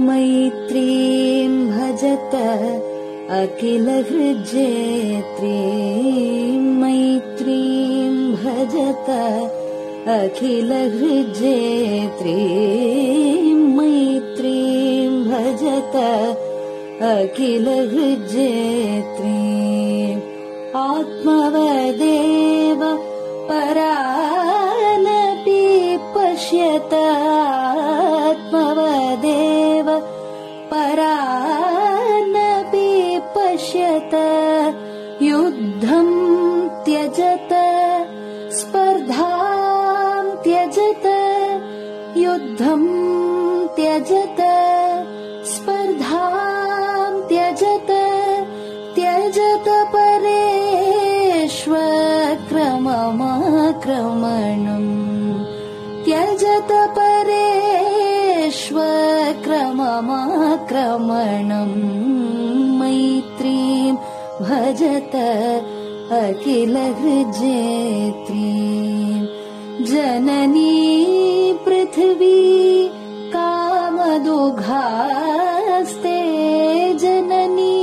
मैत्रीं भजत अखिलहृज्जेत्रीं मैत्रीं भजत अखिलहृज्जेत्रीं मैत्रीं भजत अखिलहृज्जेत्रीं आत्मवदेव परानपि पश्यत आत्मवदेव परानपि पश्यत युद्धं त्यजत स्पर्धां त्यजत युद्धं त्यजत स्पर्धां त्यजत त्यजत परेष्वक्रममाक्रमणम् त्यजत परेष्वक्रममाक्रमणम् मैत्रीं भजत अखिलहृज्जेत्रीं जननी पृथिवी कामदुघास्ते जननी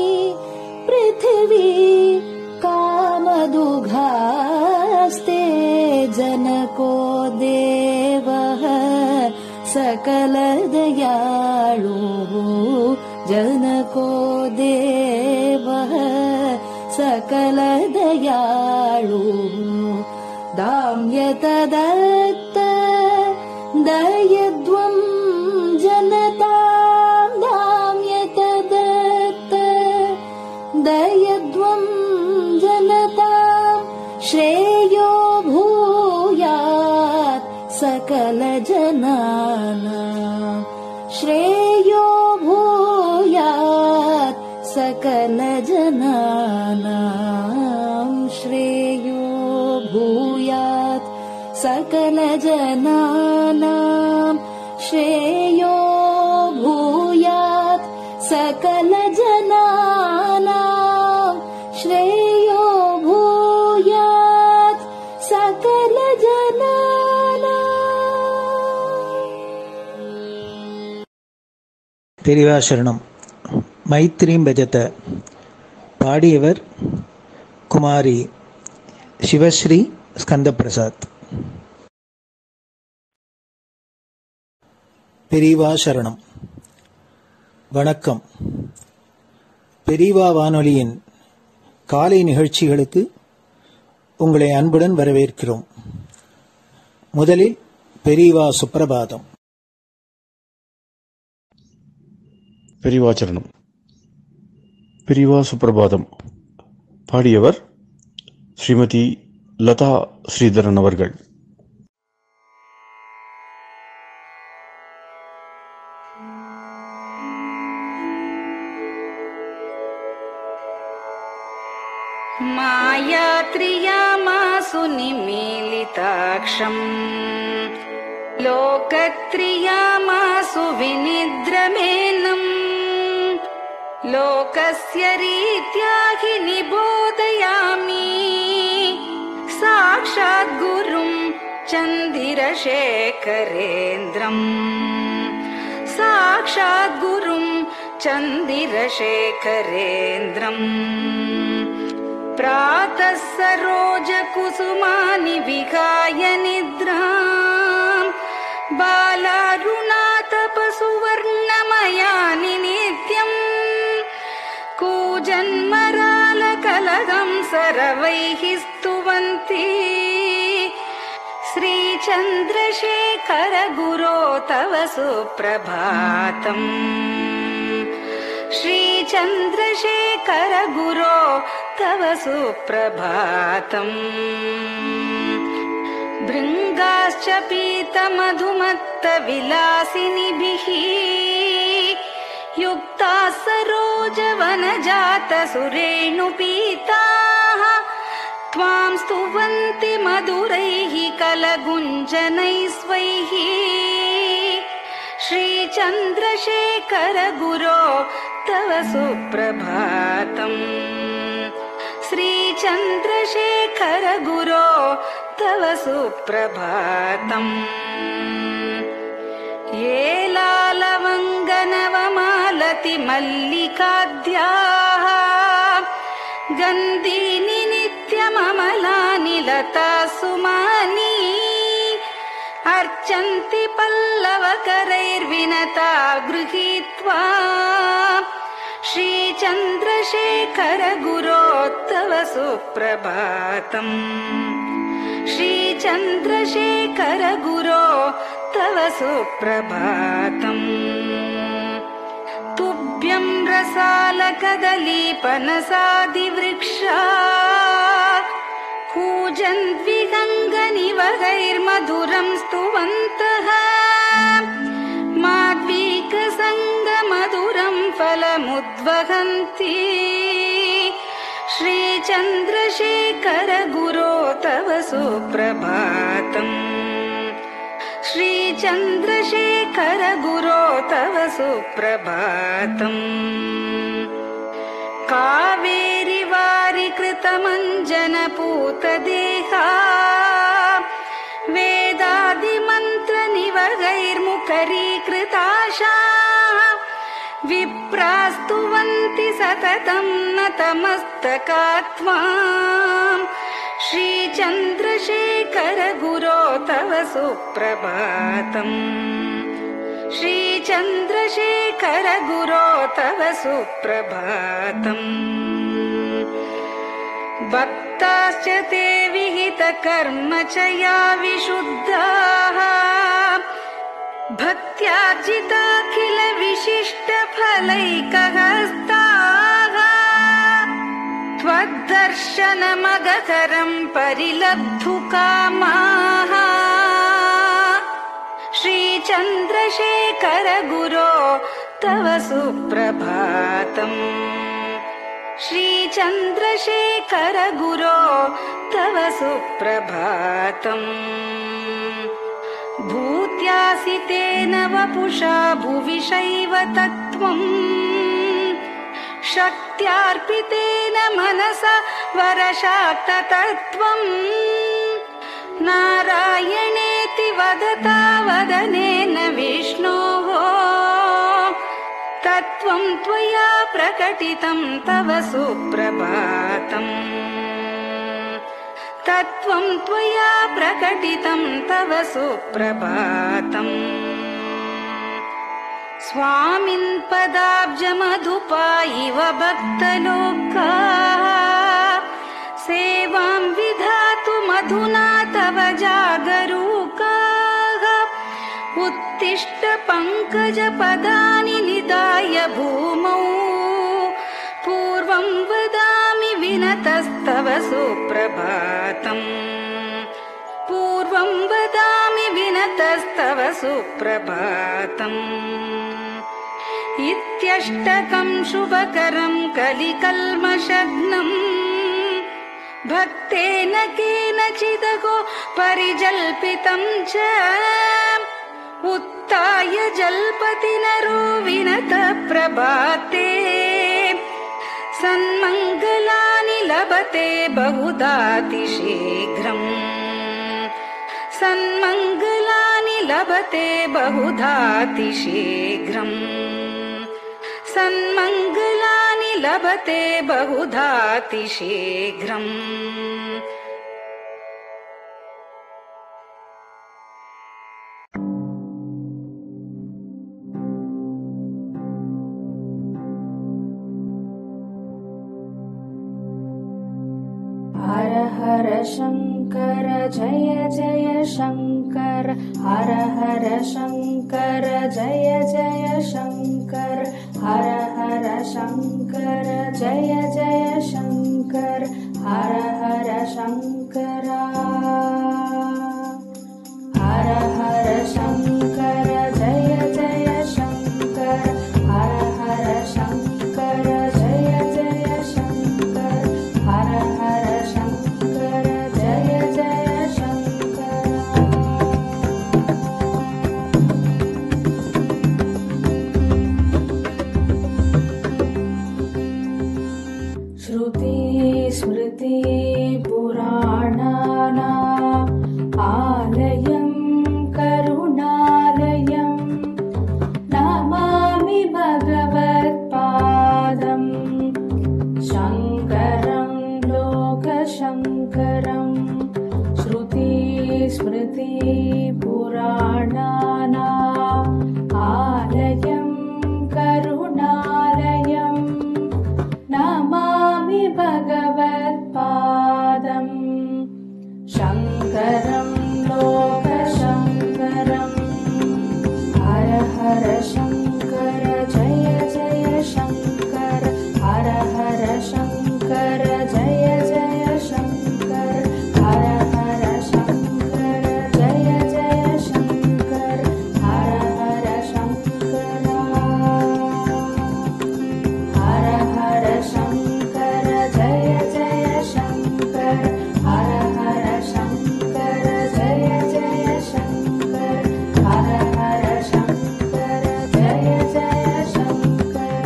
पृथिवी कामदुघास्ते जनको देवः सकलदयाळुः जनको देवः सकलदयाळुः दाम्यतदत्त दयद्वं जनतां दाम्यतदत्त दयद्वं जनतां श्रेयो भूयात् सकलजनानां श्रेयो भूयात् सकलजनानां श्रेयो भूयात् सकलजनानां श्रेयो भूयात् सकलजनानां श्रेयो भूयात् सकलजनानां. பெரியவா சரணம். மைத்ரீம் பஜத. பாடியவர் குமாரி சிவஸ்ரீ ஸ்கந்தபிரசாத். பெரியவா சரணம். வணக்கம். பெரியவா வானொலியின் காலை நிகழ்ச்சிகளுக்கு உங்களை அன்புடன் வரவேற்கிறோம். முதலில் பெரியவா சுப்பிரபாதம். பெரியவா சரணம். பெரியவா சுப்பிரபாதம். பாடியவர் ஸ்ரீமதி லதா ஸ்ரீதரன் அவர்கள். मायात्रियामासु निमीलिताक्षम् लोकत्रियामासु विनिद्रमेनम् लोकस्य रीत्या हि निबोधयामि साक्षात् गुरुं चन्दिरशेखरेन्द्रम् साक्षात् गुरुं चन्दिरशेखरेन्द्रम् प्रातः सरोजकुसुमानि विहाय निद्राम् बालारुणातपसुवर्णमयानि नित्यम् कूजन्मरालकलहं सरवैः स्तुवन्ति श्रीचन्द्रशेखर गुरो तव सुप्रभातम् श्रीचन्द्रशेखर गुरो तव सुप्रभातम् भृङ्गाश्च पीतमधुमत्तविलासिनिभिः युक्ताः सरोजवनजातसुरेणुपीताः त्वां स्तुवन्ति मधुरैः कलगुञ्जनैस्वैः श्रीचन्द्रशेखर गुरो तव सुप्रभातम् श्रीचन्द्रशेखर गुरो तव सुप्रभातम् ये लालवङ्गनवमालति मल्लिकाद्याः गन्धीनि नित्यममलानि लता सुमानि अर्चन्ति पल्लवकरैर्विनता गृहीत्वा श्रीचन्द्रशेखर गुरो तव सुप्रभातम् श्रीचन्द्रशेखर गुरो तव सुप्रभातम् तुभ्यं रसालकदलीपनसादिवृक्षा कूजन्द्विहङ्गनिवहैर्मधुरं स्तुवन्तः माद्वीकसङ्गमधुरं फलमुद्वहन्ति श्रीचन्द्रशेखर गुरो तव सुप्रभातम् श्रीचन्द्रशेखर गुरो तव सुप्रभातम् कावेरी वारिकृतमञ्जनपूतदेहा वेदादिमन्त्रनिवहैर्मुखरीकृताशा विप्रास्तुवन्ति सततं नतमस्तकात्माम् श्रीचन्द्रशेखर गुरो तव सुप्रभातम् श्रीचन्द्रशेखर गुरो तव सुप्रभातम् भक्ताश्च ते विहितकर्मचया विशुद्धाः भक्त्यार्जिताखिल विशिष्टफलैकहस्ताः त्वद्दर्शनमगकरं परिलब्धुकामाः श्रीचन्द्रशेखर गुरो तव सुप्रभातम् श्रीचन्द्रशेखर गुरो तव सुप्रभातम् भूत्यासि तेन वपुषा भुविशैव तत्त्वम् शक्त्यार्पितेन मनसा वरशाक्ततत्त्वम् नारायणेति वदता वदनेन विष्णोः तत्त्वं त्वया प्रकटितं तव सुप्रभातम् तत्त्वं त्वया प्रकटितं तव सुप्रभातम् स्वामिन् पदाब्जमधुपा इव भक्तलोकाः सेवां विधातुमधुना तव जागरूकाः उत्तिष्ठ पङ्कजपदानि निधाय भूमौ पूर्वं वदामि विनतस्तव सुप्रभातम् पूर्वं वदामि विनतस्तव सुप्रभातम् इत्यष्टकं शुभकरं कलिकल्मषग्नम् भक्तेन केनचिदहो परिजल्पितं च उत्थाय जल्पति नरो विनतः प्रभाते सन्मङ्गलानि लभते बहुधातिशीघ्रम् सन्मङ्गलानि लभते बहुधातिशीघ्रम् सन्मङ्गलानि लभते बहुधातिशीघ्रम् हर हर शङ्कर जय जय शङ्कर हर हर शङ्कर जय जय शङ्कर हर हर शङ्कर जय जय शङ्कर हर हर शङ्कर हर हर शङ्कर जय जय शङ्कर हर हर शङ्कर जय जय शङ्कर हर हर शङ्कर जय जय शङ्कर श्रुति स्मृति पुराणानां स्मृतिपुराणानाम् आलयं करुणालयं नमामि भगवत्पादम् शङ्करं लोकशङ्करम् हर हर शङ्कर जय जय शङ्कर हर हर शङ्कर जय जय शङ्कर हर हर शङ्कर जय जय शङ्कर हर हर शङ्कर हर हर शङ्कर जय जय शङ्कर हर हर शङ्कर जय जय शङ्कर हर हर शङ्कर जय जय शङ्कर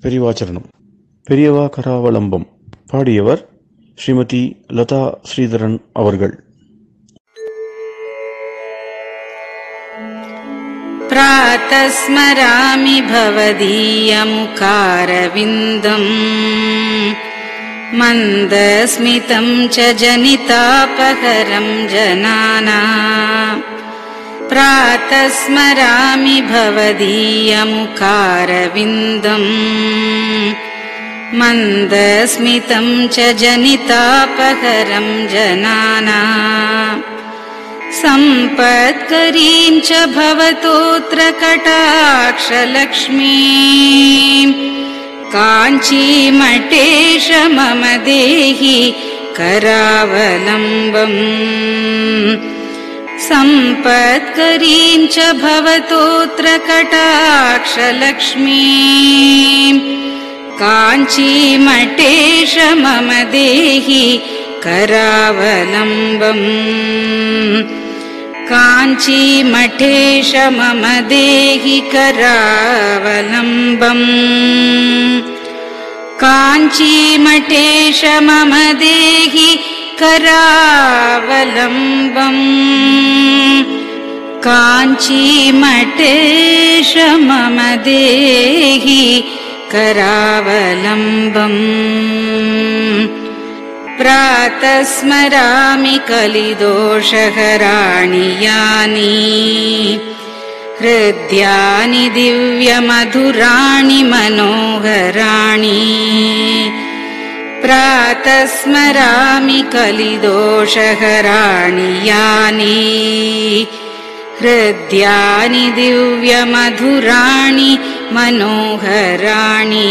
பெரிவாச்சரணம். பெரியவா கராவலம்பம். பாடியவர் ஸ்ரீமதி லதா ஸ்ரீதரன் அவர்கள். प्रातः स्मरामि भवदीयमुखारविन्दम् मन्दस्मितं च जनितापहरं जनानाम् प्रातः स्मरामि भवदीयमुखारविन्दम् मन्दस्मितं च जनितापहरं जनानाम् सम्पत्करीं च भवतोऽत्र कटाक्षलक्ष्मीम् काञ्चीमठेश मम देहि करावलम्बम् सम्पत्करीं च भवतोऽत्र कटाक्षलक्ष्मीम् काञ्चीमठेश मम देहि करावलम्बम् काञ्चीमठेश मम देहि करावलम्बम् काञ्चीमठेश मम देहि करावलम्बम् काञ्चीमठेश मम देहि करावलम्बम् प्रातः स्मरामि कलिदोषहराणि यानि हृद्यानि दिव्यमधुराणि मनोहराणि प्रातः स्मरामि कलिदोषहराणि यानि हृद्यानि दिव्यमधुराणि मनोहराणि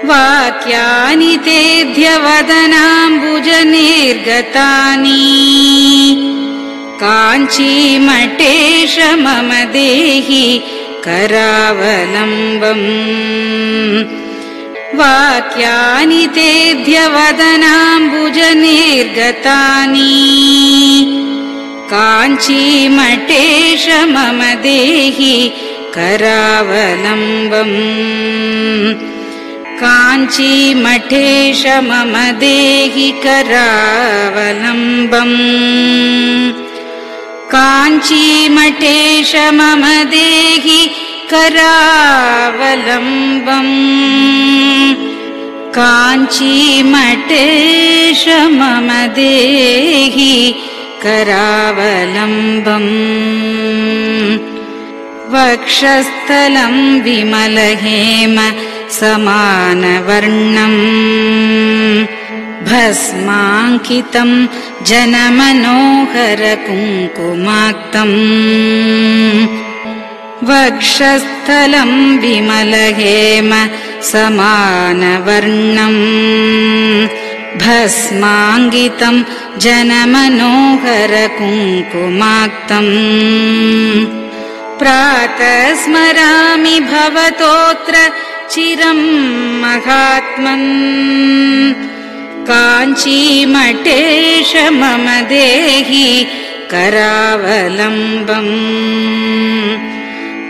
वाक्यानि तेऽध्यवदनाम्बुजनिर्गतानि काञ्चीमठेश मम देहि करावलम्बम् वाक्यानि तेऽध्यवदनाम्बुजनिर्गतानि काञ्चीमठेश मम देहि करावलम्बम् काञ्चीमठेश मम देहि करावलम्बम् काञ्चीमठेश मम देहि करावलम्बम् काञ्चीमठेश मम देहि करावलम्बम् वक्षस्थलं विमलहेम समानवर्णम् भस्माङ्कितं जनमनोहर कुङ्कुमाक्तम् वक्षस्थलं विमलहेम समानवर्णम् भस्माङ्कितं जनमनोहर कुङ्कुमाक्तम् प्रातः स्मरामि भवतोऽत्र चिरं महात्मन् काञ्चीमठेश मम देहि करावलम्बम्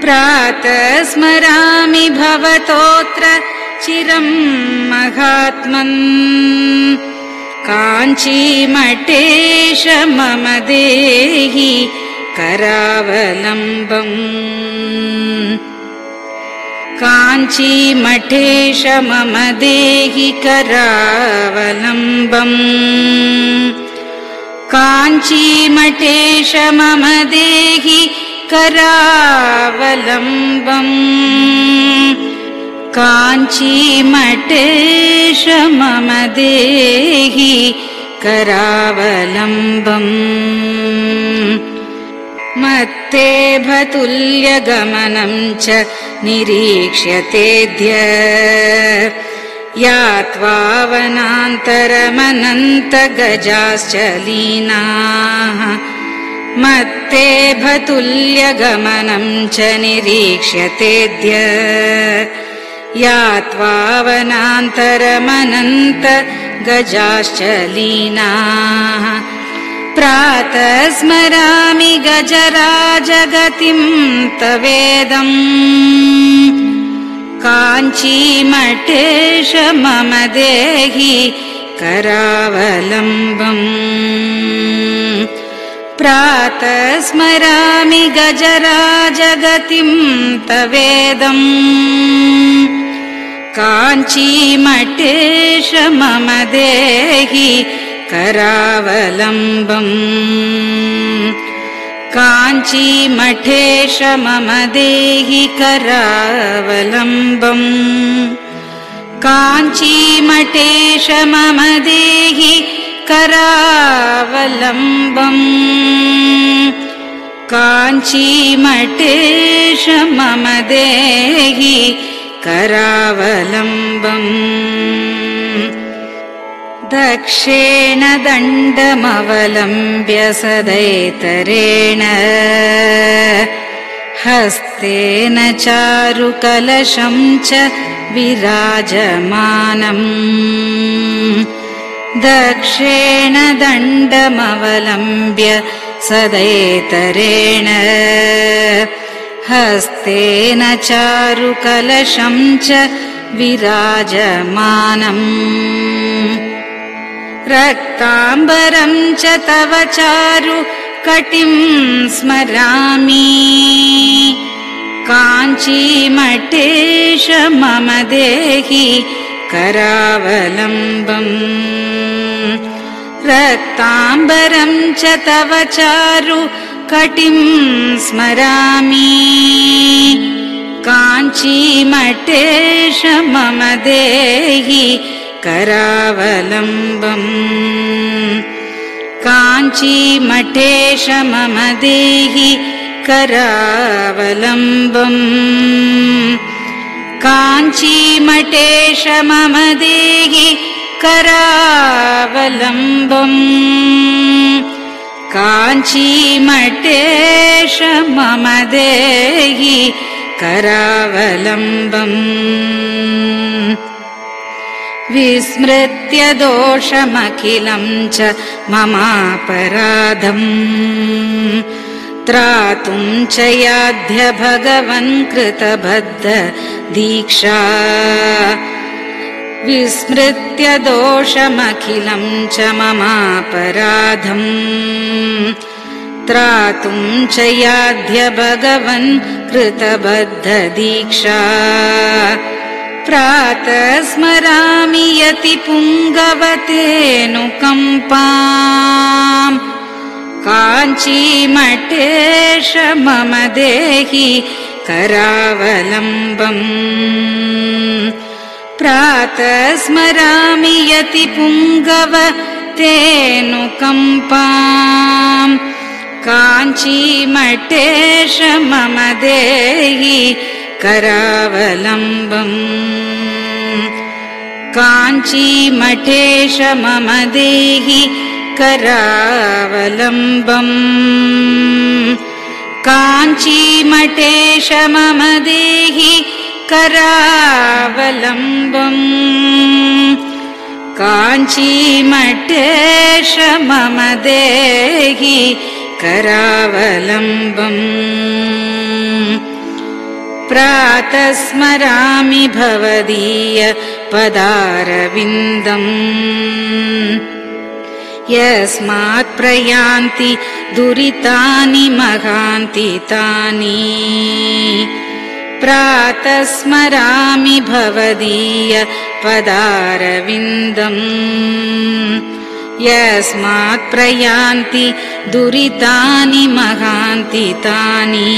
प्रातः स्मरामि भवतोऽत्र चिरं महात्मन् काञ्चीमठेश मम देहि करावलम्बम् काञ्चीमठेश मम देहि करावलम्बम् काञ्चीमठेश मम देहि करावलम्बम् काञ्चीमठेश मम देहि करावलम्बम् मत्तेभतुल्यगमनं च निरीक्ष्यतेऽद्य यात्वा वनान्तरमनन्तगजाश्च लीनाः मत्तेभतुल्यगमनं च निरीक्ष्यतेऽद्य यात्वा वनान्तरमनन्तगजाश्च लीनाः प्रातः स्मरामि गजराजगतिं तवेदम् काञ्चीमठेश मम देहि करावलम्बम् प्रातः स्मरामि गजराजगतिं तवेदम् काञ्चीमठेश मम देहि करावलम्बम् काञ्चीमठेश मम देहि करावलम्बम् काञ्चीमठेश मम देहि करावलम्बम् काञ्चीमठेश मम देहि करावलम्बम् दक्षेण दण्डमवलम्ब्य सदैतरेण हस्तेन चारुकलशं च विराजमानम् दक्षेण दण्डमवलम्ब्य सदैतरेण हस्तेन चारुकलशं च विराजमानम् रक्ताम्बरं च तव चारु कटिं स्मरामि काञ्चीमठेश मम देहि करावलम्बम् रक्ताम्बरं च तव चारु कटिं स्मरामि काञ्चीमठेश मम देहि करावलम्बम् काञ्चीमठेश मम देहि करावलम्बम् काञ्चीमठेश मम देहि करावलम्बम् काञ्चीमठेश मम देहि करावलम्बम् विस्मृत्य दोषमखिलं च ममापराधम् त्रातुं च याध्य भगवन् कृतबद्ध दीक्षा विस्मृत्य दोषमखिलं च ममापराधम् त्रातुं च याध्य भगवन् कृतबद्ध दीक्षा प्रातः स्मरामि यति पुङ्गवतेऽनुकम्पाम् काञ्चीमठेश मम देहि करावलम्बम् प्रातः स्मरामि यति पुङ्गवतेऽनुकम्पाम् काञ्चीमठेश मम देहि करावलम्बम् काञ्चीमठेश मम देहि करावलम्बम् काञ्चीमठेश मम देहि करावलम्बम् काञ्चीमठेश मम देहि करावलम्बम् प्रातः स्मरामि भवदीय पदारविन्दम् यस्मात् प्रयान्ति दुरितानि महान्ति तानि प्रातः स्मरामि भवदीय पदारविन्दम् यस्मात् प्रयान्ति दुरितानि महान्ति तानि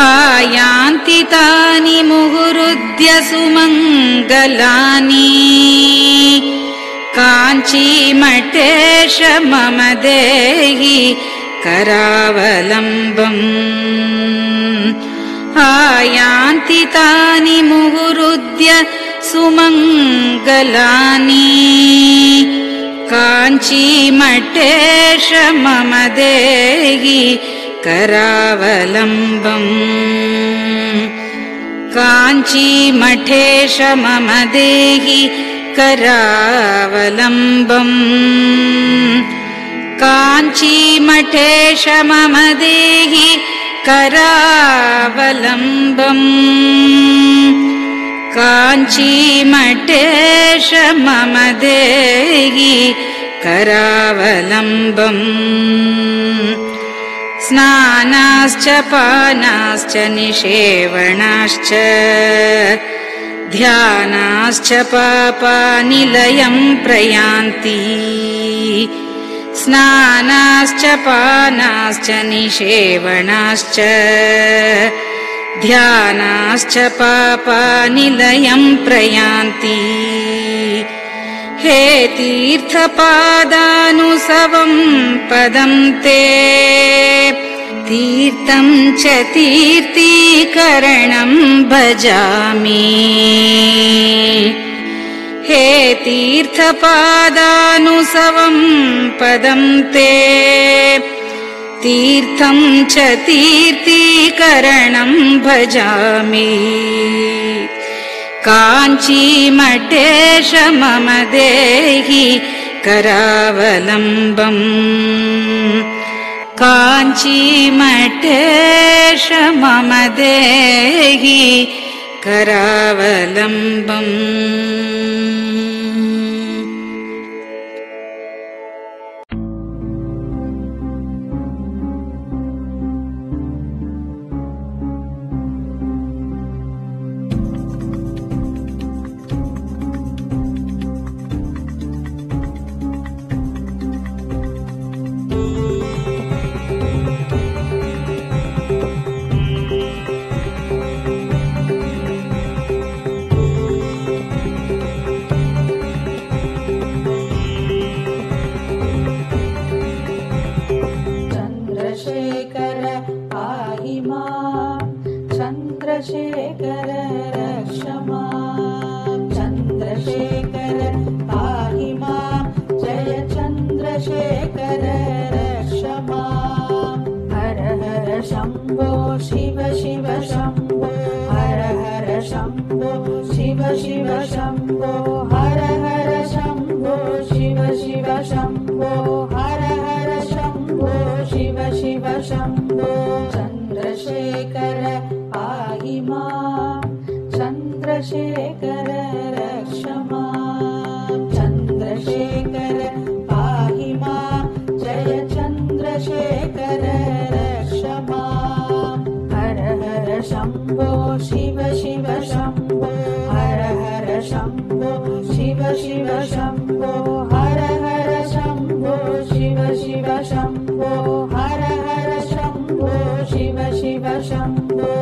आयान्ति तानि मुहुरुद्य सुमङ्गलानि काञ्चीमठेश मम देहि करावलम्बम् आयान्ति तानि मुहुरुद्य सुमङ्गलानि काञ्चीमठेश मम देहि करावलम्बम् काञ्चीमठेश मम देहि करावलम्बम् काञ्चीमठेश मम देहि करावलम्बम् काञ्चीमठेश मम देहि करावलम्बम् स्नानाश्च पानाश्च निषेवणाश्च ध्यानाश्च पापानिलयं प्रयान्ति स्नानाश्च पानाश्च निषेवणाश्च ध्यानाश्च पापानिलयं प्रयान्ति हे तीर्थपादानुसवं पदं ते तीर्थं च तीर्थीकरणं भजामि हे तीर्थपादानुसवं पदं ते तीर्थं च तीर्थीकरणं भजामि काञ्चीमठेश मम देहि करावलम्बम् काञ्चीमठेश मम देहि करावलम्बम् चन्द्रशेखर रक्ष मां चन्द्रशेखर पाहि मां जय चन्द्रशेखर रक्ष मां हर हर शम्भो शिव शिव शम्भो हर हर शम्भो शिव शिव शम्भो हर हर शम्भो शिव शिव शम्भो हर हर शम्भो शिव शिव शम्भो चन्द्रशेखर पाहि मां चन्द्रशेखर रक्ष मां चन्द्रशेखर पाहि मां जय चन्द्रशेखर रक्ष मां हर हर शम्भो शिव शिव शम्भो हर हर शम्भो शिव शिव शम्भो हर हर शम्भो शिव शिव शम्भो हर हर शम्भो शिव शिव शम्भो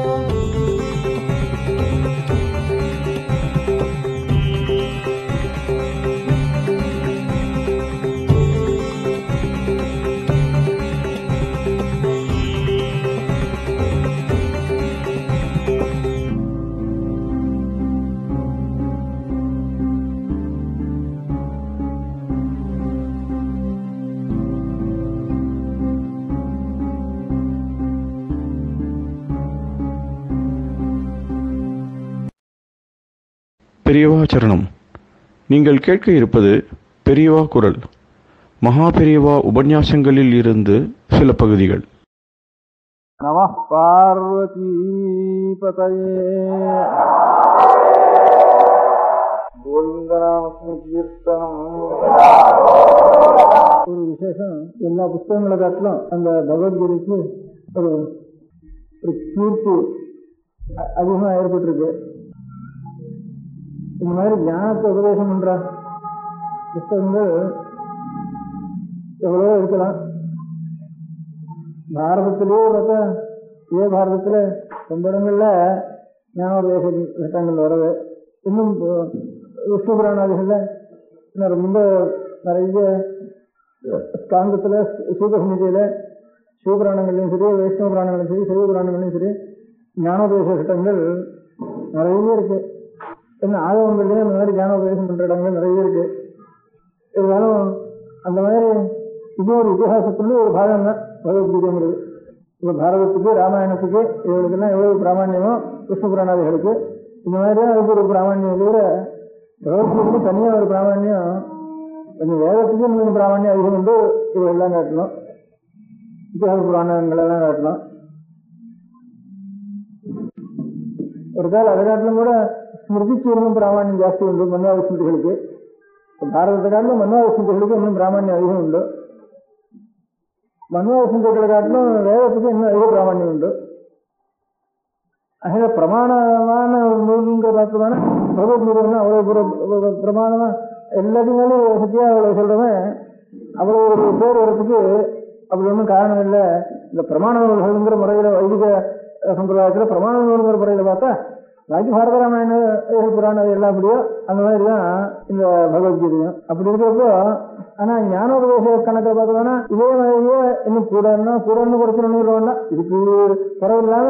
பெரியவா சரணம். நீங்கள் கேட்க இருப்பது பெரியவா குரல். மகா பெரியவா உபன்யாசங்களில் இருந்து சில பகுதிகள். நமः பார்வதி பதயே. ஒரு விசேஷம் எல்லா புஸ்தகங்களை காட்டிலும் அந்த பகவத்கீதைக்கு ஒரு கீர்த்தி அதிகமா ஏற்பட்டிருக்கு. இந்த மாதிரி ஞானத்தை உபதேசம் பண்ற புஸ்தகங்கள் எவ்வளவோ இருக்கலாம். பாரதத்திலேயே பார்த்தா இதே பாரதத்துல ரொம்ப இடங்கள்ல ஞானோபதேச கட்டங்கள் வருது. இன்னும் விஷ்ணு புராணாதிகள்ல ரொம்ப நிறைய ஸ்காந்தத்துல சூதசமிதியில சிவபுராணங்களையும் சரி, வைஷ்ணவ புராணங்களையும் சரி, சைவ புராணங்களையும் சரி ஞானோபதேச கட்டங்கள் நிறைய இருக்கு. என்ன ஆகவங்கள்லயும் அந்த மாதிரி ஞானோபதேசம் பண்ற இடங்கள் நிறைய இருக்கு. இருந்தாலும் அந்த மாதிரி இது ஒரு இதிகாசத்துள்ள ஒரு பாகம் தான் பகவத்கீதைங்கிறது. இப்போ பாரதத்துக்கு, ராமாயணத்துக்கு இவர்களுக்கெல்லாம் எவ்வளவு பிராமணியமோ விஷ்ணு புராணாதிகளுக்கு இந்த மாதிரி தான் அதுக்கு ஒரு பிராமணியம். தவிர பகவத்கீதைக்கு தனியாக ஒரு பிராமணியம், கொஞ்சம் வேதத்துக்கு கொஞ்சம் பிராமணியம் அதிகம் உண்டு. இதெல்லாம் காட்டணும், இத்திஹாச புராணங்கள் எல்லாம் காட்டணும். ஒரு கால அதை காட்டிலும் கூட ஸ்மிருதிக்கு இன்னும் பிராமணியம் ஜாஸ்தி உண்டு மன்வாத ஸ்மிருதிகளுக்கு. பாரதத்தை காட்டிலும் மன்வாத ஸ்மிருதிகளுக்கு இன்னும் பிராமணியம் அதிகம் உண்டு. மன்வாத ஸ்மிருதிகளை காட்டிலும் வேதத்துக்கு இன்னும் அதிக பிராமணியம் உண்டு. ஆக பிரமாணமான ஒரு நூல்ங்கிற பார்த்தோம்னா பகவத்கீதை அவ்வளவு பிரமாணமா எல்லாத்தையும் சத்தியா அவ்வளவு சொல்றவன் அவ்வளவு ஒரு பேர் வரத்துக்கு அப்படி ஒன்றும் காரணம் இல்லை. இந்த பிரமாண நூல்கள்ங்கிற முறையில வைதிக சம்பிரதாயத்துல பிரமாண நூல்ங்கிற முறையில பார்த்தா பாக்கி பாரத ராமாயண புராணம் எல்லாம் அப்படியோ அந்த மாதிரிதான் இந்த பகவத்கீதையும். அப்படி இருக்கிறப்போ ஆனா ஞானோபதேச கணக்கை பார்த்தோம்னா இதே மாதிரியே இன்னும் கூடன்னு குறைச்சணும். இதுக்கு குறவில்லாம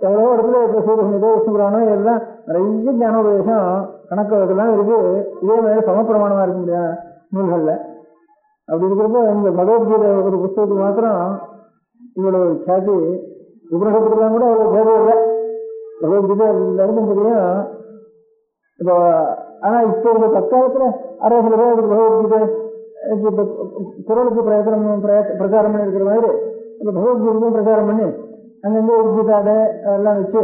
எவ்வளவோ இடத்துல இப்ப சூரியசமிதோ விஷ்ணு புராணம் எல்லாம் நிறைய ஞானோபதேசம் கணக்கெல்லாம் இருக்கு. இதே மாதிரி சமப்பிரமாணமா இருக்க முடியாது நூல்கள்ல. அப்படி இருக்கிறப்போ இந்த பகவத்கீதை ஒரு புஸ்தகத்துக்கு மாத்திரம் இவ்வளவு சாதி, உபநிஷத்துக்கெல்லாம் கூட அவ்வளவு தேவை இல்லை. பகவத்கீதை எல்லாருக்கும் தெரியும். இப்போ ஆனா இப்போ இந்த தற்காலத்துல சில பேர் அதுக்கு பகவத்கீதை குரலுக்கு பிரச்சாரம் பண்ணி இருக்கிற மாதிரி இந்த பகவத்கீதைக்கும் பிரச்சாரம் பண்ணி அங்கங்கே கீதாடை அதெல்லாம் வச்சு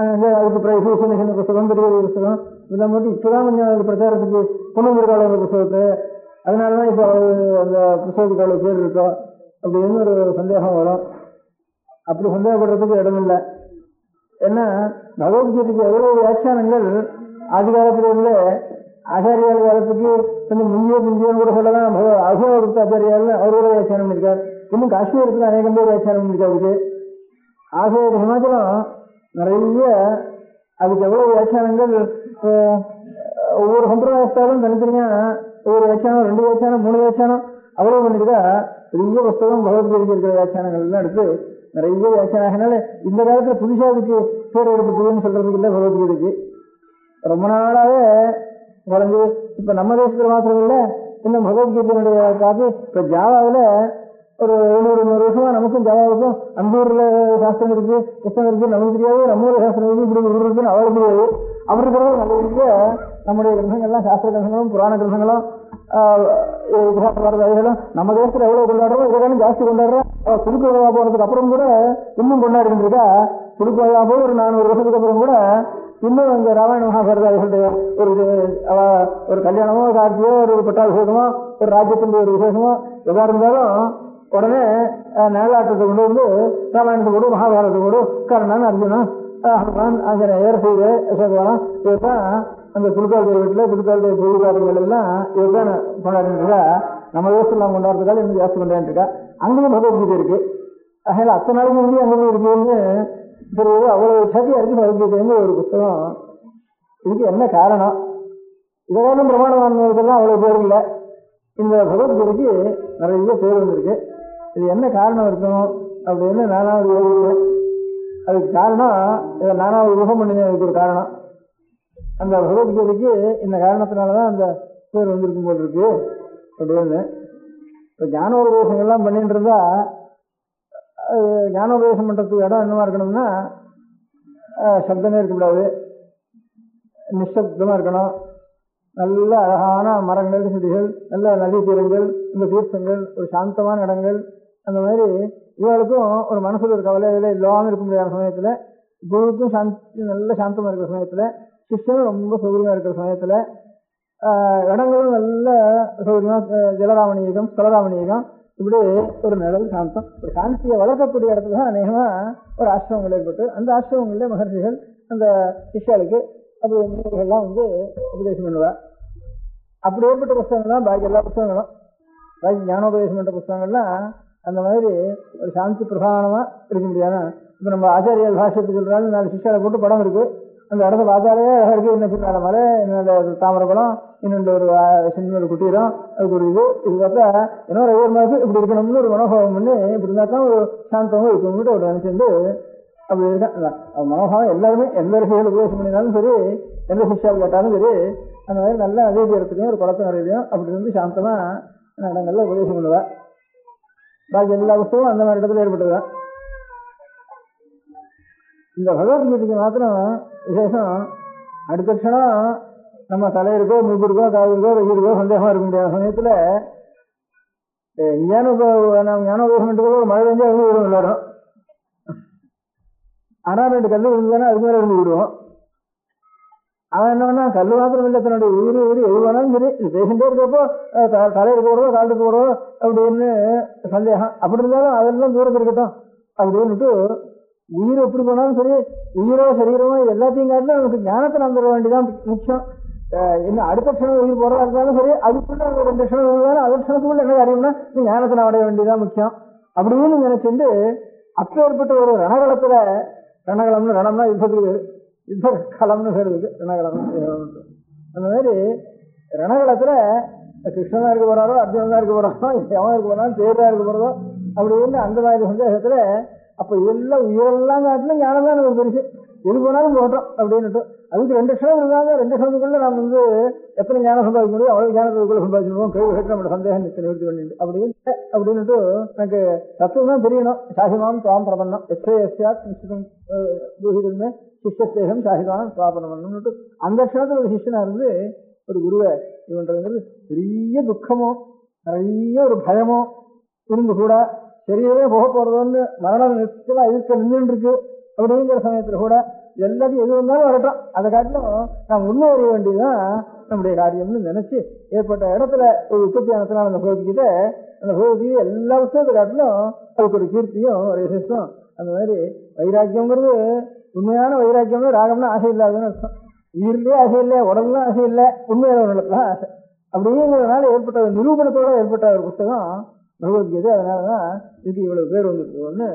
அங்கே அதுக்கு சின்ன சின்ன புஸ்தகம், பெரிய புஸ்தகம் இதெல்லாம் போட்டு இப்போதான் கொஞ்சம் அது பிரச்சாரத்துக்கு கொண்டு வந்திருக்காள் அந்த புஸ்தகத்தை. அதனாலதான் இப்போ அந்த புஸ்தகத்துக்கு அவ்வளவு பேர் இருக்கோம் அப்படின்னு ஒரு சந்தேகம் வரும். அப்படி சந்தேகப்படுறதுக்கு இடமில்லை. ஏன்னா பகவத்கீதைக்கு எவ்வளவு வியாக்கியானங்கள் ஆதி காலத்திலிருந்து ஆச்சாரியால் காலத்துக்கு கொஞ்சம் முந்தியோன்னு கூட சொல்லலாம். அசோக ஆச்சாரியால் அவரோட வியாக்கியானம் பண்ணியிருக்கார். இன்னும் காஷ்மீரத்தில் அநேகம் பேர் வியாக்கியானம் பண்ணியிருக்காரு. ஆசிரியர் ஹிமாச்சலம் நிறைய அதுக்கு எவ்வளவு வியாக்கியானங்கள் ஒவ்வொரு சம்பிரதாயத்தாலும் தனித்தனியா ஒவ்வொரு வியாக்கியானம், 2 வியாக்கியானம், 3 வியாக்கியானம் அவ்வளவு பண்ணிருக்கா. பெரிய புஸ்தகம் பகவத்கீதைக்கு இருக்கிற வியாக்கியானங்கள் எல்லாம் எடுத்து நிறைய வியாக்கியானால இந்த காலத்துல புதுசா அதுக்கு பேர் எடுப்பதுன்னு சொல்றதுக்கு இல்லை. பகவத்கீதைக்கு ரொம்ப நாளாவே குறைஞ்சு இப்ப நம்ம தேசத்துல மாத்திரம் இல்லை, இன்னும் பகவத்கீதையினுடைய காப்பி இப்ப ஜாவாவில ஒரு 700 வருஷமா நமக்கும் ஜாவாவுக்கும் அந்த ஊர்ல சாஸ்திரம் இருக்கு, புத்தகம் இருக்கு, நமக்கு தெரியாது. நம்ம ஊர்ல சாஸ்திரம் இருக்கு, இப்படி ஊர் இருக்குன்னு அவளுக்கு தெரியாது. அப்படி இருக்கிறது நல்ல நம்முடைய கிரந்தங்கள்லாம் சாஸ்திர கிரந்தங்களும் புராண கிரந்தங்களும் இதிகாசம் நம்ம தேசத்துல எவ்வளவு கொண்டாடுறோம், இதெல்லாம் ஜாஸ்தி கொண்டாடுறோம். துடுக்குவா போனதுக்கு அப்புறம் கூட இன்னும் கொண்டாடிட்டு இருக்கா. துடுக்குவா போய் ஒரு 400 வருஷத்துக்கு அப்புறம் கூட இன்னும் இந்த ராமாயண மகாபாரத ஒரு கல்யாணமோ, காட்சியோ, ஒரு பட்டாபிஷேகமோ, ஒரு ராஜ்யத்தின் ஒரு விசேஷமோ எதா இருந்தாலும் உடனே நேலாட்டத்தை கொண்டு வந்து ராமாயணத்தை கொடு, மகாபாரதத்தை கொடு, கர்ணன், அர்ஜுனன், ஹனுமான், ஆஞ்சநேயர், சீதை, அசோகவனம் இதுதான் அந்த புதுக்கால் வீட்டில் புதுக்கால் பொழுதுகாரங்கள் எல்லாம் இதுதான் கொண்டாடிட்டு இருக்கா. நம்ம தேசத்தில் நாம் கொண்டாடுறதுக்காக இன்னும் ஜாஸ்தி கொண்டாடிட்டு இருக்கா. அங்கேயும் பகவத்கீதை இருக்கு. அதனால அத்தனை நாளைக்கு வந்து அங்கே இருக்குன்னு தெரியுது. அவ்வளவு சக்தியா இருக்கு பகவத்கீதைன்னு ஒரு புத்தகம். இதுக்கு என்ன காரணம்? இதெல்லாம் பிரமாணமானவர்கள்லாம் அவ்வளவு பேர் இல்லை. இந்த பகவத்கீதைக்கு நிறைய பேர் வந்திருக்கு. இது என்ன காரணம் இருக்கும் அப்படின்னு நானாவது யோசிக்கிறேன். அதுக்கு காரணம் இதை நானாவது யூகம் பண்ணினேன். அதுக்கு ஒரு காரணம், அந்த பகவத்கீதைக்கு இந்த காரணத்தினாலதான் அந்த பேர் வந்திருக்கும் போல் இருக்கு அப்படின்னு. இப்போ ஞானோபதேசங்கள்லாம் பண்ணிட்டு இருந்தா ஞானோபதேசம் பண்றதுக்கு இடம் என்னவா இருக்கணும்னா சப்தமே இருக்கக்கூடாது, நிசப்தமா இருக்கணும். நல்ல அழகான மரங்கள், செடிகள், நல்ல நதி தீரங்கள், இந்த தீர்த்தங்கள், ஒரு சாந்தமான இடங்கள், அந்த மாதிரி இவளுக்கும் ஒரு மனசுல ஒரு கவலையில இல்லாமல் இருக்க முடியாத சமயத்துல, குருவுக்கும் சாந்தி நல்ல சாந்தமா இருக்கிற சமயத்துல சிஷ்யனும் ரொம்ப சௌகரியமா இருக்கிற சமயத்துல இடங்களும் நல்ல சௌகரியமா, ஜலராமணியகம், ஸ்தலராமணியகம், இப்படி ஒரு நிழல் சாந்தம், ஒரு சாந்தியை வளர்க்கக்கூடிய இடத்துல தான் அநேகமா ஒரு ஆசிரமங்கள் ஏற்பட்டு அந்த ஆசிரமங்களில் மகர்ஷிகள் அந்த சிஷ்யாளுக்கு அப்படி முன்னோர்கள்லாம் உபதேசம் பண்ணுவார். அப்படி ஏற்பட்ட புஸ்தகங்கள் தான் பாக்கி எல்லா புஸ்தகங்களும், பாக்கி ஞானோபதேசம் பண்ற புஸ்தகங்கள்லாம் அந்த மாதிரி ஒரு சாந்தி பிரதானமா இருக்க முடியாது. இப்ப நம்ம ஆச்சாரிய பாஷ்யத்துக்கு சொல்றாங்க, 4 சிஷ்யாவை போட்டு படம் இருக்கு, அந்த இடத்த பார்த்தாலே அழகா இருக்கு, இன்னும் பின்னால மலை, இன்னொரு தாமரப்பழம், இன்னொன்று ஒரு சின்ன ஒரு குட்டீரம், அதுக்கு ஒரு இது பார்த்தா இன்னொரு 5 மாதத்துக்கு இப்படி இருக்கணும்னு ஒரு மனோபாவம் பண்ணி இப்படி இருந்தா தான் ஒரு சாந்தமும் இருக்கணும்னு ஒரு நினைச்சுட்டு அப்படி இருக்கான். மனோபாவம் எல்லாருமே எந்த ரிஷிகள் உபதேசம் பண்ணினாலும் சரி, எந்த சிஷ்யாவை கேட்டாலும் சரி, அந்த மாதிரி நல்ல அதே இடத்துலையும் ஒரு குளத்து நிறையிலையும் அப்படி இருந்து சாந்தமா இடங்கள்ல உபதேசம் பண்ணுவேன். பாக்கி எல்லா புத்தகமும் அந்த மாதிரி இடத்துல ஏற்பட்டதுதான். இந்த பகவத்கீதைக்கு மாத்திரம் விசேஷம், அடுத்த க்ஷணம் நம்ம தலையிருக்கோ, மூக்கு இருக்கோ, காது இருக்கோ, வெயில் இருக்கோ சந்தேகமா இருக்க முடியாத சமயத்துல ஞானோபதேசம் பண்ணிட்டு ஒரு மழை பெஞ்சா இருந்து விடுவோம் எல்லாரும். ஆனா 2 கல்லு விழுந்தானா அதுக்கு மேலே இருந்து விடுவோம். அவன் என்ன பண்ணா, கல்லு மாத்திரம் இல்லை, தன்னுடைய உயிர் எது வேணாலும் சரி, இது பேசிட்டே இருக்கப்போ தலையிருக்கு போறதோ காலுக்கு போறதோ அப்படின்னு சந்தேகம், அப்படி இருந்தாலும் அதெல்லாம் தூரத்தில் இருக்கட்டும் அப்படின்னுட்டு உயிர் எப்படி போனாலும் சரி, உயிரோ சரீரமோ இது எல்லாத்தையும் காட்டிலும் நமக்கு ஞானத்தை நாம் தர வேண்டியதான் முக்கியம். என்ன அடுத்த க்ஷணம் உயிர் போறதா இருந்தாலும் சரி, அதுக்குள்ள 2 க்ஷணம் இருந்தாலும் அடுத்த க்ஷணத்துக்குள்ள என்ன காரியம்னா ஞானத்தை நாம் அடைய வேண்டியதான் முக்கியம் அப்படின்னு நினைச்சுட்டு அப்ப ஏற்பட்ட ஒரு ரணகளத்துல, ரணகளம்னு ரணம்னா யுத்தத்துக்கு யுத்த களம்னு சொல்லுது, ரணகளம். அந்த மாதிரி ரணகளத்துல கிருஷ்ணனா இருக்க போறாரோ, அர்ஜுனனா இருக்க போறாரோ, எவன் இருக்க போறாலும் தேர்தா இருக்க போறதோ அப்படின்னு அந்த மாதிரி சந்தேகத்துல அப்ப இதெல்லாம் உயிரெல்லாம் காட்டிலும் ஞானம் தான் நமக்கு பெருசு, எது போனாலும் போட்டோம் அப்படின்னுட்டு அதுக்கு 2 க்ஷணம் இருந்தாங்க. 2 க்ஷணத்துக்குள்ள நம்ம எத்தனை ஞானம் சம்பாதிக்க முடியும் அவ்வளவு ஞானத்துக்குள்ள சம்பாதிச்சிருவோம், கேள்வி கேட்டு நம்மளோட சந்தேகம் நிறுத்தி பண்ணிட்டு அப்படின்னுட்டு எனக்கு தத்துவம் தான் தெரியணும். சாகிமாம் துவாம் பிரபன்னம் எஸ்யாத் நிச்சிதம் பூஹிதமே சிஷ்யஸ்தேகம் சாகிதான் சுவாபனம்னுட்டு அந்த க்ஷணத்துல ஒரு சிஷ்யனா இருந்து ஒரு குருவை இவன்றது பெரிய துக்கமோ நிறைய ஒரு பயமோ இருந்து கூட சரியவே போக போறதோன்னு மரணம் நிச்சயமா எதிர்க்க நின்று இருக்கு அப்படிங்கிற சமயத்துல கூட எல்லாத்தையும் எது வந்தாலும் வரட்டும், அதை காட்டிலும் நாம் முன்னேறிய வேண்டியதுதான் நம்முடைய காரியம்னு நினைச்சு ஏற்பட்ட இடத்துல ஒரு உற்பத்தி ஆனதுனால அந்த பகவத்கீதை எல்லா விஷயத்தை காட்டிலும் அதுக்கு ஒரு கீர்த்தியும் ஒரு விசேஷம். அந்த மாதிரி வைராக்கியங்கிறது உண்மையான வைராக்கியம்னு ராகம்னா ஆசை இல்லாதுன்னு அர்த்தம். உயிரிலேயே ஆசை இல்லை, உடம்புலாம் ஆசை இல்லை, உண்மையான உடலுக்குலாம் ஆசை. அப்படிங்கிறதுனால ஏற்பட்ட நிரூபணத்தோட ஏற்பட்ட ஒரு புத்தகம் பகவத்கீதை. அதனாலதான் இதுக்கு இவ்வளவு பேர் வந்துருக்குன்னு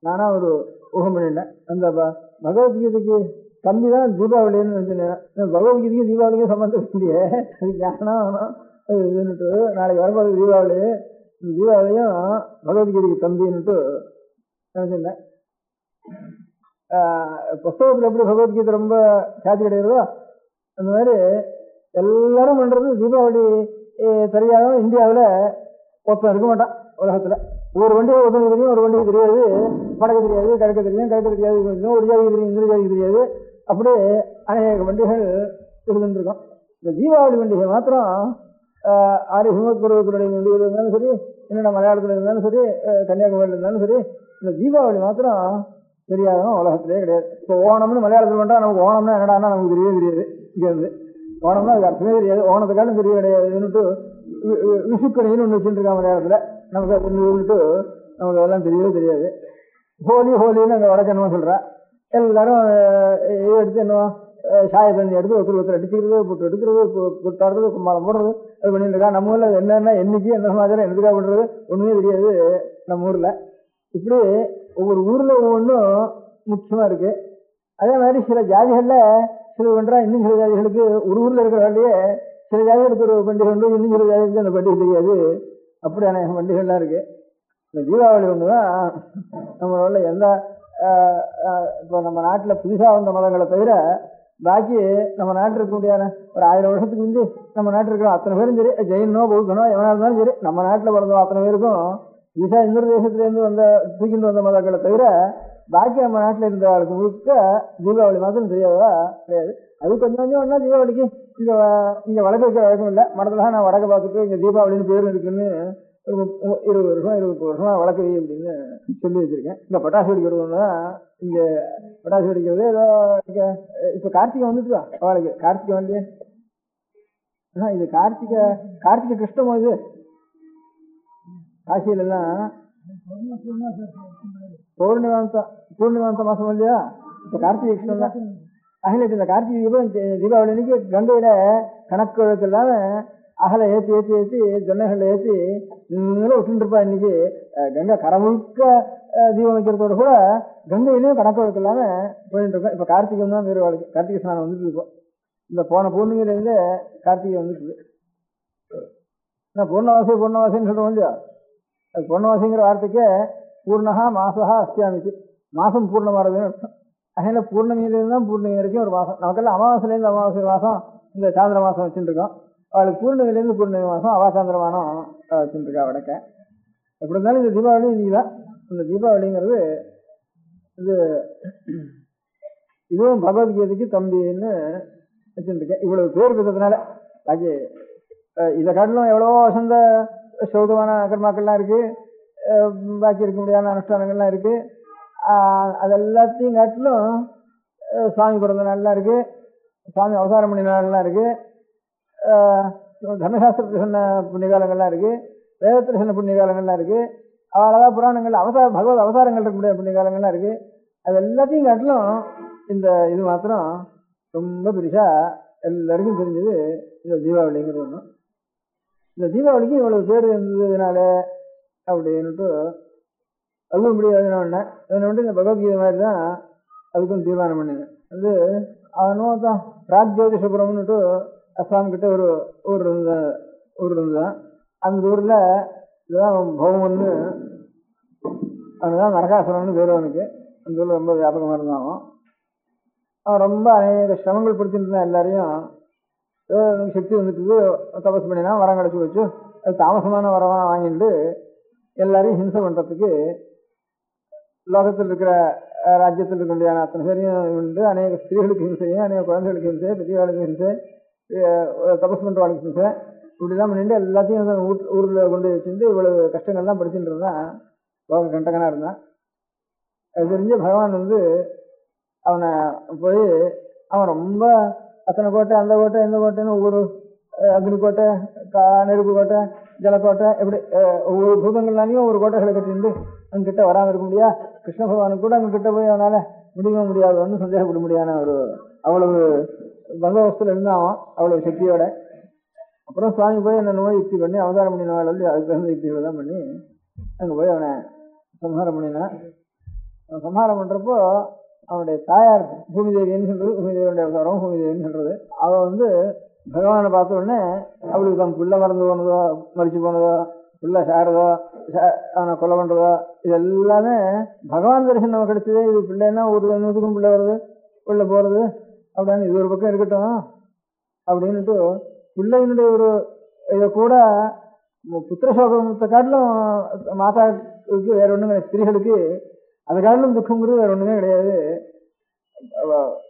நானா ஒரு ஊகம் பண்ணிட்டேன். அந்த பகவத்கீதைக்கு கம்மி தான் தீபாவளின்னு நினைச்சேன். பகவத்கீதைக்கும் தீபாவளிக்கும் சம்பந்தம் இல்லையே, அது ஞானம் இதுன்னுட்டு நாளைக்கு வரப்போது தீபாவளி, தீபாவளியும் பகவத்கீதைக்கு தம்பின்னுட்டு நினைச்சிருந்தேன். புஸ்தகத்தில் எப்படி பகவத்கீதை ரொம்ப சாத்தி கிடையாதோ அந்த மாதிரி எல்லாரும் பண்றது தீபாவளி தெரியாத இந்தியாவில் ஒருத்தன் இருக்க மாட்டான் உலகத்துல. ஒரு வண்டியை ஒருத்தனுக்கு தெரியும், ஒரு வண்டிக்கு தெரியாது, வடக்கு தெரியாது, கிழக்கு தெரியும், கிழக்கு தெரியாது, ஒரு ஜாதிக்கு தெரியும், இந்த ஜாதிக்கு தெரியாது, அப்படியே அநேக வண்டிகள் இருந்துருக்கும். இந்த தீபாவளி பண்டிகை மாத்திரம் ஆரிய ஹிமத்பருவத்தினுடைய வண்டிகள் இருந்தாலும் சரி, என்னென்ன மலையாளத்தில் இருந்தாலும் சரி, கன்னியாகுமரியில் இருந்தாலும் சரி, இந்த தீபாவளி மாத்திரம் தெரியாதவன் உலகத்திலே கிடையாது. இப்போ ஓணம்னு மலையாளத்தில் பண்ணா நமக்கு ஓணம்னா என்னடான்னா நமக்கு தெரியவே தெரியாது. இங்கே இருந்து ஓணம்னா அதுக்கு அர்த்தமே தெரியாது, ஓணத்துக்காலும் தெரிய கிடையாதுன்னுட்டு விஷுக்கணின்னு ஒன்று வச்சுட்டு இருக்கான் மலையாளத்தில், நமக்கு அதுன்னுட்டு நமக்கு அதெல்லாம் தெரியவே தெரியாது. ஹோலின்னு அங்கே வடக்கணுமா சொல்கிறா, எல்லாரும் எடுத்து என்ன சாய தண்ணி எடுத்து ஒருத்தர் அடிச்சுக்கிறது, போட்டு எடுக்கிறது, போட்டாடுறது, கும்மாளம் போடுறது, அது பண்ணிட்டு இருக்கா. நம்ம ஊரில் அது என்னென்ன என்னைக்கு என்ன சமாச்சாரம் என்னதுக்காக பண்ணுறது ஒன்றுமே தெரியாது நம்ம ஊரில். இப்படி ஒவ்வொரு ஊரில் ஒவ்வொன்றும் முக்கியமாக இருக்குது. அதே மாதிரி சில ஜாதிகளில் சில பண்ணுறா, இன்னும் சில ஜாதிகளுக்கு ஒரு ஊரில் இருக்கிற வேலையே சில ஜாதிகளுக்கு ஒரு பண்டிகை உண்டு, இன்னும் சில ஜாதிகளுக்கு அந்த பண்டிகை தெரியாது. அப்படி அநேக பண்டிகைகள்லாம் இருக்குது. இந்த தீபாவளி ஒன்று தான் நம்மளோட எந்த இப்போ நம்ம நாட்டில் புதுசாக வந்த மதங்களை தவிர பாக்கி நம்ம நாட்டில் இருக்க முடியாத ஒரு 1000 வருஷத்துக்கு முந்தி நம்ம நாட்டில் இருக்கிற அத்தனை பேரும் சரி, ஜெயினோ பௌத்தனோ எவனாக இருந்தாலும் சரி, நம்ம நாட்டில் பிறந்தோம் அத்தனை பேருக்கும் புதுசாக இன்னொரு தேசத்துலேருந்து தூக்கிட்டு வந்த மதங்களை தவிர பாக்கி நம்ம நாட்டில் இருந்த ஆளுக்கு முழுக்க தீபாவளி மாதம் தெரியாதா கிடையாது. அது கொஞ்சம் கொஞ்சம் ஒன்றா தீபாவளிக்கு இங்கே வடக்கு வைக்கிற வழக்கம் இல்லை. மடத்தில் நான் வடக்க பார்த்துட்டு இங்கே தீபாவளின்னு பேரும் இருக்குன்னு 20 வருஷம் 20 வருஷமா வளர்க்கு அப்படின்னு சொல்லி வச்சிருக்கேன். இந்த பட்டாசு வெடிக்கிறதுனா இங்க பட்டாசு வெடிக்கிறது ஏதோ இப்ப கார்த்திகை வந்துட்டுதா அவளுக்கு கார்த்திகை வந்து இது கார்த்திகை கிருஷ்ணமோ இது காசியில எல்லாம் பூர்ணிமாந்த மாசம் இல்லையா இப்ப கார்த்திகை கிருஷ்ணன் தான். அகில இந்த கார்த்திகை தீபாவளி அன்னைக்கு கங்கையில கணக்கு வழக்கு இல்லாம அகலை ஏற்றி ஜொன்னைகளை ஏற்றி விட்டுட்டு இருப்பா. இன்னைக்கு கங்கை கரை முழுக்க தீபம் வைக்கிறதோட கூட கங்கையிலையும் கணக்கு வழக்கு இல்லாம போயிட்டு இருக்கோம். இப்ப கார்த்திகை தான் வேறு வாழ்க்கை கார்த்திகை ஸ்நானம் வந்துட்டு இருக்கோம். இந்த போன பூர்ணிமையிலேருந்து கார்த்திகை வந்துட்டு பூர்ணவாசின்னு சொல்றோம் இல்லையா. அது பூர்ணவாசிங்கிற வார்த்தைக்கே பூர்ணகா மாசா அஸ்யாமிச்சு மாசம் பூர்ணமானதுன்னு அர்த்தம். அதனால பூர்ணமியிலேருந்து தான் பூர்ணிமை வரைக்கும் ஒரு மாசம். நமக்கெல்லாம் அமாவாசையிலேருந்து அமாவாசை மாசம் இந்த சாந்திர மாசம் வச்சுட்டு இருக்கோம். அவளுக்கு பூர்ணிமையிலேருந்து பூர்ணிமை மாசம் அவாசாந்திரமானம் வச்சுட்டு இருக்கா வடக்க. எப்படி இருந்தாலும் இந்த தீபாவளி இன்னைக்குதான். இந்த தீபாவளிங்கிறது இதுவும் பகவத்கீதைக்கு தம்பின்னு வச்சுருக்கேன். இவ்வளவு பேர் இருக்கிறதுனால பாக்கி இதை காட்டிலும் எவ்வளவோ வசந்த சௌதமான கர்மாக்கள்லாம் இருக்கு, பாக்கி இருக்க முடியாத அனுஷ்டானங்கள்லாம் இருக்கு. அது எல்லாத்தையும் காட்டிலும் சுவாமி பிறந்த நாள்லாம் இருக்கு, சுவாமி அவதாரம் பண்ணி நாள்லாம் இருக்கு, தர்மசாஸ்திரத்தில் சொன்ன புண்ணியகாலங்கள்லாம் இருக்கு, வேதத்தில் சொன்ன புண்ணியகாலங்கள்லாம் இருக்கு, அவ்வளோதான் புராணங்கள் பகவத் அவதாரங்கள் இருக்கக்கூடிய புண்ணியகாலங்கள்லாம் இருக்கு. அது எல்லாத்தையும் காட்டிலும் இந்த இது மாத்திரம் ரொம்ப பெருசா எல்லாருக்கும் தெரிஞ்சது இந்த தீபாவளிங்கிறது ஒன்று. இந்த தீபாவளிக்கு இவ்வளவு பேர் இருந்ததுனால அப்படின்னுட்டு அதுவும் இப்படி அதனால இந்த பகவத்கீதை மாதிரி தான் அதுக்கும் தீர்மானம் பண்ணுங்க. அது அவனும் தான் பிராக் ஜோதிஷபுரம்னுட்டு அஸ்ஸாம் கிட்ட ஒரு ஊர் இருந்துதான். அந்த ஊர்ல இதுதான் பௌமன்னு அவனுதான் நரகாசுரம்னு பேர். அவனுக்கு அந்த ஊர்ல ரொம்ப வியாபகமா இருந்தான். அவன் ரொம்ப அநேக சிரமங்கள் படுத்திட்டு இருந்தான். எல்லாரையும் சக்தி வந்துட்டு தபஸ் பண்ணினா வரம் கிடச்சி வச்சு அது தாமசமான வரமா வாங்கிட்டு எல்லாரையும் ஹிம்சை பண்றதுக்கு லோகத்தில் இருக்கிற ராஜ்யத்தில் இருக்க முடியாத அத்தனை பேரையும் உண்டு. அநேக ஸ்திரீகளுக்கு ஹிம்சையும் அநேக குழந்தைகளுக்கு ஹிம்சை, பெரியவாளுக்கு ஹிம்சை, தபஸ் பண்றவாளுக்கு ஹிம்சை, இப்படிலாம் பண்ணிட்டு எல்லாத்தையும் ஊர்ல கொண்டு வச்சுட்டு இவ்வளவு கஷ்டங்கள்லாம் படிச்சுட்டு இருந்தான். லோக கண்டகனா இருந்தான். அது தெரிஞ்சு பகவான் அவனை போய் அவன் ரொம்ப அத்தனை கோட்டை அந்த கோட்டை இந்த கோட்டைன்னு ஒவ்வொரு அக்னி கோட்டை, நெருப்பு கோட்டை, ஜலக்கோட்டை, எப்படி ஒவ்வொரு பூதங்கள்னாலையும் ஒரு கோட்டைகளை கட்டிட்டு அங்கிட்ட வராமல் இருக்க முடியா. கிருஷ்ண பகவானுக்கு கூட அங்கிட்ட போய் அவனால முடியாதுன்னு சந்தேகப்பட முடியாத ஒரு அவ்வளவு பந்தோபஸ்தில் இருந்தான் அவ்வளவு சக்தியோட. அப்புறம் சுவாமி போய் அந்த நோய் யுக்தி பண்ணி அவதாரம் பண்ணினாள். அதுக்கு தகுந்த யுக்திகளை தான் பண்ணி அங்கே போய் அவனை சம்ஹாரம் பண்ணினான். சம்ஹாரம் பண்றப்போ அவனுடைய தாயார் பூமிதேவின்னு சொல்றது, பூமிதேவியுடைய அவதாரம் பூமிதேவின்னு சொல்றது. அவன் பகவானை பார்த்த உடனே அவளுக்கு தன் புள்ள மறந்து போனதோ, மறிச்சு போனதோ, புள்ள சாரதோ, அவனை கொலை பண்றதோ, இது எல்லாமே பகவான் தரிசனம் நமக்கு கிடைச்சது. இது பிள்ளைன்னா ஒரு 100க்கும் பிள்ளை வருது, உள்ள போறது அப்படின்னு இது ஒரு பக்கம் இருக்கட்டும் அப்படின்னுட்டு பிள்ளையினுடைய ஒரு இதை கூட புத்திரசோகத்தை காட்டிலும் மாதாவுக்கு வேற ஒண்ணுமே, ஸ்திரீகளுக்கு அதை காட்டிலும் துக்கங்கிறது வேற ஒண்ணுமே கிடையாது.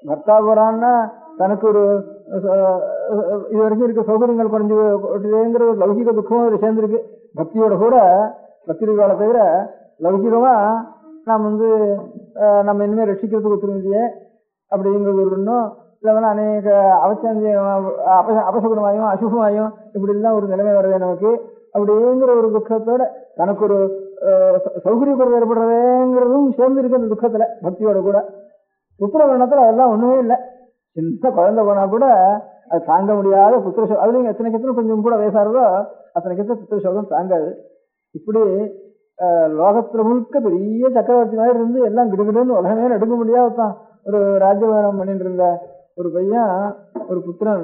பர்த்தா போறான்னா தனக்கு ஒரு இது வரைக்கும் இருக்க சௌகரியங்கள் குறைஞ்சுங்கிற ஒரு லௌகிக துக்கமும் அதில் சேர்ந்துருக்கு. பக்தியோட கூட பக்தி வாழ தவிர லௌகிகமா நாம் நம்ம இனிமேல் ரட்சிக்கிறதுக்கு ஒத்துரும் இல்லையே அப்படிங்கிறது ஒரு இன்னும் இல்லைன்னா அநேக அபசகுணமாயும் அசுகமாயும் இப்படிலாம் ஒரு நிலைமை வருது நமக்கு. அப்படிங்கிற ஒரு துக்கத்தோட தனக்கு ஒரு சௌகரியக்குறை ஏற்படுறதேங்கிறதும் சேர்ந்து இருக்கு அந்த துக்கத்துல பக்தியோட கூட. புத்திரவரணத்துல அதெல்லாம் ஒண்ணுமே இல்லை. சின்ன குழந்தை போனா கூட அது தாங்க முடியாத புத்திரசோகம். அதுலயும் எத்தனை கொஞ்சம் கூட வயசாகிறதோ அத்தனை புத்திரசோகம் தாங்காது. இப்படி லோகத்துல முழுக்க பெரிய சக்கரவர்த்தி மாதிரி இருந்து எல்லாம் கிடுகிடுன்னு உலகமே எடுக்க முடியாதான் ஒரு ராஜ்யபாரம் பண்ணிட்டு இருந்த ஒரு பையன், ஒரு புத்திரன்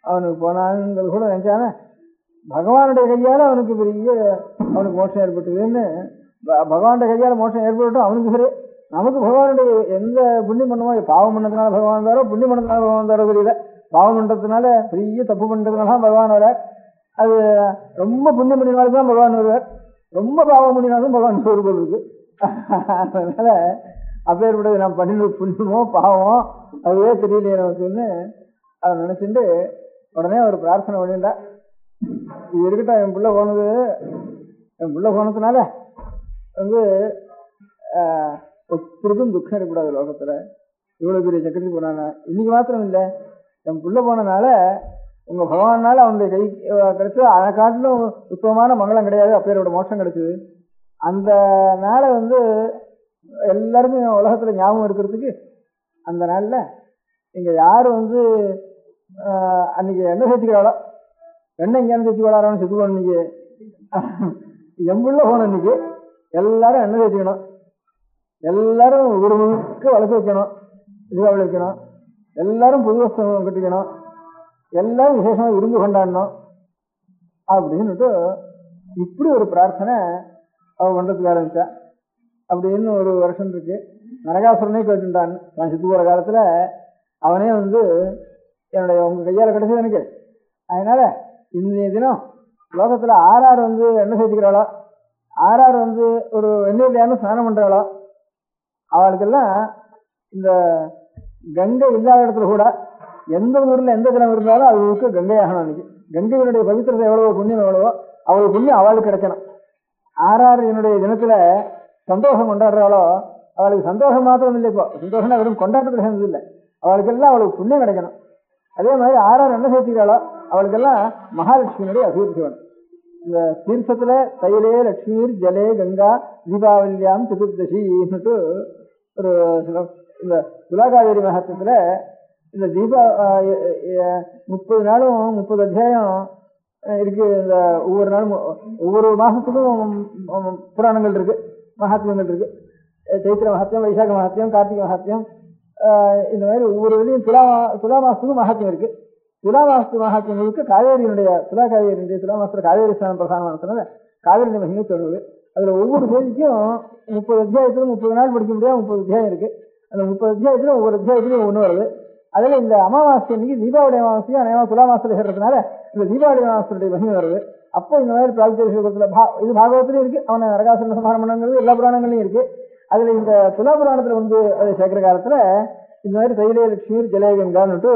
அவனுக்கு போனாங்கிறது கூட நினைச்சானே. பகவானுடைய கையால அவனுக்கு அவனுக்கு மோட்சம் ஏற்பட்டுதுன்னு, பகவானுடைய கையால மோட்சம் ஏற்பட்டும் அவனுக்கு சரி. நமக்கு பகவானுடைய எந்த புண்ணியம் பண்ணுமோ, பாவம் பண்ணதுனால பகவான் தாரோ புண்ணியம் பண்ணதுனால பகவான் தாரோ தெரியல. பாவம் பண்றதுனால பெரிய தப்பு பண்றதுனால பகவான் வர, அது ரொம்ப புண்ணியம் பண்ணினால்தான் பகவான் வருவார், ரொம்ப பாவம் பண்ணினாலும் பகவான் சொருபம் இருக்கு. அதனால அப்பேற்பட்டது நான் பண்ணின புண்ணியமோ பாவமோ அதுவே தெரியலையே நமக்குன்னு அவன் நினைச்சுட்டு உடனே ஒரு பிரார்த்தனை பண்ணிட்டா, இது இருக்கட்டும் என் பிள்ளை போனது என் புள்ள போனதுனால வந்து ஒருத்தருக்கும் துக்கம் இருக்கக்கூடாது லோகத்துல. இவ்வளவு பெரிய சக்கரத்துக்கு போனானா இன்னைக்கு மாத்திரம் இல்லை, என் புள்ள போனதுனால உங்க பகவானால அவனுடைய கை கிடைச்சது. அதை காட்டிலும் உத்தமமான மங்களம் கிடையாது, அப்பேரோட மோட்சம் கிடைச்சது. அந்த நாளை வந்து எல்லாருக்கும் உலகத்துல ஞாபகம் இருக்கிறதுக்கு அந்த நாள்ல இங்க யாரு வந்து அன்னைக்கு எண்ணெய் சேர்த்துக்கிறாளோ, எண்ணெய் எங்கேயானு சேர்த்து விளாடான்னு செத்துக்கணும். இன்னைக்கு எம்புள்ள போன இன்னைக்கு எல்லாரும் எண்ணெய் சேர்த்துக்கணும், எல்லாரும் ஒரு முழுக்க வளர்த்து வைக்கணும், தீபாவளி வைக்கணும், எல்லாரும் புது வஸ்திரம் கட்டிக்கணும், எல்லாரும் விசேஷமா விருந்து கொண்டாடணும் அப்படின்னுட்டு இப்படி ஒரு பிரார்த்தனை அவ பண்றதுக்கு ஆரம்பிச்சா. அப்படின்னு ஒரு வருஷம் இருக்கு. நரகாசுரனே கேட்டுட்டான். நான் சித்து போற காலத்துல அவனே வந்து என்னுடைய உங்க கையால கிடைச்சது எனக்கு. அதனால இந்த தினம் லோகத்துல ஆறாறு வந்து எண்ணெய் சேர்த்துக்கிறாளோ, ஆறாறு வந்து ஒரு எண்ணெயிலையான ஸ்நானம் பண்றாளோ, அவளுக்கெல்லாம் இந்த கங்கை இல்லாத இடத்துல கூட எந்த ஊர்ல எந்த தினம் இருந்தாலும் அவளுக்கு கங்கையாகணும். அன்னைக்கு கங்கையினுடைய பவித்திரத்தை எவ்வளவோ புண்ணியம் எவ்வளவோ அவளுக்கு புண்ணியம் அவளுக்கு கிடைக்கணும். ஆறாறு என்னுடைய தினத்துல சந்தோஷம் கொண்டாடுறாளோ அவளுக்கு சந்தோஷம் மாத்திரம் இல்லை, இப்போ சந்தோஷம்னா வெறும் கொண்டாட்டத்தில் சேர்ந்தது இல்லை, அவளுக்கெல்லாம் அவளுக்கு புண்ணியம் கிடைக்கணும். அதே மாதிரி ஆறாறு என்ன சேர்த்துக்கிறாளோ அவளுக்கெல்லாம் மகாலட்சுமியினுடைய அபிவிருத்தி வேணும். இந்த தீர்த்தத்துல தைலே லட்சுமீர் ஜலே கங்கா தீபாவளியாம் சதுர்தசின்னுட்டு ஒரு இந்த துலாகாவேரி மகத்துவத்துல இந்த தீபா 30 நாளும் 30 அத்தியாயம் இருக்கு. இந்த ஒவ்வொரு நாளும் ஒவ்வொரு மாசத்துக்கும் புராணங்கள் இருக்கு, மகாத்மியங்கள் இருக்கு. சைத்திர மகாத்மியம், வைசாக மகாத்மியம், கார்த்திகை மகாத்மியம், இந்த மாதிரி ஒவ்வொரு இதுலையும் துலா மாசத்துக்கும் மகாத்மியம் இருக்கு. துலா மாசத்து மகாத்மியங்களுக்கு காவேரியினுடைய துலா காவேரியினுடைய துலா மாசத்துல காவேரி ஸ்நானம் பிரதானமானதுனால காவேரி மகிமை சொல்லுது. அதுல ஒவ்வொரு தேதிக்கும் 30 அத்தியாயத்துல 30 நாள் படிக்க முடியாது, 30 அத்தியாயம் இருக்கு. அந்த 30 அத்தியாயத்துல ஒவ்வொரு அத்தியாயத்திலையும் ஒண்ணு வருது. அதுல இந்த அமாவாசை அன்னைக்கு தீபாவளி அமாவாசையும் அநேகமா துலா மாசத்துல சேர்றதுனால இந்த தீபாவளி அமாவாசையுடைய மகிமை வருது. அப்போ இந்த மாதிரி பிராக்திகத்துல இது பாகவத்திலையும் இருக்கு, அவனை நரகாசுரனை சம்ஹாரம் பண்ணுங்கிறது எல்லா புராணங்களையும் இருக்கு. அதுல இந்த துலா புராணத்துல வந்து அதை சேர்க்கிற காலத்துல இந்த மாதிரி தைலே லட்சுமி ஜலகங்கான்னுட்டு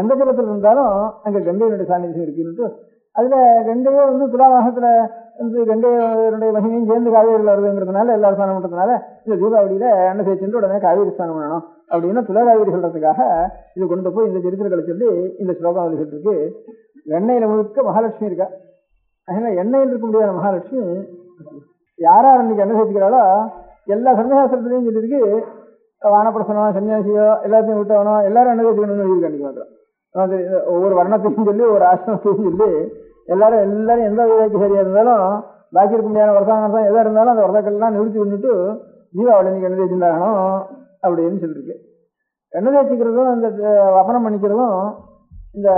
எந்த ஜலத்துல இருந்தாலும் அங்க கங்கையினுடைய சாநித்தியம் இருக்குன்னுட்டு அதுல கங்கையே வந்து துலா மாசத்துல வந்து கங்கையினுடைய மகிமையும் சேர்ந்து காவேரியில் வருதுங்கிறதுனால எல்லாரும் ஸ்நானம் பண்றதுனால இந்த தீபாவளியில எண்ணெய் தேய்ச்சிட்டு உடனே காவேரி ஸ்நானம் பண்ணணும் அப்படின்னு துலா காவேரி சொல்றதுக்காக இது கொண்டு போய் இந்த சரித்திரங்களை சொல்லி இந்த ஸ்லோகம் இருக்கு. எண்ணெயில முழுக்க மகாலட்சுமி இருக்கா. அதனால எண்ணெயில் இருக்க முடியாத மகாலட்சுமி யாரார் அன்னைக்கு எண்ணெய் சேர்த்துக்கிறாளோ எல்லா சன்னியாசத்துலையும் சொல்லியிருக்கு. வானப்பிரசனோ சன்னியாசியோ எல்லாத்தையும் விட்டவனோ எல்லாரும் எண்ணெய் சேர்த்துக்கணும்னு சொல்லியிருக்கு. அன்னைக்கு மாத்திரம் ஒவ்வொரு வர்ணத்தையும் சொல்லி ஒவ்வொரு ஆசிரமத்தையும் சொல்லி எல்லாரும் எந்த விதைக்கு சரியா இருந்தாலும் பாக்கி இருக்க முடியாத வருஷாங்கம் எதா இருந்தாலும் அந்த வருஷக்கள்லாம் நிறுத்தி பண்ணிட்டு தீபாவளி அன்னைக்கு எண்ணெய் தேய்ச்சிருந்தாகணும் அப்படின்னு சொல்லியிருக்கு. எண்ணெய் தேய்ச்சிக்கிறதும் இந்த வப்பனம் பண்ணிக்கிறதும் இந்த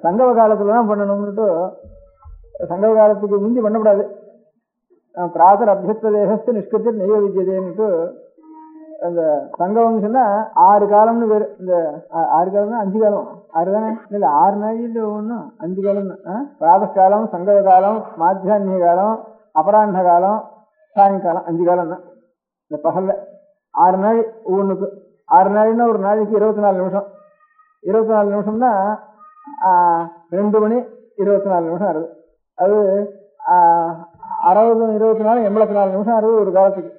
சங்கவ காலத்துல தான் பண்ணணும்னுட்டு, சங்கவ காலத்துக்கு முந்தி பண்ணக்கூடாது. பிராதர் அபியத்த தேகத்து நிஷ்கத்தில் நெய்வ வித்தியதேன்னுட்டு அந்த சங்கவம்னு சொன்னா 6 காலம்னு பேரு. இந்த 6 காலம்னா 5 காலம் 6 தானே இல்லை 6 நாளில் ஒன்றும் 5 காலம் தான். பிராத காலம், சங்கவ காலம், மாத்தியான்ய காலம், அபராண்ண காலம், சாயங்காலம் 5 காலம் தான். இந்த பகல்ல 6 நாள் ஒவ்வொன்றுக்கு 6 நாள்னா ஒரு நாளைக்கு 24 நிமிஷம். 24 நிமிஷம்னா 2 மணி 24 நிமிஷம் ஆகுது. அது 60 24 84 நிமிஷம் ஆகுது ஒரு காலத்துக்கு.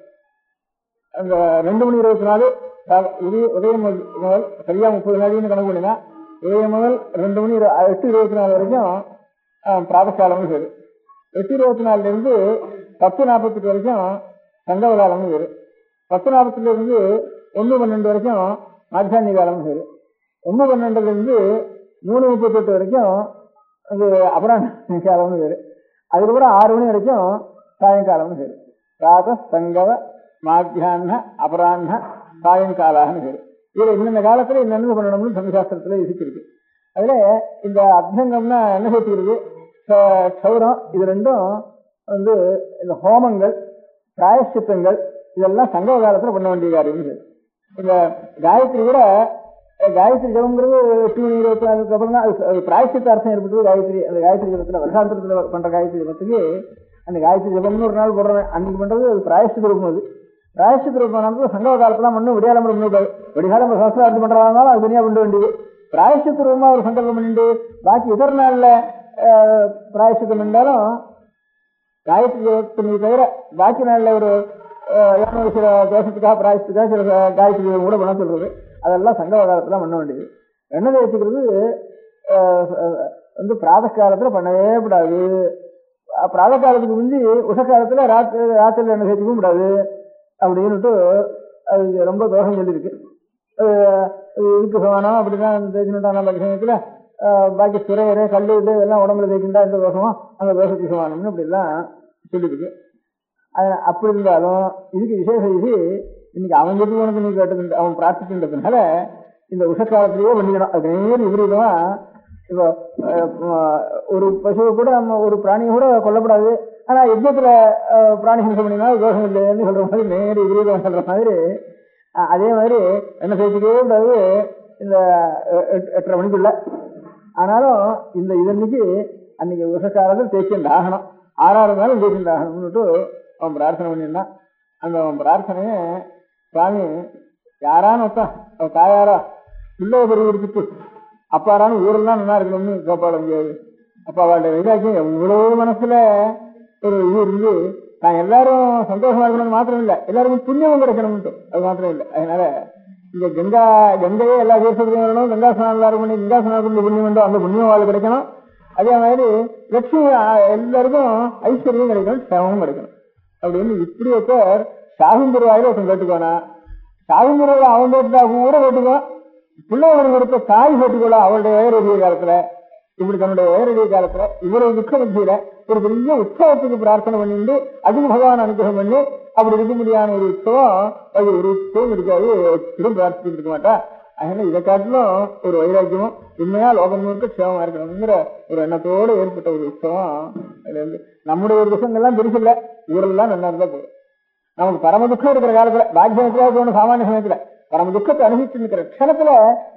அந்த 2 மணி 24 உதயம் முதல் சரியா 30 நாளைக்குன்னு கணக்கு பண்ணினா உதயம் முதல் 2 மணி 8:24 வரைக்கும் பிராதகாலம்னு பேரு. 8:24 10:48 வரைக்கும் சங்கவ காலம்னு பேரு. 10:40 1:12 வரைக்கும் மாத்தியான்ய காலம்னு பேரு. 1:12 3:38 வரைக்கும் அது அபராண்ண காலம்னு பேரு. அதுக்கப்புறம் 6 மணி வரைக்கும் சாயங்காலம்னு பேரு. பிராத சங்கவ மாத்தியான அபராண்ண சாயங்காலான்னு பேரு. இதுல இன்னென்ன காலத்துல என்னென்ன பண்ணணும்னு சமசாஸ்திரத்துல விதிச்சிருக்கு. அதுல இந்த அபியங்கம்னா என்ன சேர்த்துக்கிறது, க்ஷௌரம், இது ரெண்டும் இந்த ஹோமங்கள் பிராயஷ்சித்தங்கள் இதெல்லாம் சங்கவ காலத்துல பண்ண வேண்டிய காரியம். இந்த காயத்ரி கூட காயத்ரி ஜபம்ங்கிறது 8 மணி 24 அப்புறம் தான் அது பிராயஷ்சித்த அர்த்தம் ஏற்பட்டு காயத்ரி. அந்த காயத்ரி ஜபத்துல வருஷாந்திரத்துல பண்ற காயத்ரி ஜபத்துக்கு அந்த காயத்ரி ஜபம்னு ஒரு நாள் போடுறேன் அன்னைக்கு பண்றது அது பிராயஷ்சித்த ரூபம். அது பிராயஷ்சித்த ரூபம் சங்கவ காலத்துல மண்ணும் விடியாலம் பண்ணக்கூடாது. விடிகாலம் சகசிரார்த்தம் பண்றதுனால அது தனியா பண்ண வேண்டியது. பிராயஷ்சித்த ரூபமா ஒரு சங்கல்பம் பண்ணிட்டு பாக்கி இதர நாள்ல பிராயஷ்சித்தம் பண்ணாலும் காயத்ரி ஜபத்தினை தவிர பாக்கி நாளில் ஒரு சில தோஷத்துக்காக பிராயத்துக்காக சில காயத்ரி ஜபம் கூட பண்ண சொல்றது. அதெல்லாம் சங்கவகாலத்துல பண்ண வேண்டியது. எண்ணெய் தேய்ச்சிக்கிறது பிராத காலத்துல பண்ணவே கூடாது. பிராத காலத்துக்கு முந்தி உஷக்காலத்துல ராத்திரில எண்ணெய் தேய்ச்சிக்கவும் கூடாது அப்படின்னுட்டு அது ரொம்ப தோஷம் சொல்லியிருக்கு. இதுக்கு சமானம் அப்படிதான் தேய்ச்சினுட்டான சமயத்துல பாக்கி சுரையரை கல்லு எல்லாம் உடம்புல தேய்க்கின்றா எந்த தோஷமோ அந்த தோஷத்துக்கு சமானம்னு அப்படிலாம் சொல்லியிருக்கு. அப்படி இருந்தாலும் இதுக்கு விசேஷ இது இன்னைக்கு அவன் எப்படி உனக்கு நீ கேட்டு அவன் பிரார்த்திக்கின்றதுனால இந்த உஷக்காலத்திலேயே பண்ணிக்கணும். அது நேரம் விபரீதமா இப்போ ஒரு பசுவை கூட நம்ம ஒரு பிராணியை கூட கொல்லப்படாது. ஆனா யஜ்ஞத்துல பிராணி ஹிம்சை பண்ணினா தோஷம் இல்லைன்னு சொல்ற மாதிரி நேர விபரீதம் சொல்ற மாதிரி அதே மாதிரி என்ன சேர்த்துக்கவே கூடாது இந்த 8:30 மணிக்குள்ள. ஆனாலும் இந்த இதன்னைக்கு அன்னைக்கு உஷக்காலத்தில் தேய்ச்சிட்டு ஆகணும். 6 இருந்தாலும் தேய்ச்சிட்டு ஆகணும்னுட்டு அவன் பிரார்த்தனை பண்ணியிருந்தான். அந்த அவன் பிரார்த்தனையை சுவாமி யாரான்னு ஒத்தான் அவன் தாயாரா பிள்ளை பெருவிடுத்து அப்பாரான்னு ஊரெல்லாம் நல்லா இருக்கணும்னு கேட்பாட முடியாது. அப்ப அவளுடைய வைராக்கியம் எவ்வளவு மனசுல ஒரு இது இருந்து நான் எல்லாரும் சந்தோஷமா இருக்கணும்னு மாத்திரம் இல்லை, எல்லாருக்கும் புண்ணியமும் கிடைக்கணும்ட்டு அது மாத்திரம் இல்லை. அதனால இந்த கங்கையே எல்லா தீர்த்தத்தையும் வரணும். கங்கா ஸ்நானம் எல்லாரும் பண்ணி கங்கா ஸ்நானத்துக்கு புண்ணியம் உண்டோ அந்த புண்ணியம் வாழ் கிடைக்கணும். அதே மாதிரி லட்சுமி எல்லாருக்கும் ஐஸ்வர்யம் கிடைக்கணும், சேவமும் கிடைக்கணும் அப்படின்னு இப்படி ஒருத்தர் சாகுந்துருவாயில ஒருத்தன் கேட்டுக்கோனா சாகுந்துருவாயில அவன் கேட்டுட்டா கூட கேட்டுக்கோ. பிள்ளைகளுக்கு கொடுத்த தாய் கேட்டுக்கோளா அவளுடைய வயரடிய காலத்துல இப்படி தன்னுடைய வயரடிய காலத்துல இவருடைய துக்க மத்தியில ஒரு பெரிய உற்சவத்துக்கு பிரார்த்தனை பண்ணிட்டு அதுக்கு பகவான் அனுகிரகம் பண்ணி அப்படி இருக்க முடியாத ஒரு உற்சவம் அது ஒரு உற்சவம் இருக்காது. பிரார்த்திச்சுட்டு இருக்க மாட்டா. அதனால இதை காட்டிலும் ஒரு வைராக்கியமும் உண்மையா லோகம் முழுக்க க்ஷேமமா இருக்கணுங்கிற ஒரு எண்ணத்தோடு ஏற்பட்ட ஒரு உற்சவம். அதுல இருந்து நம்முடைய ஒரு துக்கங்கள்லாம் பெருசில்ல, ஊரெல்லாம் நல்லா இருந்தா போதும். நமக்கு பரம துக்கம் இருக்கிற காலத்துல பாக்கியத்துல தோணும் சாமானிய சமயத்துல பரம துக்கத்தை அனுபவிச்சு இருக்கிற க்ஷணத்துல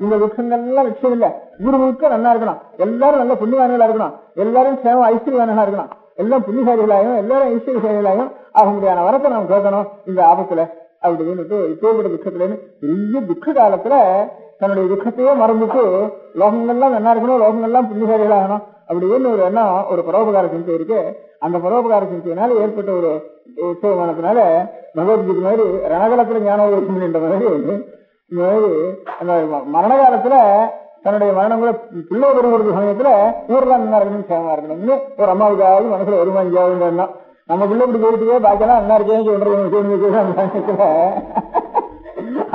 இந்த துக்கங்கள்லாம் விஷயம் இல்லை. ஊர் முழுக்க நல்லா இருக்கணும், எல்லாரும் நல்ல புண்ணியவான்களா இருக்கணும், எல்லாரும் சேவம் ஐஸ்வர்யவான்களா இருக்கணும், எல்லாம் புண்ணியசாலிகளாயும் எல்லாரும் ஐஸ்வர்யசாலிகளாயும் ஆக முடியாத வரத்தை நாம் கேட்கணும் இந்த ஆபத்துல அப்படின்னு இப்போது துக்கத்துலன்னு பெரிய துக்க காலத்துல தன்னுடைய துக்கத்தையே மறந்துட்டு லோகங்கள்லாம் நல்லா இருக்கணும், லோகங்கள்லாம் புண்ணியசாலிகளாகணும் அப்படின்னு ஒரு எண்ணம் ஒரு பரோபகார சிந்தை இருக்கு. அந்த பரோபகார சிந்தையினால ஏற்பட்ட ஒரு உற்சவமானதுனால பகவத்கீதை மாதிரி ரணகாலத்துல ஞானோதயம் என்ற மாதிரி இந்த மாதிரி அந்த மரண காலத்துல தன்னுடைய மரணம் கூட பிள்ளை பெறுவது சமயத்துல ஊர்லாம் நல்லா இருக்கணும் சேமா இருக்கணும்னு ஒரு அம்மாவுக்காவது மனசுல வருமா இங்கேயாவது எண்ணம். நம்ம பிள்ளை இப்படி போயிட்டு பாக்கலாம் நல்லா இருக்கேன்னு சொல்றது அந்த சமயத்துல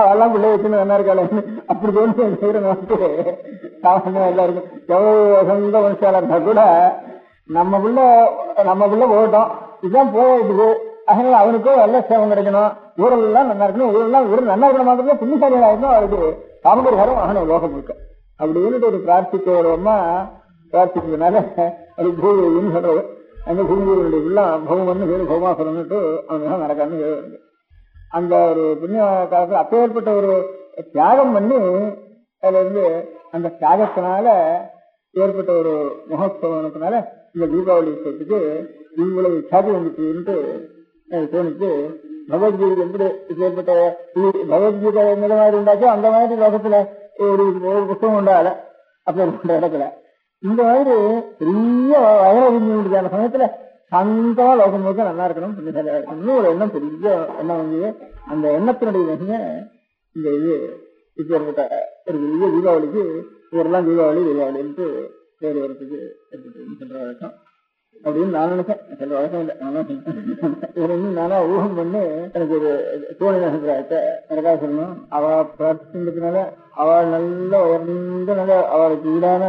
அவெல்லாம் பிள்ளை வச்சுன்னு நல்லா இருக்காளேன்னு அப்படி தோணி செய்யற நமக்கு சாமானியமா எல்லாருக்கும் எவ்வளவு சொந்த மனுஷாலா இருந்தா கூட நம்ம பிள்ளை போகட்டும் இதுதான் போயிடுது. அதனால அவனுக்கும் நல்ல சேவம் கிடைக்கணும், ஊரெல்லாம் நல்லா இருக்கணும், ஊரெல்லாம் ஊர் நல்லா இருக்கணும் மாத்திரம் புண்ணியசாலியா இருக்கணும், அவருக்கு காமகரிகாரம் ஆகணும் லோகம் முழுக்க அப்படின்னு ஒரு பிரார்த்திக்கமா பிரார்த்திக்கிறதுனால அது பூமின்னு சொல்றது. அந்த பூமியுடைய உள்ள பௌமன்னு பேரு பௌமாசுரன்னுட்டு அவனுக்கு நடக்கான்னு பேரு. அந்த ஒரு புண்ணிய காலத்துல அப்பேற்பட்ட ஒரு தியாகம் பண்ணி அதுல இருந்து அந்த தியாகத்தினால ஏற்பட்ட ஒரு மகோத்சவத்தினால இந்த தீபாவளி உற்சவத்துக்கு இவ்வளவு சாதி வந்துட்டு தோணிச்சு. பகவத்கீதை எப்படி ஏற்பட்ட பகவத்கீதை எந்த மாதிரி உண்டாச்சோ அந்த மாதிரி லோகத்துல ஒரு புத்தகம் உண்டால அப்பேற்பட்ட இடத்துல இந்த மாதிரி பெரிய வயதியான சமயத்துல சந்தமா லோகம் முழுக்க நல்லா இருக்கணும், புண்ணியசாலியா இருக்கணும்னு ஒரு எண்ணம் பெரிய எண்ணம் வந்து அந்த எண்ணத்தினுடைய நெகிய இந்த இது இப்ப ஏற்பட்ட ஒரு பெரிய தீபாவளிக்கு இவரெல்லாம் தீபாவளின்ட்டு பேர் வரத்துக்கு சொல்ற வழக்கம் அப்படின்னு நான் நினைச்சேன். சொல்ற வழக்கம் இல்லை, நானா ஊகம் பண்ணி எனக்கு ஒரு தோணின அபிப்பிராயத்தை எனக்காக சொல்லணும். அவ பிரார்த்திக்கிறதுனால அவள் நல்ல உயர்ந்த நல்ல அவளுக்கு ஈடான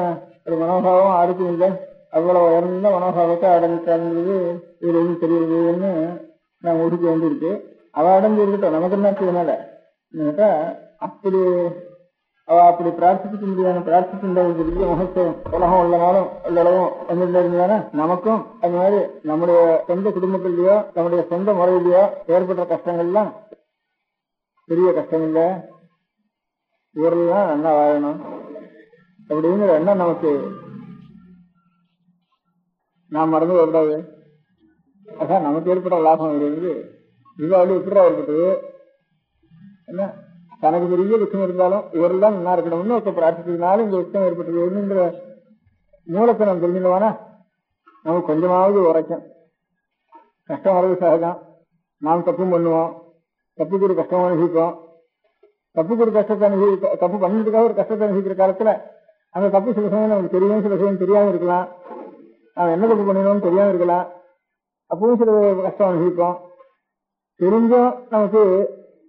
ஒரு மனோபாவம் ஆருக்கு இல்லை, அவ்வளவு உயர்ந்த மனோபாவத்தை அடைஞ்சிருந்தது இதுல இருந்து தெரியுதுன்னு நான் ஒதுக்க வேண்டியிருக்கு. அவ அடைஞ்சு இருக்கட்டும், நமக்கு என்ன செய்யனால கேட்டா அப்படி அவ அப்படி பிரார்த்திக்க முடியாத பிரார்த்திக்கின்ற பெரிய மகத்துவம் உலகம் உள்ளனாலும் உள்ளளவும் வந்துட்டு இருந்தானே நமக்கும் அது மாதிரி நம்முடைய சொந்த குடும்பத்திலேயோ நம்முடைய சொந்த முறையிலேயோ ஏற்பட்ட கஷ்டங்கள்லாம் பெரிய கஷ்டம் இல்லை, ஊரெல்லாம் நல்லா வாழணும் அப்படிங்கிற எண்ணம் நமக்கு நாம் மறந்து வரக்கூடாது. அதான் நமக்கு ஏற்பட்ட லாபம் இருந்து தீபாவளி எப்படிதான் ஏற்பட்டது என்ன தனக்கு பெரிய துக்கம் இருந்தாலும் இவரெல்லாம் நல்லா இருக்கணும்னு ஒருத்த பிரார்த்திக்கிறதுனால இந்த துக்கம் ஏற்பட்டதுங்கிற மூலத்தை நம்ம தெரிஞ்சுக்கவானா நமக்கு கொஞ்சமாவது உரைக்கும். கஷ்டம் வர்றது சகஜம். நாம் தப்பும் பண்ணுவோம், தப்புக்கு ஒரு கஷ்டம் அனுபவிப்போம். தப்புக்கு ஒரு கஷ்டத்தை தப்பு பண்ணிட்டுக்காக ஒரு கஷ்டத்தை அனுபவிக்கிற காலத்துல அந்த தப்பு சில சமயம் நமக்கு தெரியும், சில சமயம் தெரியாம இருக்கலாம். நாம் என்ன தப்பு பண்ணினோம்னு தெரியாம இருக்கலாம். அப்பவும் சில கஷ்டம் அனுபவிப்போம். தெரிஞ்சும் நமக்கு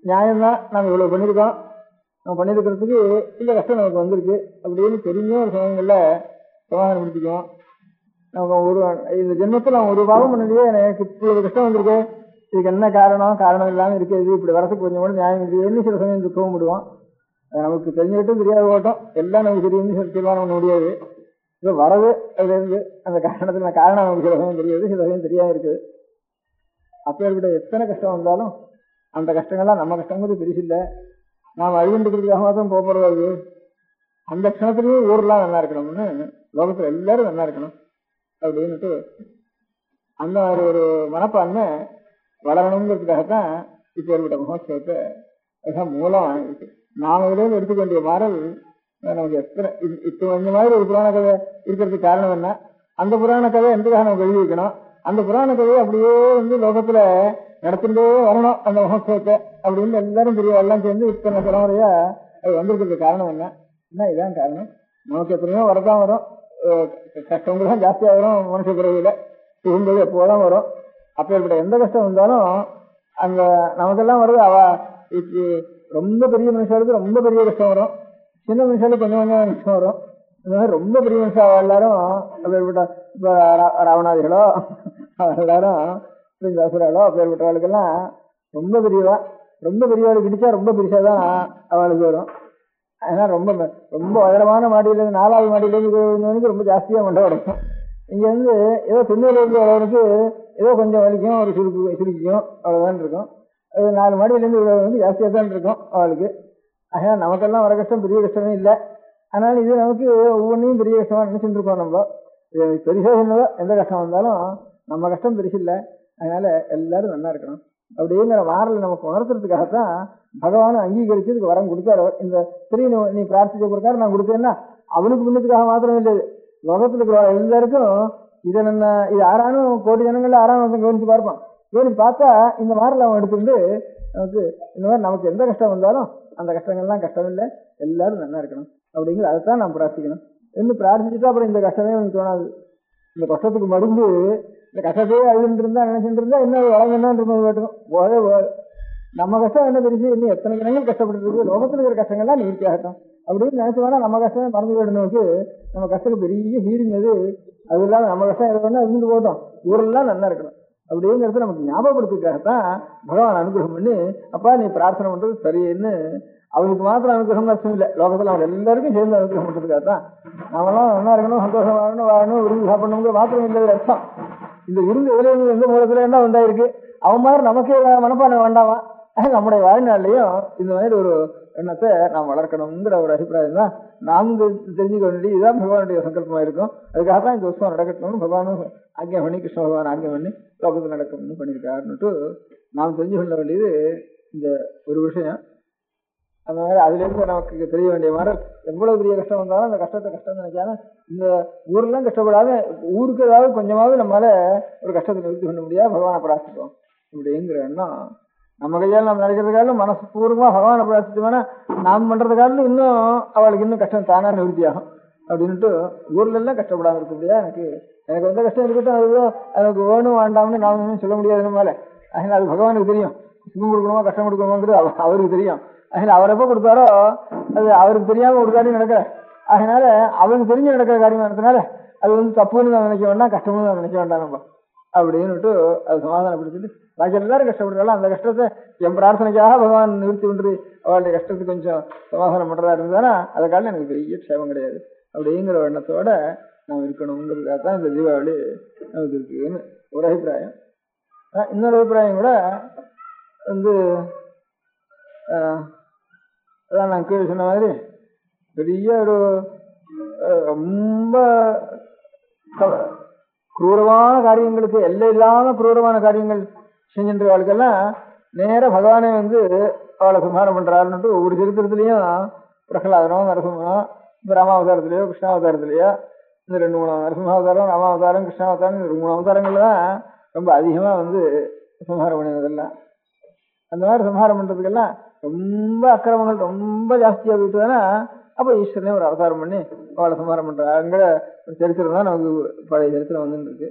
நியாயம்தான், நாம் இவ்வளவு பண்ணியிருக்கோம், நம்ம பண்ணியிருக்கிறதுக்கு இந்த கஷ்டம் நமக்கு வந்திருக்கு அப்படின்னு தெரிஞ்சும் ஒரு சமயங்கள்ல சமாதானம் பிடிச்சிக்குவோம். நமக்கு இந்த ஜென்மத்தில் நான் ஒரு பாவம் பண்ணலையே, எனக்கு இவ்வளவு கஷ்டம் வந்திருக்கு, இதுக்கு என்ன காரணம், காரணம் இல்லாமல் இருக்கிறது, இப்படி வரதுக்கு கொஞ்சம் கூட நியாயம் இல்லையேன்னு சில சமயம் துக்கவும் விடுவோம். நமக்கு தெரிஞ்சுக்கிட்டும் தெரியாத ஓட்டம் எல்லாம் நமக்கு தெரியும், தீர்மானம் பண்ண முடியாது. இப்போ வரது அதுலேருந்து அந்த காரணத்தில் காரணம் நமக்கு சில சமயம் தெரியாது, சில சமயம் தெரியாமல் இருக்குது. அப்பேற்பட்ட எத்தனை கஷ்டம் வந்தாலும் அந்த கஷ்டங்கள்லாம் நம்ம கஷ்டங்கிறது பெருசு இல்லை. நாம் அழிவுன்றதுக்காக மாத்திரம் போகிறது. அந்த க்ஷணத்துலேயும் ஊரெல்லாம் நல்லா இருக்கணும்னு லோகத்தில் எல்லாரும் நல்லா இருக்கணும் அப்படின்னுட்டு அந்த மாதிரி ஒரு மனப்பான்மை வளரணுங்கிறதுக்காகத்தான் இப்போ ஏற்பட்ட மகோத்சவத்தை அதுதான் மூலம் இருக்கு. நாம் இதுலேருந்து எடுத்துக்க வேண்டிய மாறல் நமக்கு எத்தனை இப்போ இந்த மாதிரி ஒரு புராண கதை இருக்கிறதுக்கு காரணம் என்ன, அந்த புராண கதை எந்தக்காக நமக்கு எழுதி வைக்கணும், அந்த புராண கதையை அப்படியே லோகத்துல நடத்திட்டே வரணும் அந்த மகோத்சவத்தை அப்படின்னு எல்லாரும் பெரிய எல்லாம் சேர்ந்து இத்தனை தலைமுறையா அது வந்திருக்கிறதுக்கு காரணம் என்ன, இதான் காரணம். நமக்கு எத்தனையோ வரதான் வரும், கஷ்டங்கள் தான் ஜாஸ்தியா வரும், மனுஷ பிறவியில சுகும்போது எப்போதான் வரும். அப்பேற்பட்ட எந்த கஷ்டம் வந்தாலும் அந்த நமக்கெல்லாம் வருது. ரொம்ப பெரிய மனுஷாளுக்கு ரொம்ப பெரிய கஷ்டம் வரும், சின்ன மனுஷாளுக்கு கொஞ்சம் கொஞ்சம் கஷ்டம் வரும். இந்த மாதிரி ரொம்ப பெரிய மனுஷா எல்லாரும் அப்பேற்பட்ட இப்போ ராவணாதிகளோ எல்லாரும் அசுராளோ அப்பேற்பட்டவாளுக்கெல்லாம் ரொம்ப பெரியவா, ரொம்ப பெரியவாளுக்கு இடிச்சா ரொம்ப பெருசாதான் அவளுக்கு வரும். அதனால ரொம்ப ரொம்ப உயரமான மாடியிலேருந்து 4வது மாடியிலேருந்து ரொம்ப ஜாஸ்தியா மண்டை உடைக்கும். இங்க ஏதோ திண்ணையிலேருந்து வரவனுக்கு ஏதோ கொஞ்சம் வலிக்கும், ஒரு சுருக்கிக்கும், அவ்வளவுதான் இருக்கும். அது 4 மாடியிலேருந்து வந்து ஜாஸ்தியா தான் இருக்கும் அவளுக்கு. அதனால நமக்கெல்லாம் வர கஷ்டம் பெரிய கஷ்டமே இல்லை. அதனால இது நமக்கு ஒவ்வொன்றையும் பெரிய கஷ்டமா நினைச்சுட்டு இருக்கோம். நம்ம பெருசா சொன்னதோ எந்த கஷ்டம் வந்தாலும் நம்ம கஷ்டம் பெருசு இல்லை. அதனால எல்லாரும் நல்லா இருக்கணும் அப்படிங்கிற மாறல நமக்கு உணர்த்துறதுக்காகத்தான் பகவானும் அங்கீகரிச்சு இதுக்கு வரம் கொடுத்தாரு. இந்த ஸ்திரீ நீ பிரார்த்திச்ச கொடுத்தாரு, நான் கொடுத்தேன்னா அவனுக்கு முன்னத்துக்காக மாத்திரம் இல்லை, லோகத்தில் இருக்கிற எல்லாருக்கும் இதை இது ஆறானும் கோடி ஜனங்கள்ல ஆறாம் கவனிச்சு பார்ப்பான். கவனிச்சு பார்த்தா இந்த மாறல அவன் எடுத்துட்டு நமக்கு இந்த மாதிரி நமக்கு எந்த கஷ்டம் வந்தாலும் அந்த கஷ்டங்கள்லாம் கஷ்டம் இல்லை, எல்லாரும் நல்லா இருக்கணும் அப்படிங்கிற அதைத்தான் நாம் பிரார்த்திக்கணும். இன்னும் பிரார்த்திச்சுட்டா அப்புறம் இந்த கஷ்டமே அவனுக்கு தோணாது. இந்த கஷ்டத்துக்கு மருந்து இந்த கஷ்டத்தையே அழுதுட்டு இருந்தா நினைச்சுட்டு இருந்தா இன்னும் வளங்கன்னு கேட்டுக்கும் போதே போகாது. நம்ம கஷ்டம் என்ன பெருசு, இன்னும் எத்தனை ஜனங்கள் கஷ்டப்பட்டு இருக்கு, லோகத்தில் இருக்கிற கஷ்டங்கள்லாம் நிவர்த்தி ஆகட்டும் அப்படின்னு நினைச்சோம்னா நம்ம கஷ்டமே மறந்து போயிடுனோக்கு நம்ம கஷ்டத்துக்கு பெரிய ஹீலிங் அது இல்லாமல் நம்ம கஷ்டம் எதுனா இருந்துட்டு போட்டோம், ஊரெல்லாம் நல்லா இருக்கணும் அப்படிங்கிறது நமக்கு ஞாபகப்படுத்துக்காகத்தான் பகவான் அனுகிரகம் பண்ணி அப்பா நீ பிரார்த்தனை பண்றது சரின்னு அவனுக்கு மாத்திரம் அனுகிரகம் அர்த்தம் இல்லை, லோகத்தில் அவங்க எல்லாருக்கும் சேர்ந்து அனுகிரகம் பண்றதுக்காகத்தான். நாமெல்லாம் நல்லா இருக்கணும், சந்தோஷம் வாழணும், வாழணும், விருந்து சாப்பிடணுங்கிற மாத்திரம் இல்லை அர்த்தம். இந்த விருந்து எதுல எந்த மூலத்துல என்ன உண்டாயிருக்கு, அவன் மாதிரி நமக்கே மனப்பான்மை வேண்டாமா. நம்முடைய வாழ்நாள்லையும் இந்த மாதிரி ஒரு எண்ணத்தை நாம் வளர்க்கணுங்கிற ஒரு அபிப்பிராயம் தான் நாம் தெரிஞ்சுக்க வேண்டிய இதுதான் பகவானுடைய சங்கல்பமா இருக்கும். அதுக்காக தான் இந்த உற்சவம் நடக்கணும்னு பகவானும் ஆக்கியம் பண்ணி, கிருஷ்ண பகவான் ஆக்கியம் பண்ணி லோகத்தில் நடக்கணும்னு பண்ணியிருக்காருன்னுட்டு நாம் தெரிஞ்சு கொள்ள வேண்டியது இந்த ஒரு விஷயம். அந்த மாதிரி அதுல இருந்து நமக்கு தெரிய வேண்டிய மாதிரி எவ்வளவு பெரிய கஷ்டம் வந்தாலும் அந்த கஷ்டத்தை கஷ்டம் நினைக்காம இந்த ஊர்லாம் கஷ்டப்படாம ஊருக்கு ஏதாவது கொஞ்சமாவது நம்மளால ஒரு கஷ்டத்தை நிறுத்தி பண்ண முடியாது, பகவானை பிரார்த்திப்போம் அப்படிங்கிற எண்ணம் நம்ம கையால் நம்ம நினைக்கிறதுக்காலும் மனசு பூர்வமா பகவானை பிரார்த்திச்சோம்னா நாம் பண்றதுக்காலும் இன்னும் அவளுக்கு இன்னும் கஷ்டம் தானா நிவர்த்தி ஆகும் அப்படின்ட்டு ஊர்ல எல்லாம் கஷ்டப்படாம இருக்க முடியாது. எனக்கு எந்த கஷ்டம் இருக்கட்டும் அதுதான் எனக்கு வேணும் வேண்டாம்னு நாம் சொல்ல முடியாது நம்மளால. அதனால அது பகவானுக்கு தெரியும், சுகம் கொடுக்கணுமா கஷ்டம் கொடுக்கணுமாங்கிறது அவருக்கு தெரியும். அதனால அவர் எப்போ கொடுத்தாரோ அது அவருக்கு தெரியாம ஒரு காரியம் நடக்கிற, அதனால அவருக்கு தெரிஞ்சு நடக்கிற காரியம் நடத்தினால அது தப்புன்னு நான் நினைக்க வேண்டாம், கஷ்டம்னு நான் நினைக்க வேண்டாம் நம்ம அப்படின்னுட்டு அது சமாதானப்படுத்திட்டு பாக்கி எல்லாரும் கஷ்டப்படுறாலும் அந்த கஷ்டத்தை என் பிரார்த்தனைக்காக பகவான் நிறுத்தி கொண்டு அவளுடைய கஷ்டத்துக்கு கொஞ்சம் சமாதானம் பண்றதா இருந்தானா அதை காலம் எனக்கு பெரிய க்ஷேமம் கிடையாது அப்படிங்கிற எண்ணத்தோட நாம் இருக்கணுங்கிறதுக்காக தான் இந்த தீபாவளி நமக்கு இருக்குன்னு ஒரு அபிப்பிராயம். இன்னொரு அபிப்பிராயம் கூட அதான் நான் கீழே சொன்ன மாதிரி பெரிய ஒரு ரொம்ப குரூரமான காரியங்களுக்கு எல்லை இல்லாம குரூரமான காரியங்கள் செஞ்சுட்டு அவளுக்கெல்லாம் நேர பகவானே அவளை சம்ஹாரம் பண்றாருன்னுட்டு ஒவ்வொரு சரித்திரத்திலையும் பிரகலாதனோ நரசிம்மனோ இப்போ ராமாவதாரத்திலேயோ கிருஷ்ணாவதாரத்திலேயோ இந்த 2-3 நரசிம்மாவதாரம் ராமாவதாரம் கிருஷ்ணாவதாரம் இந்த 3 அவதாரங்கள்ல தான் ரொம்ப அதிகமாக சம்ஹாரம் பண்ணினதெல்லாம். அந்த மாதிரி சம்ஹாரம் பண்ணுறதுக்கெல்லாம் ரொம்ப அக்கிரமங்கள் ரொம்ப ஜாஸ்தியாக போயிட்டுதானா, அப்போ ஈஸ்வரனே ஒரு அவதாரம் பண்ணி அவளை சம்ஹாரம் பண்ணுறாங்கிற ஒரு சரித்திரம் தான் நமக்கு பழைய சரித்திரம் வந்துருக்கு.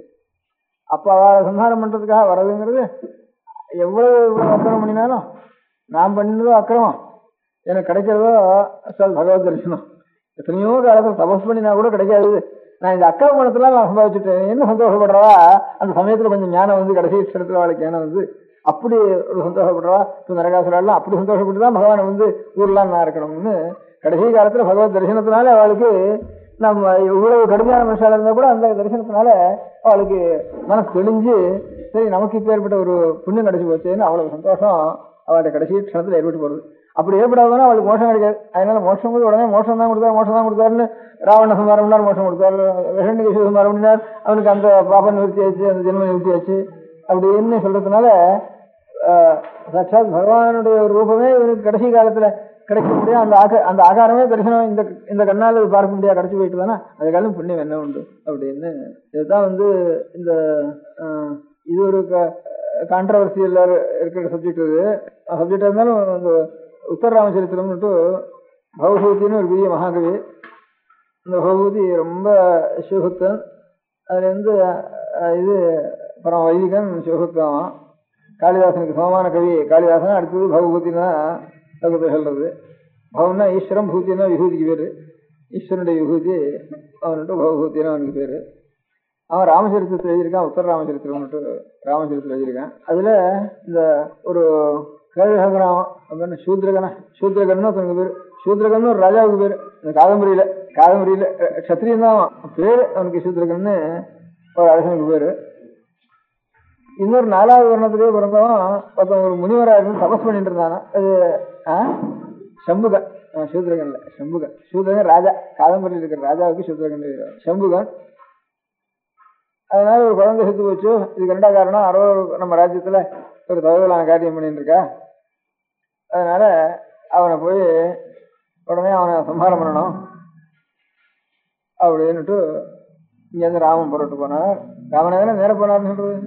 அப்போ அவளை சம்ஹாரம் பண்ணுறதுக்காக வர்றதுங்கிறது எவ்வளவு அக்கிரமம் பண்ணினாலும், நான் பண்ணதோ அக்கிரமம் எனக்கு கிடைக்கிறதோ பகவத் தரிசனம். எத்தனையோ காலத்தில் தபஸ் பண்ணினா கூட கிடைக்காது. நான் இந்த அக்கிரமணத்துல நான் சம்பாதிச்சுட்டேன் என்ன சந்தோஷப்படுறவா, அந்த சமயத்துல கொஞ்சம் ஞானம் கடைசி இடத்துல அவளுக்கு ஞானம் அப்படி ஒரு சந்தோஷப்படுறவா. இப்போ நரகாசுரெல்லாம் அப்படி சந்தோஷப்பட்டுதான் பகவானை ஊர்லாம் நான் இருக்கணும்னு கடைசி காலத்துல பகவத் தரிசனத்தினால அவளுக்கு நம்ம இவ்வளவு கடுமையான மனுஷால இருந்தா கூட அந்த தரிசனத்தினால அவளுக்கு மனசு தெளிஞ்சு, சரி நமக்கு இப்ப ஏற்பட்ட ஒரு புண்ணியம் கிடைச்சி போச்சேன்னு அவ்வளவு சந்தோஷம் அவளுடைய கடைசி க்ஷணத்துல ஏற்பட்டு போறது. அப்படி ஏற்படாதுன்னா அவளுக்கு மோஷம் கிடைக்காது. அதனால மோஷம் போது உடனே மோஷம் தான் கொடுத்தாருன்னு ராவண சம்ஹாரம் பண்ணார், மோஷம் கொடுத்தாரு. விஷண்ணிகேஷ சம்ஹாரம் பண்ணினார், அவனுக்கு அந்த பாபம் நிவர்த்தி ஆச்சு, அந்த ஜென்ம நிவர்த்தி ஆச்சு அப்படின்னு சொல்றதுனால சாட்சாத் பகவானுடைய ஒரு ரூபமே இவனுக்கு கடைசி காலத்துல கிடைக்க முடியாது. அந்த ஆகாரமே தரிசனம் இந்த கண்ணால் பார்க்க முடியாது, கிடைச்சி போயிட்டு தானே அதுக்காலும் புண்ணியம் என்ன உண்டு அப்படின்னு. இதுதான் இந்த இது ஒரு கான்ட்ரவர்சியில் இருக்கிற சப்ஜெக்ட். இது சப்ஜெக்ட் இருந்தாலும் இந்த உத்தர ராமச்சரித்திரம்னுட்டு பகவதூத்தின்னு ஒரு பெரிய மகாகவி. இந்த பகவதி ரொம்ப சிவபக்தன். அதுலேருந்து இது பரம வைதிகன் சிவபக்தன். காளிதாசனுக்கு சமமான கவி காளிதாசன். அடுத்தது பகவதினா தகுந்த சொல்றது. பவன்னா ஈஸ்வரம், பூத்தினா விபூதிக்கு பேரு. ஈஸ்வரனுடைய விபூதி அவன்ட்டு பகவதினா அவனுக்கு பேரு. அவன் ராமச்சரித்திரத்தில் எழுதியிருக்கான், உத்தர ராமச்சரித்திரம்னுட்டு ராமச்சரித்திரம் எழுதியிருக்கான். அதுல இந்த ஒரு கேள்விகிராமம் அப்படின்னு சூத்ரகன்னு ஒருத்தனுக்கு பேரு. சூத்ரகன்னு ஒரு ராஜாவுக்கு பேரு. இந்த காதம்பரியில க்ஷத்ரியன் தான் பேரு அவனுக்கு. சூத்ரகன்னு ஒரு அரசனுக்கு பேரு. இன்னொரு 4வது வர்ணத்திலேயே பிறந்தவன் ஒருத்தன் ஒரு முனிவராக இருந்து தபஸ் பண்ணிட்டு இருந்தானா. அது சம்புகன். சூத்ரகன் இல்ல, சம்புகன். சூத்ரகன் ராஜா, காதம்பரியில் இருக்கிற ராஜாவுக்கு சூத்ரகன் சம்புகன். அதனால ஒரு குழந்தை செத்து போச்சு. இதுக்கு 2 காரணம், நம்ம ராஜ்யத்துல ஒரு தகவலான காரியம் பண்ணிட்டு இருக்கா. அதனால அவனை போய் உடனே அவனை சம்ஹாரம் பண்ணணும் அப்படின்னுட்டு இங்கேருந்து ராமன் புறட்டு போனார். ராமனை தானே நேர போனார்னு சொல்றது.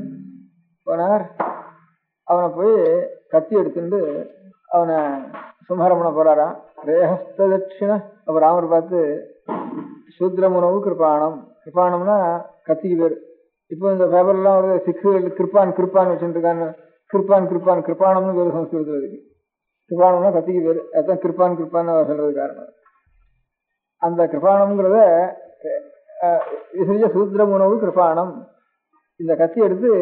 போனார், அவனை போய் கத்தி எடுத்துட்டு அவனை சம்ஹாரம் பண்ண போறாராம். ரேஹஸ்த தட்சிண. அப்ப ராமர் பார்த்து சூத்ரமுனவு கிருப்பாணம். கிருப்பாணம்னா கத்திக்கு பேரு. இப்போ இந்த பேப்பர்லாம் ஒரு கிருப்பான் வச்சுட்டு இருக்கான்னு கிருப்பானம்னு பேரு சம்ஸ்கிருதத்தில் இருக்கு. கிருப்பானம்னா கத்திக்கு பேரு. அதுதான் கிருப்பான் சொல்றது காரணம். அந்த கிருப்பானம்ங்கிறத சூத்ரமுனவு கிருப்பாணம். இந்த கத்தி எடுத்து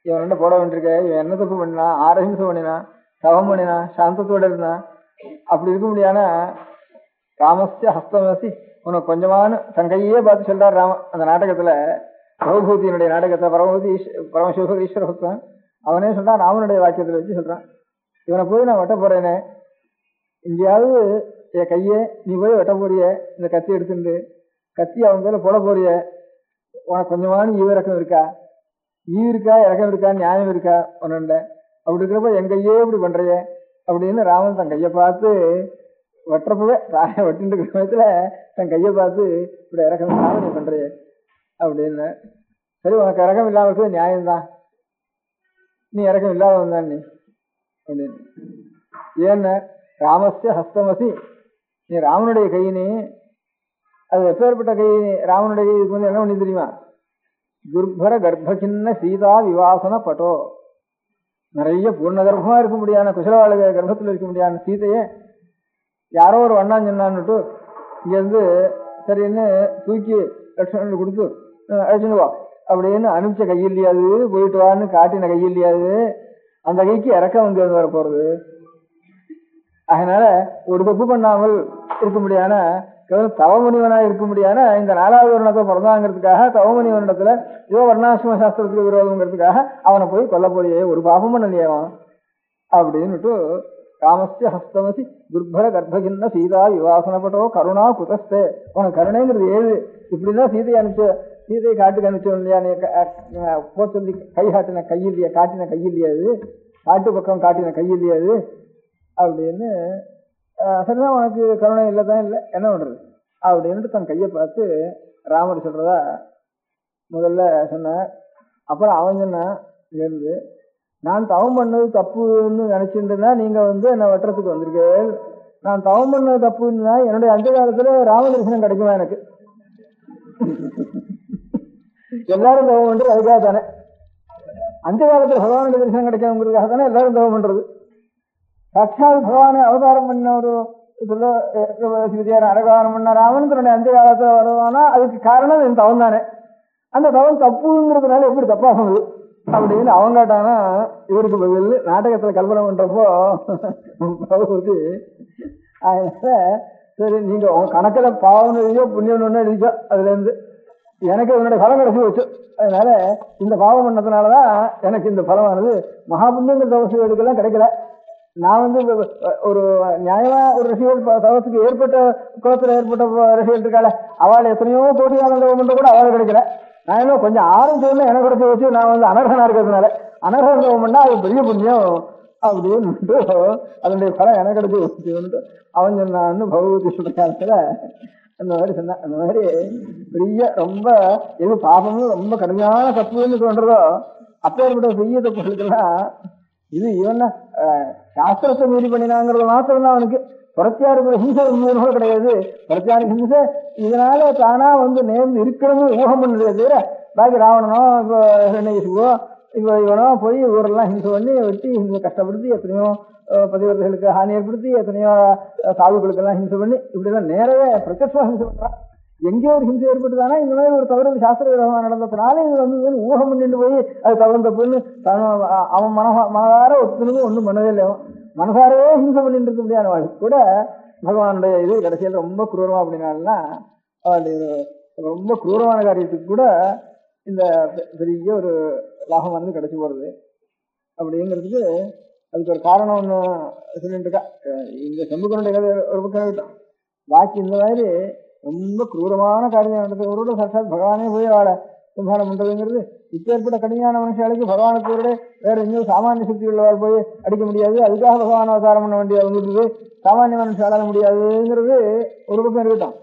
இவன் என்ன போட வேண்டியிருக்க, இவன் என்ன தப்பு பண்ணினா, ஆரஹிம்சம் பண்ணினா, தவம் பண்ணினா, சாந்தத்தோட இருந்தா, அப்படி இருக்க முடியாத ராமஸ்ய ஹஸ்தமசி உனக்கு கொஞ்சமான தன் கையே பார்த்து சொல்றார் ராமன். அந்த நாடகத்துல பகவதியினுடைய நாடகத்தை பரமசிவ ஈஸ்வர பக்தன் அவனே சொல்றான். ராமனுடைய வாக்கியத்தில் வச்சு சொல்றான், இவனை போய் நான் வெட்ட போறேனே, எங்கேயாவது என் கையே நீ போய் வெட்ட போறிய, இந்த கத்தி எடுத்துட்டு கத்தி அவன் பேர போட போறிய, உனக்கு கொஞ்சமான ஈவிரக்கம் இருக்கா, இறக்கம் இருக்கா, நியாயம் இருக்கா உன்ன? அப்படி இருக்கிறப்ப என் கையே இப்படி பண்றைய அப்படின்னு ராமன் தன் கையை பார்த்து வெட்டுறப்பவே ராய வெட்டிட்டு இருக்கிற சமயத்துல தன் கையை பார்த்து இப்படி இறக்கம் இல்லாம நீ பண்றைய அப்படின்னு. சரி, உனக்கு இறக்கம் இல்லாம இருக்கிறது நியாயம்தான், நீ இறக்கம் இல்லாதவன் தான் நீ அப்படின்னு. ஏன்னா ராமஸ்ய ஹஸ்தமசி, நீ ராமனுடைய கை, நீ அது எப்பேற்பட்ட கை? ராமனுடைய கை இதுக்கு என்ன பண்ணி தெரியுமா? துர்பர கர்ப்பசின்ன சீதா விவாசன பட்டோ. நிறைய பூர்ண கர்ப்பமா இருக்க முடியாத குசலவாழ கர்ப்பத்தில் இருக்க முடியாத சீதையே யாரோ ஒரு வண்ணான் சொன்னான்னுட்டு இங்கேருந்து சரின்னு தூக்கி லட்சுமணன் கொடுத்து அழைச்சுன்னு வா அப்படின்னு அனுப்பிச்ச கையில்லையாது, போயிட்டு வான்னு காட்டின கையில்லையாது, அந்த கைக்கு இறக்கம் வந்து வர போறது. அதனால ஒரு தப்பு பண்ணாமல் இருக்க முடியாத தவமுனிவனா இருக்க முடியாத இந்த 4வது வருணத்தை பிறந்தாங்கிறதுக்காக தவமுனிவனிடத்துல ஏதோ வர்ணாசிரம சாஸ்திரத்துக்கு விரோதங்கிறதுக்காக அவனை போய் கொல்ல போறியே, ஒரு பாபம் பண்ணலையாவன் அப்படின்னுட்டு ராமஸ்ய ஹஸ்தமசி துர்பர கர்ப்பகின்ன சீதா விவாசனப்பட்டோ கருணா குதஸ்தே. உனக்கு கருணைங்கிறது ஏது? இப்படிதான் சீதையை காட்டுக்கு அனுப்பிச்சோம் இல்லையா, நீ போ சொல்லி கை காட்டின கையில்லையா, காட்டின கையில்லையாது, காட்டு பக்கம் காட்டின கையில்லையாது அப்படின்னு. சரிதான், உனக்கு கருணை இல்லைதான், இல்லை என்ன பண்றது அப்படின்ட்டு தன் கையை பார்த்து ராமர் சொல்றதா முதல்ல சொன்ன. அப்புறம் அவன் சொன்னா இருந்து நான் தவம் பண்ணது தப்புன்னு நினைச்சுட்டுனா நீங்க என்னை வெட்டுறதுக்கு வந்திருக்கேன். நான் தவம் பண்ணது தப்புன்னா என்னுடைய அந்த காலத்துல ராமதரிசனம் கிடைக்குமா எனக்கு? எல்லாரும் தவம் பண்றது அதுக்காக தானே. அந்த காலத்துல பகவானுடைய தரிசனம் கிடைக்காமங்கிறதுக்காக தானே எல்லாரும் தவம் பண்றது. சாட்சாத் பகவான அவதாரம் பண்ண ஒரு அடகாரம் பண்ண ராமன் தன்னுடைய அந்த காலத்துல வருவானா அதுக்கு காரணம் என் தவம் தானே. அந்த தவம் தப்புங்கிறதுனால எப்படி தப்பாகுது அப்படின்னு அவங்க கேட்டானா இவருக்கு பதில் நாடகத்துல கல்பனை பண்றப்போ பகவதி அதனால சரி நீங்க உங்க கணக்குல பாவம் எழுதியோ புண்ணியம் ஒண்ணு எழுதிச்சோ அதுல இருந்து எனக்கு இதனுடைய பலம் கிடைச்சி வச்சு. அதனால இந்த பாவம் பண்ணதுனாலதான் எனக்கு இந்த பலமானது மகாபுண்ணியங்கள் தவசுகளுக்கெல்லாம் கிடைக்கல. நான் ஒரு நியாயமா ஒரு ரிஷிகள் தவசுக்கு ஏற்பட்ட குளத்துல ஏற்பட்ட ரிஷிகள் இருக்காள அவள் எத்தனையோ கோடியான தவம் பண்ற கூட அவள் கிடைக்கல. நான் என்ன கொஞ்சம் ஆரம்பிச்சோன்னு எனக்கு கிடைச்சி வச்சு நான் அனர்ஹனா இருக்கிறதுனால அனர்ஹன் தவம் பண்ணா அது பெரிய புண்ணியம் அப்படின்னு அதனுடைய பலம் எனக்கு கிடைச்சி வச்சு அவன் சொன்னான்னு பகவதி சொல்ற காலத்துல அந்த மாதிரி சொன்னான். அந்த மாதிரி பெரிய ரொம்ப எது பாபமும் ரொம்ப கடுமையான தப்புன்னு தோன்றதோ அப்பேற்பட்ட பெரிய தப்புகளுக்கெல்லாம் இது இவன் சாஸ்திரத்தை மீறி பண்ணினாங்கிறது மாத்திரம் தான் அவனுக்கு. புறத்தியாருக்கு ஹிம்சை கூட கிடையாது. புறத்தியாரு ஹிம்சை இதனால தானா நேர்ந்து இருக்கணும்னு ஊகம் பண்ணதே தவிர பாக்கி ராவணனோ இப்போ ஹிரண்யகசிபோ இப்போ இவனோ போய் ஊரெல்லாம் ஹிம்சை பண்ணி வெட்டி ஹிம்சை கஷ்டப்படுத்தி எத்தனையோ பதிவர்களுக்கு ஹானி ஏற்படுத்தி எத்தனையோ சாதுக்களுக்கெல்லாம் ஹிம்சை பண்ணி இப்படிதான் நேரவே பிரத்யட்சமா ஹிம்சை பண்றான். எங்கேயோ ஒரு ஹிம்சை ஏற்பட்டுதானா இந்த மாதிரி ஒரு தவறு சாஸ்திர விரோதமாக நடந்ததுனால இது ஊகம் பண்ணிட்டு போய் அது தவறு தப்புன்னு அவன் மனதார ஒத்துணுன்னு ஒன்றும் பண்ணவே இல்லை. அவன் மனசாரவே ஹிம்சை பண்ணிட்டு இருக்க முடியாத வாழ்க்கை கூட பகவானுடைய இது கடைசியில் ரொம்ப குரூரமா அப்படின்னாலும்னா அவனுடைய ரொம்ப குரூரமான காரியத்துக்கு கூட இந்த பெரிய ஒரு லாபம் கிடைச்சி போறது அப்படிங்கிறதுக்கு அதுக்கு ஒரு காரணம் ஒன்று சொல்லிட்டு இருக்கா. இந்த செம்புக்கனுடைய கதை ஒரு பக்கம் இருக்கட்டும். பாக்கி இந்த மாதிரி ரொம்ப குரூரமான காரியம் நடந்தவரோட சாட்சாத் பகவானே போய் அவளை சம்ஹாரம் பண்றதுங்கிறது இப்பேற்பட்ட கடுமையான மனுஷாளுக்கு பகவானுக்கு வேற எங்கேயும் சாமானிய சக்தி உள்ளவாள் போய் அடிக்க முடியாது. அதுக்காக பகவான் அவதாரம் பண்ண வேண்டிய வந்துட்டு சாமானிய மனுஷால முடியாதுங்கிறது ஒரு பக்கம் இருக்கட்டும்.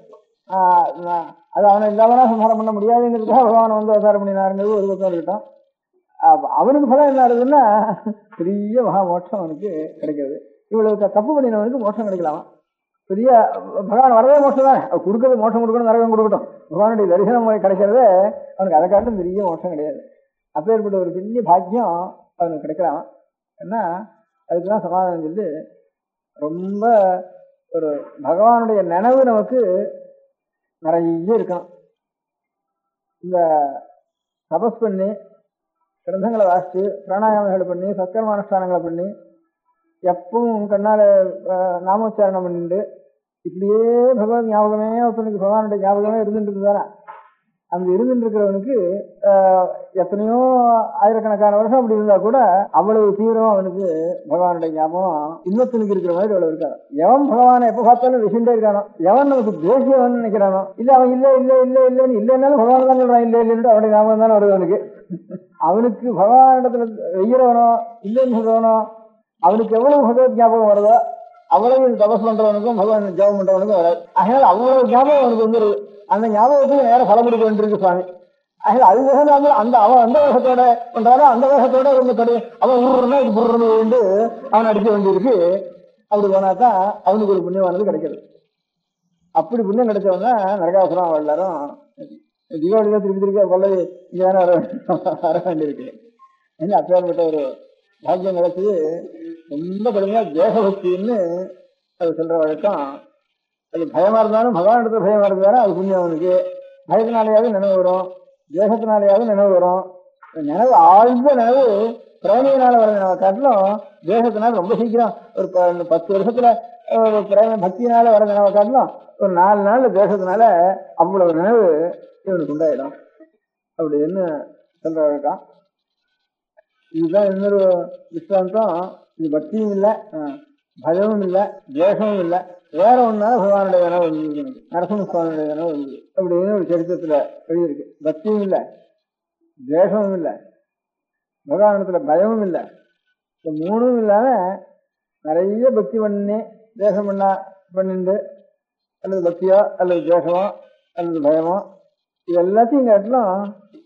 அது அவனை இல்லாமனா சம்ஹாரம் பண்ண முடியாதுங்கிறதுக்காக பகவான் அவதாரம் பண்ணினாருங்கிறது ஒரு பக்கம் இருக்கட்டும். அவனுக்கு பலம் என்ன ஆகுதுன்னா பெரிய மகா மோட்சம் அவனுக்கு கிடைக்கிறது. இவ்வளவு தப்பு பண்ணினவனுக்கு மோட்சம் கிடைக்கலாமா? பெரிய பகவான் வரவே மோட்சம் தான் கொடுக்கறது. மோட்சம் கொடுக்கணும் நரகம் கொடுக்கட்டும். பகவானுடைய தரிசனம் கிடைக்கிறதே அவனுக்கு அதை காட்டும் பெரிய மோட்சம் கிடையாது. அப்பேற்பட்ட ஒரு பெரிய பாக்கியம் அவனுக்கு கிடைக்கலாம். ஏன்னா அதுக்குதான் சமாதானம் சொல்லி ரொம்ப ஒரு பகவானுடைய நினைவு நமக்கு நிறைய இருக்கணும். இந்த தபஸ் பண்ணி கிரந்தங்களை வாசிச்சு பிராணாயாமங்களை பண்ணி சத்கர்மானுஷ்டானங்களை பண்ணி எப்பவும் கண்ணால நாமோச்சாரணம் பண்ணிட்டு இப்படியே பகவான் ஞாபகமே ஒருத்தனுக்கு பகவானுடைய ஞாபகமே இருந்துட்டு இருக்குதானே. அந்த இருந்துட்டு இருக்கிறவனுக்கு எத்தனையோ ஆயிரக்கணக்கான வருஷம் அப்படி இருந்தா கூட அவ்வளவு தீவிரமா அவனுக்கு பகவானுடைய ஞாபகம் இன்னொருத்தனுக்கு இருக்கிற மாதிரி அவ்வளவு இருக்காது. எவன் பகவானை எப்ப பார்த்தாலும் விஷயண்டே இருக்கானோ, எவன் நமக்கு தேசியவன் நினைக்கிறானோ, இல்ல அவன் இல்ல இல்ல இல்ல இல்லன்னு இல்லைன்னாலும் பகவான் தான் சொல்றான் இல்ல இல்லைன்னு அவனுடைய ஞாபகம் தானே வருது அவனுக்கு. அவனுக்கு பகவானிடத்துல வெய்யறவனோ இல்லைன்னு சொல்றவனோ அவனுக்கு எவ்வளவு பகவத் ஞாபகம் வருதோ அவ்வளவு தபஸ் பண்றவனுக்கும் பகவான் ஜபம் பண்றவனுக்கும் வராது. அதனால அவ்வளவு ஞாபகம் அவனுக்கு வந்துருது. அந்த ஞாபகத்துக்கு நேர பலம் கொடுக்க வேண்டியிருக்கு சுவாமி. அதனால அது அந்த அவன் அந்த வேகத்தோட பண்றாரோ அந்த வேகத்தோட அவன் உருன்னா இது புர்றன்னு வேண்டு அவன் அடிக்க வேண்டியிருக்கு. அப்படி போனாதான் அவனுக்கு ஒரு புண்ணியமானது கிடைக்கிறது. அப்படி புண்ணியம் கிடைச்சவங்க நரகாசுரம் எல்லாரும் தீபாவளிதான் திருப்பி பல்லவி இங்கே வர வேண்டியிருக்கு. ஏன்னா அப்பேற்பட்ட ஒரு பாக்கியம் கிடைச்சது ரொம்ப கடுமையா தேசபக்தின்னு அது சொல்ற வழக்கம். அது பயமா இருந்தாலும் பகவான் இடத்துல பயமா இருந்தாலும் அது புண்ணியம் அவனுக்கு. பயத்தினாலேயாவது நினைவு வரும், தேசத்தினாலேயாவது நினைவு வரும். நினைவு ஆழ்ந்த நினைவு பிரேமையினால வர நினைவை காட்டிலும் தேசத்தினால ரொம்ப சீக்கிரம் ஒரு 10 வருஷத்துல ஒரு பிரேம பக்தியினால வர நினைவை காட்டிலும் ஒரு 4 நாள் தேசத்தினால அவ்வளவு நினைவு இவனுக்கு உண்டாயிடும் அப்படின்னு சொல்ற வழக்கம். இதுதான் இன்னொரு விஸ்வாந்தம். இது பக்தியும் இல்லை, பயமும் இல்லை, தேசமும் இல்லை, வேற ஒன்னால பகவானுடைய நினைவு வந்தது. நரசிம்ம சுவாமியுடைய நினைவு வந்தது அப்படின்னு ஒரு சரித்திரத்துல எழுதியிருக்கு. பக்தியும் இல்லை, தேசமும் இல்லை, பகவானிடத்துல பயமும் இல்லை. இந்த 3ம் இல்லாம நிறைய பக்தி பண்ணி தேசம் பண்ணிண்டு அல்லது பக்தியோ அல்லது தேசமோ அல்லது பயமோ இது எல்லாத்தையும் காட்டிலும்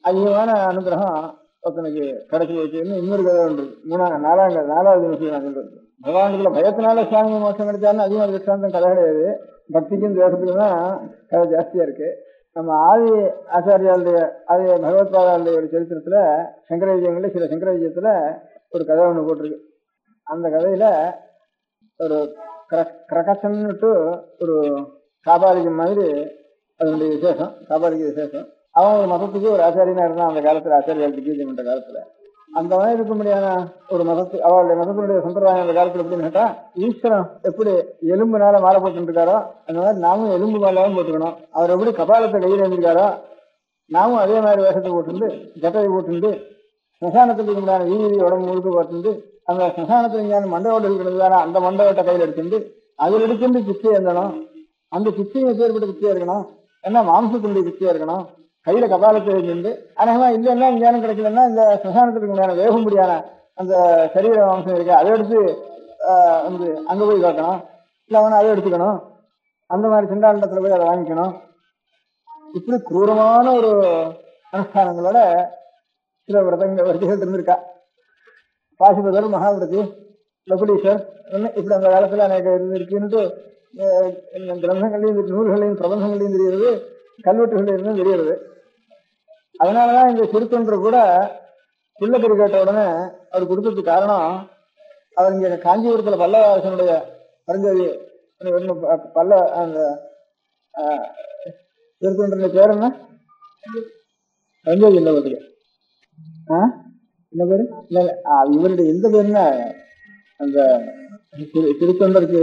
அதிகமான அனுகிரகம் ஒருத்தனுக்கு கடைசி வச்சுன்னு இன்னொரு கதை உண்டு. நாலாவது நிமிஷம் நான் சொல்றது. பகவானுக்குள்ள பயத்தினால சுவாமி மோட்சம் கிடைச்சாலும் அதிகமாக திருஷ்டாந்தம் கதை கிடையாது. பக்திக்கும் தேசத்துக்கும் தான் கதை ஜாஸ்தியா இருக்கு. நம்ம ஆதி ஆச்சாரியாளுடைய ஆதி பகவத்பாதாளுடைய ஒரு சரித்திரத்துல சங்கர விஜயங்கள்ல சில சங்கர விஜயத்துல ஒரு கதை ஒண்ணு போட்டிருக்கு. அந்த கதையில ஒரு கிரகசன்னுட்டு ஒரு காபாலிகம் மாதிரி அதனுடைய விசேஷம், காபாலிக விசேஷம். அவன் ஒரு மதத்துக்கு ஒரு ஆச்சாரியனா இருந்தான் அந்த காலத்துல, ஆச்சாரியால் திகேஜம் பண்ற காலத்துல. அந்த மாதிரி இருக்க முடியாத ஒரு மதத்து அவளுடைய மதத்தினுடைய சம்பிரதாயம் அந்த காலத்துல எப்படின்னு கேட்டா, ஈஸ்வரன் எப்படி எலும்புனால மாலை போட்டு இருக்காரோ அந்த மாதிரி நாமும் எலும்பு மாலையும் போட்டுக்கணும். அவர் எப்படி கபாலத்தை கையில் எழுந்திருக்காரோ நாமும் அதே மாதிரி வேஷத்தை போட்டுண்டு ஜட்டையை போட்டுண்டு ஸ்மசானத்துக்கு உண்டான வீதி உடம்பு முழுக்க போட்டு அந்த ஸ்மசானத்துல இங்கே மண்டவோடு இருக்கிறது அந்த மண்டவோட்டை கையில் எடுத்துட்டு அதில் எடுத்துட்டு பிச்சை எழுந்தணும். அந்த பிச்சையும் எப்பேற்பட்ட பிச்சையா இருக்கணும், ஏன்னா மாம்சத்தினுடைய பிச்சையா இருக்கணும். கையில கபாலத்தை எழுந்து அநேகமா இல்லைன்னா இங்கேயானும் கிடைக்கலன்னா இந்த ஸ்மசானத்துக்கு உண்டான வேகும்படியான அந்த சரீர மாம்சம் இருக்கு அதை எடுத்து வந்து அங்க போய் காட்டணும். இல்லை அவனை அதை எடுத்துக்கணும். அந்த மாதிரி சிண்டாண்டத்துல போய் அதை வாங்கிக்கணும். இப்படி குரூரமான ஒரு அனுஷ்டானங்களோட சில விரதிகள் இருந்திருக்கா. பாசுபதர், மகாவிரதி, லகுலீஸ்வர் இப்படி அந்த காலத்துல அநேக இருக்குன்னுட்டு கிரந்தங்களையும் நூல்களையும் பிரபந்தங்களையும் தெரிகிறது, கல்வெட்டுகள்ல இருந்தும் தெரிகிறது. அதனாலதான் இந்த திருத்தொன்று கூட பிள்ளைப்பெரு கேட்ட உடனே அவர் கொடுத்ததுக்கு காரணம், அவர் இங்க காஞ்சிபுரத்துல பல்லவரசனுடைய பரஞ்சோதி பல்ல அந்த திருத்தொன்றிய பேர் என்ன? பரஞ்சோதி இல்லை பத்திரிகை என்ன பேரு? இல்ல இவருடைய எந்த பேருன்னா அந்த திருத்தொண்டருக்கு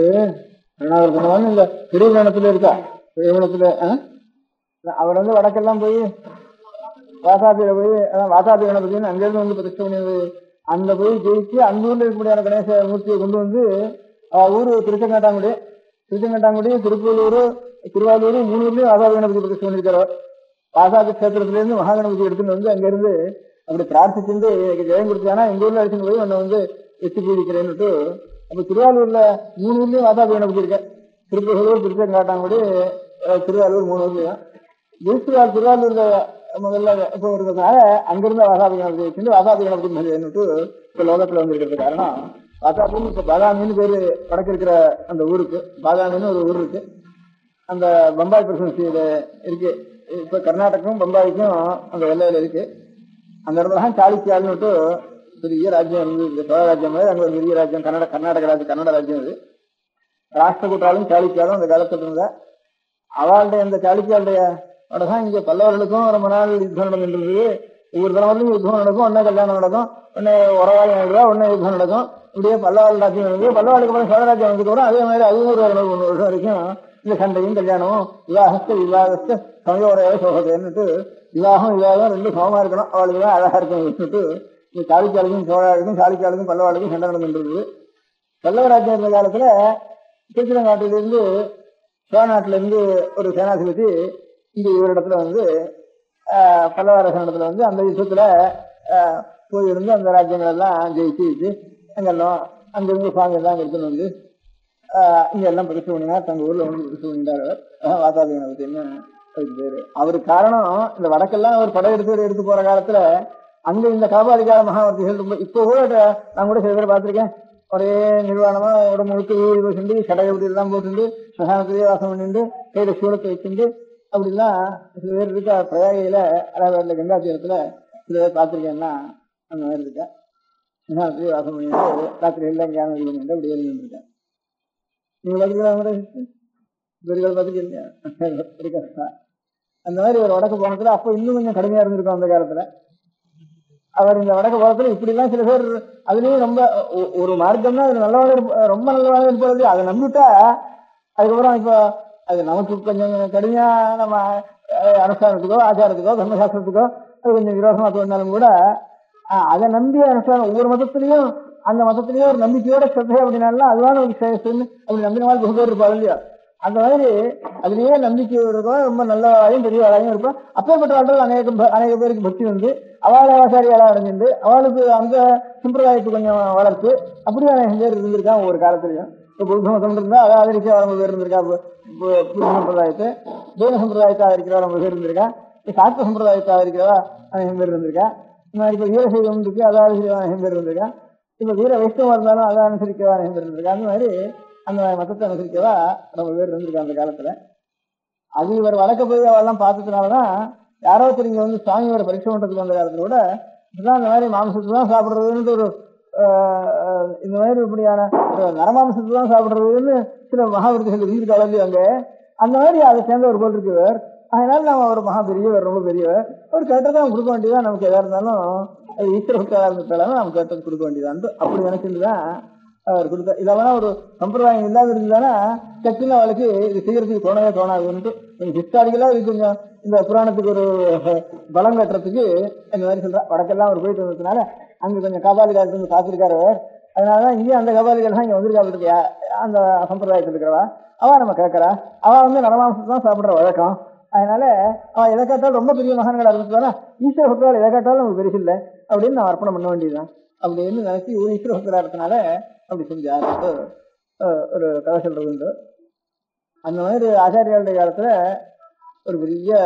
கருணாகரன் இந்த திருவண்ணத்துல இருக்கா. திருவண்ணத்துல அவர் வந்து வடக்கெல்லாம் போய் வாசாபியில போய் வாசாபி கணபதினு அங்கிருந்து வந்து பிரதிஷ்டை பண்ணியது. அந்த போய் ஜெயிச்சு அந்த ஊர்ல இருக்கக்கூடிய கணேச மூர்த்தியை கொண்டு வந்து ஊரு திருச்செங்காட்டாங்குடி, திருப்பூலூர், திருவாரூர், 3 ஊர்லயும் வாசாபி கணபதி பிரதிஷ்டை பண்ணிருக்காரு. வாசாபி கஷேத்திரத்துல இருந்து மகா கணபதி எடுத்துட்டு வந்து அங்கிருந்து அப்படி பிரார்த்திச்சுட்டு ஜெயம் கொடுத்தானா எங்க ஊர்ல அடிச்சுட்டு போய் உன்னை வந்து எட்டி பூஜிக்கிறேன்னுட்டு. அப்ப திருவாரூர்ல 3 ஊர்லயும் வாசாபி கணபதி இருக்க. திருப்பூர், திருச்செங்காட்டாங்குடி, திருவாரூர் 3 ஊர்லயும். திருவாரூர்ல முதல்ல இப்போ இருக்கிறதுனால அங்கிருந்த வாசாபி கணபதி வச்சுட்டு வாசாபி கணபதி என்னட்டு இப்ப லோகத்துல வந்திருக்கிறது காரணம். வாசாபின்னு இப்ப பாதாமின்னு பேரு வடக்கு இருக்கிற அந்த ஊருக்கு, பாதாமின்னு ஒரு ஊர் இருக்கு. அந்த பம்பாய் பிரசிடன்சியில இருக்கு. இப்ப கர்நாடகம் பம்பாய்க்கும் அந்த எல்லையில இருக்கு. அந்த இடத்துல தான் சாளுக்கியால்னுட்டு பெரிய ராஜ்யம் இருந்து சோழ ராஜ்யம் மாதிரி அங்க ஒரு பெரிய ராஜ்யம் கர்நாடக ராஜ்யம், கன்னட ராஜ்யம் இது. ராஷ்டிரகூட்டாலும் சாளுக்கியாலும் அந்த காலத்துல இருந்த அவளுடைய அந்த சாளுக்கியாளுடைய தான் இங்க பல்லவர்களுக்கும் ரொம்ப நாள் யுத்தம் நடந்துட்டு. ஒவ்வொரு தலைவர்களும் யுத்தம் நடக்கும், ஒன்னே கல்யாணம் நடக்கும், ஒன்னே உறவாளி நடக்குதா, ஒன்னே யுத்தம் நடக்கும். இப்படியே பல்லவாள் ராஜ்யம் நடக்குது. பல்லவாளுக்கு அப்புறம் சோழ ராஜ்யம் வந்ததுக்கு அப்புறம் அதே மாதிரி 500 வருஷம் வரைக்கும் இந்த சண்டையும் கல்யாணமும் விவாகஸ்த சமயோரையாவே சோகத்தைன்னுட்டு விவாகம் 2 சமமா இருக்கணும், அவளுக்கு தான் அழகா இருக்கணும்னுட்டு இந்த சாளுக்கியாளுக்கும் சோழாளுக்கும் சாளுக்கியாளுக்கும் பல்லவாளுக்கும் சண்டை நடந்துட்டு. பல்லவ ராஜ்யம் இருந்த காலத்துல திருச்சிரங்காட்டிலிருந்து சோழ நாட்டில இருந்து ஒரு சேனாதிபதி இங்க இவரிடத்துல வந்து பல்லவரசனிடத்துல வந்து அந்த யுத்தத்துல போயிருந்து அந்த ராஜ்யங்கள் எல்லாம் ஜெயிச்சு அங்கெல்லாம் அங்கிருந்து சுவாமி எல்லாம் எடுத்துன்னு வந்து இங்க எல்லாம் பிரதிஷ்டை பண்ணினார். தங்க ஊர்ல வந்து பிரதிஷ்டை பண்ணிட்டார் அவர் வாசாபி கணபதினு அதுக்கு பேரு. அவருக்கு காரணம் இந்த வடக்கெல்லாம் அவர் படையெடுத்து போற காலத்துல அங்க இந்த காபாலிகார மகாவர்த்திகள் ரொம்ப இப்போ கூட நான் கூட சில பேர் பார்த்திருக்கேன். ஒரே நிர்வாணமா உடம்பு முழுக்க வீடு செஞ்சு கடையப்படி எல்லாம் போட்டு சகானத்திலேயே வாசம் பண்ணிட்டு கையில சூழத்தை வச்சுட்டு அப்படிலாம் சில பேர் இருக்கா. பிரயாகையில அதாவது கங்கா தீரத்துல சில பேர் பார்த்திருக்கேன்னா அந்த மாதிரி இருக்கா. சகானத்திலேயே வாசம் பண்ணிட்டு ராத்திரி எல்லாம் ஞானம் பண்ணிட்டு அப்படி எழுதிருக்கேன். நீங்க பார்த்துக்கலாம் பெருகள் பார்த்துக்கீங்க. அந்த மாதிரி ஒரு வடக்கு போனத்துல அப்ப இன்னும் கொஞ்சம் கடுமையா இருந்திருக்கும் அந்த காலத்துல. அவர் இந்த வடக்கு போனத்துல இப்படிலாம் சில பேர் அதுலயும் ரொம்ப ஒரு மார்க்கம்னா அது நல்லவாக ரொம்ப நல்லவாக இருப்பது. அதை நம்பிட்டா அதுக்கப்புறம் இப்போ அது நமக்கு கொஞ்சம் கடுமையா நம்ம அனுஷ்டானத்துக்கோ ஆச்சாரத்துக்கோ தர்மசாஸ்திரத்துக்கோ அது கொஞ்சம் விரோதமா தோணினாலும் கூட அதை நம்பி அனுஷ்டானம் ஒவ்வொரு மதத்திலையும் அந்த மதத்திலேயே ஒரு நம்பிக்கையோட ஸ்ரத்தை அப்படின்னாலும் அதுவான ஒரு அப்படி நம்பினால் ரொம்ப பேர் இருப்பாங்க இல்லையா. அந்த மாதிரி அதுலயே நம்பிக்கை இருக்கும், ரொம்ப நல்லவாளையும் பெரியவாளையும் இருப்போம். அப்பேற்பட்ட வாழ்க்கை அநேக பேருக்கு பக்தி வந்து அவளை ஆச்சாரியாளா அடைஞ்சிருந்து அவளுக்கு அந்த சம்பிரதாயத்தை கொஞ்சம் வளர்த்து அப்படியே அநேக பேர் இருந்திருக்கான் ஒவ்வொரு காலத்திலையும். இப்போ புத்த மதம் இருந்தா அதை ஆதரிக்க ரொம்ப பேர் இருந்திருக்கா. புத்த சம்பிரதாயத்தை ஜெயின சம்பிரதாயத்தை ஆதரிக்கிறவா ரொம்ப பேர் இருந்திருக்கா. சாஸ்திர சம்பிரதாயத்தை ஆதரிக்கிறவா அநேக பேர் இருந்திருக்கா. இந்த மாதிரி இப்போ வீரசைவம் இருக்கு, அதானுசரிக்கவான பேர் இருந்திருக்கான். இப்போ வீர வைஷ்ணவம் இருந்தாலும் அதை அனுசரிக்கவான பேர் இருந்திருக்கா. அந்த மாதிரி மதத்தை அனுசரிக்கவா ரொம்ப பேர் இருந்திருக்கா அந்த காலத்துல. அது இவர் வழக்க போய் அவெல்லாம் பார்த்ததுனாலதான் யாரோ தெரிஞ்ச வந்து சுவாமி இவரை பரீட்சை பண்றதுக்கு வந்த காலத்துல கூட இதுதான் இந்த மாதிரி மாம்சத்தை தான் சாப்பிடுறதுன்னு ஒரு இந்த மாதிரி இப்படியான நரமாம்சத்தை தான் சாப்பிடுறதுன்னு சில மகாவிருத்திகள் இருந்திருக்காளி அங்க. அந்த மாதிரி அதை சேர்ந்த ஒரு போல் இருக்குவர். அதனால நம்ம ஒரு மகா பெரியவர், ரொம்ப பெரியவர். ஒரு கேட்டதான் கொடுக்க வேண்டியதான். நமக்கு எதா இருந்தாலும் அது ஈஸ்வரத்தா இருந்தாலும் நம்ம கேட்டது கொடுக்க வேண்டியதான் அப்படி நினைச்சிருந்துதான் அவர் கொடுத்த. இதெல்லாம் ஒரு சம்பிரதாயம் இல்லாத இருந்ததுன்னா சக்குன்னு அவளுக்கு இது செய்யறதுக்கு தோணவே தோணாதுன்ட்டு ஹிஸ்டாரிக்கலா இது கொஞ்சம் இந்த புராணத்துக்கு ஒரு பலம் கட்டுறதுக்கு இந்த மாதிரி சொல்றா. வடக்கெல்லாம் அவர் போயிட்டு வந்ததுனால அங்க கொஞ்சம் காபாலிகாரத்து வந்து காத்திருக்காரு. அதனாலதான் இங்கேயும் அந்த காபாலிகள் தான் இங்க வந்திருக்கா. அந்த சம்பிரதாயத்தில் இருக்கிறவா அவ நம்ம கேட்கறா. அவ வந்து நரமாம்சத்தை தான் சாப்பிடுற வழக்கம். அதனால அவன் எதை கேட்டாலும் ரொம்ப பெரிய மகான்களா இருந்துச்சுன்னா ஈஸ்வர பக்தர்கள் எதை கேட்டாலும் நமக்கு பெருசு இல்லை அப்படின்னு நான் அர்ப்பணம் பண்ண வேண்டியதுதான் அப்படின்னு நினைச்சு ஒரு ஈஸ்வர பக்தரா இருக்கனால அப்படி செஞ்சார் ஒரு கதை சொல்றது உண்டு. அந்த மாதிரி ஆச்சாரியாளுடைய காலத்துல ஒரு பெரிய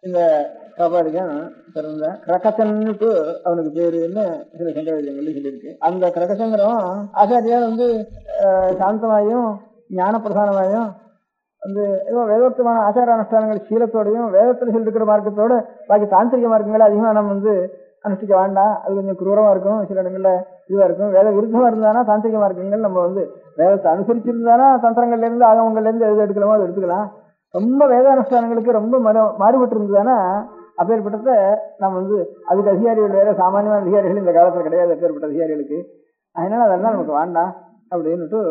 இந்த காபாலிகன் பிறந்த கிரகச்சன்னுட்டு அவனுக்கு பேருன்னு சில சங்கரவிஜயங்கள்ல சொல்லியிருக்கு. அந்த கிரகச்சந்திரம் ஆச்சாரியால் வந்து சாந்தமாயும் ஞான பிரதானமாயும் வந்து ஏதோ வேதோக்தமான ஆச்சார அனுஷ்டானங்கள் சீலத்தோடையும் வேதத்தில் சொல்லிருக்கிற மார்க்கத்தோட பாக்கி தாந்திரிக மார்க்கங்களை அதிகமாக நம்ம வந்து அனுஷ்டிக்க வேண்டாம். அது கொஞ்சம் குரூரமா இருக்கும், சில இடங்கள்ல இதுவா இருக்கும். வேத விருத்தமா இருந்தானா தாந்திரிக மார்க்கங்கள் நம்ம வந்து வேதத்தை அனுசரிச்சிருந்தானா தந்திரங்கள்ல இருந்து ஆகமங்கள்ல இருந்து எது எடுக்கலாமோ அதை எடுத்துக்கலாம். ரொம்ப வேத அனுஷ்டானங்களுக்கு ரொம்ப மாறுபட்டு இருந்ததுன்னா அப்பேற்பட்டத நம்ம வந்து அதுக்கு அதிகாரிகள் வேற, சாமானியமான அதிகாரிகள் இந்த காலத்துல கிடையாது அப்பேற்பட்ட அதிகாரிகளுக்கு. அதனால அதெல்லாம் நமக்கு வேண்டாம் அப்படின்னுட்டு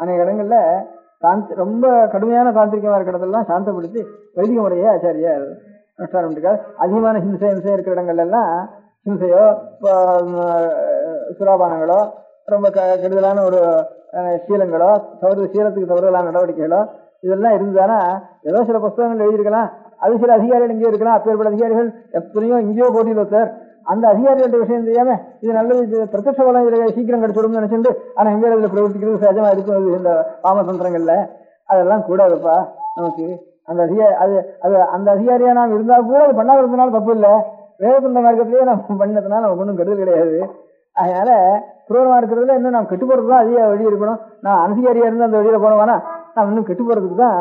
அநேக இடங்கள்ல ரொம்ப கடுமையான தாந்திரிகமா இருக்கிற இடத்தெல்லாம் சாந்தப்படுத்தி வைதிக முறையே ஆச்சாரியா அனுஷ்டானம் பண்ணிருக்காரு. அதிகமான ஹிம்சை இருக்கிற இடங்கள்ல எல்லாம் ஹிம்சையோ சுராபானங்களோ ரொம்ப கெடுதலான ஒரு சீலங்களோ சீலத்துக்கு தவறுதலான நடவடிக்கைகளோ இதெல்லாம் இருந்தானா ஏதோ சில புஸ்தகங்கள் எழுதியிருக்கலாம். அது சில அதிகாரிகள் இங்கேயோ இருக்கலாம். அப்பேற்பட்ட அதிகாரிகள் எத்தனையோ இங்கேயோ போட்டியில் ஒருத்தர் அந்த அதிகாரிகளோட விஷயம் தெரியாம இது நல்லது, இது பிரத்யட்ச பலம் இதுல சீக்கிரம் கிடைச்சிடும்னு நினைச்சுட்டு ஆனா எங்க இதுல பிரவர்த்திக்கிறது சகஜமா இருக்கும் இந்த பாமதந்திரங்கள்ல. அதெல்லாம் கூடாதுப்பா நமக்கு. அந்த அந்த அதிகாரியா நாம் இருந்தா கூட அது பண்ணாததுனால தப்பு இல்லை. வேதத்துண்ட மார்க்கத்திலேயே நம்ம பண்ணதுனால நமக்கு ஒன்றும் கெடுதல் கிடையாது. அதனால குரூரமா இருக்கிறதுல இன்னும் நாம் கெட்டு போறதுதான் அதிக வழி இருக்கணும். நான் அனதிகாரியா இருந்து அந்த வழியில போனவானா நாம் இன்னும் கெட்டு போறதுக்கு தான்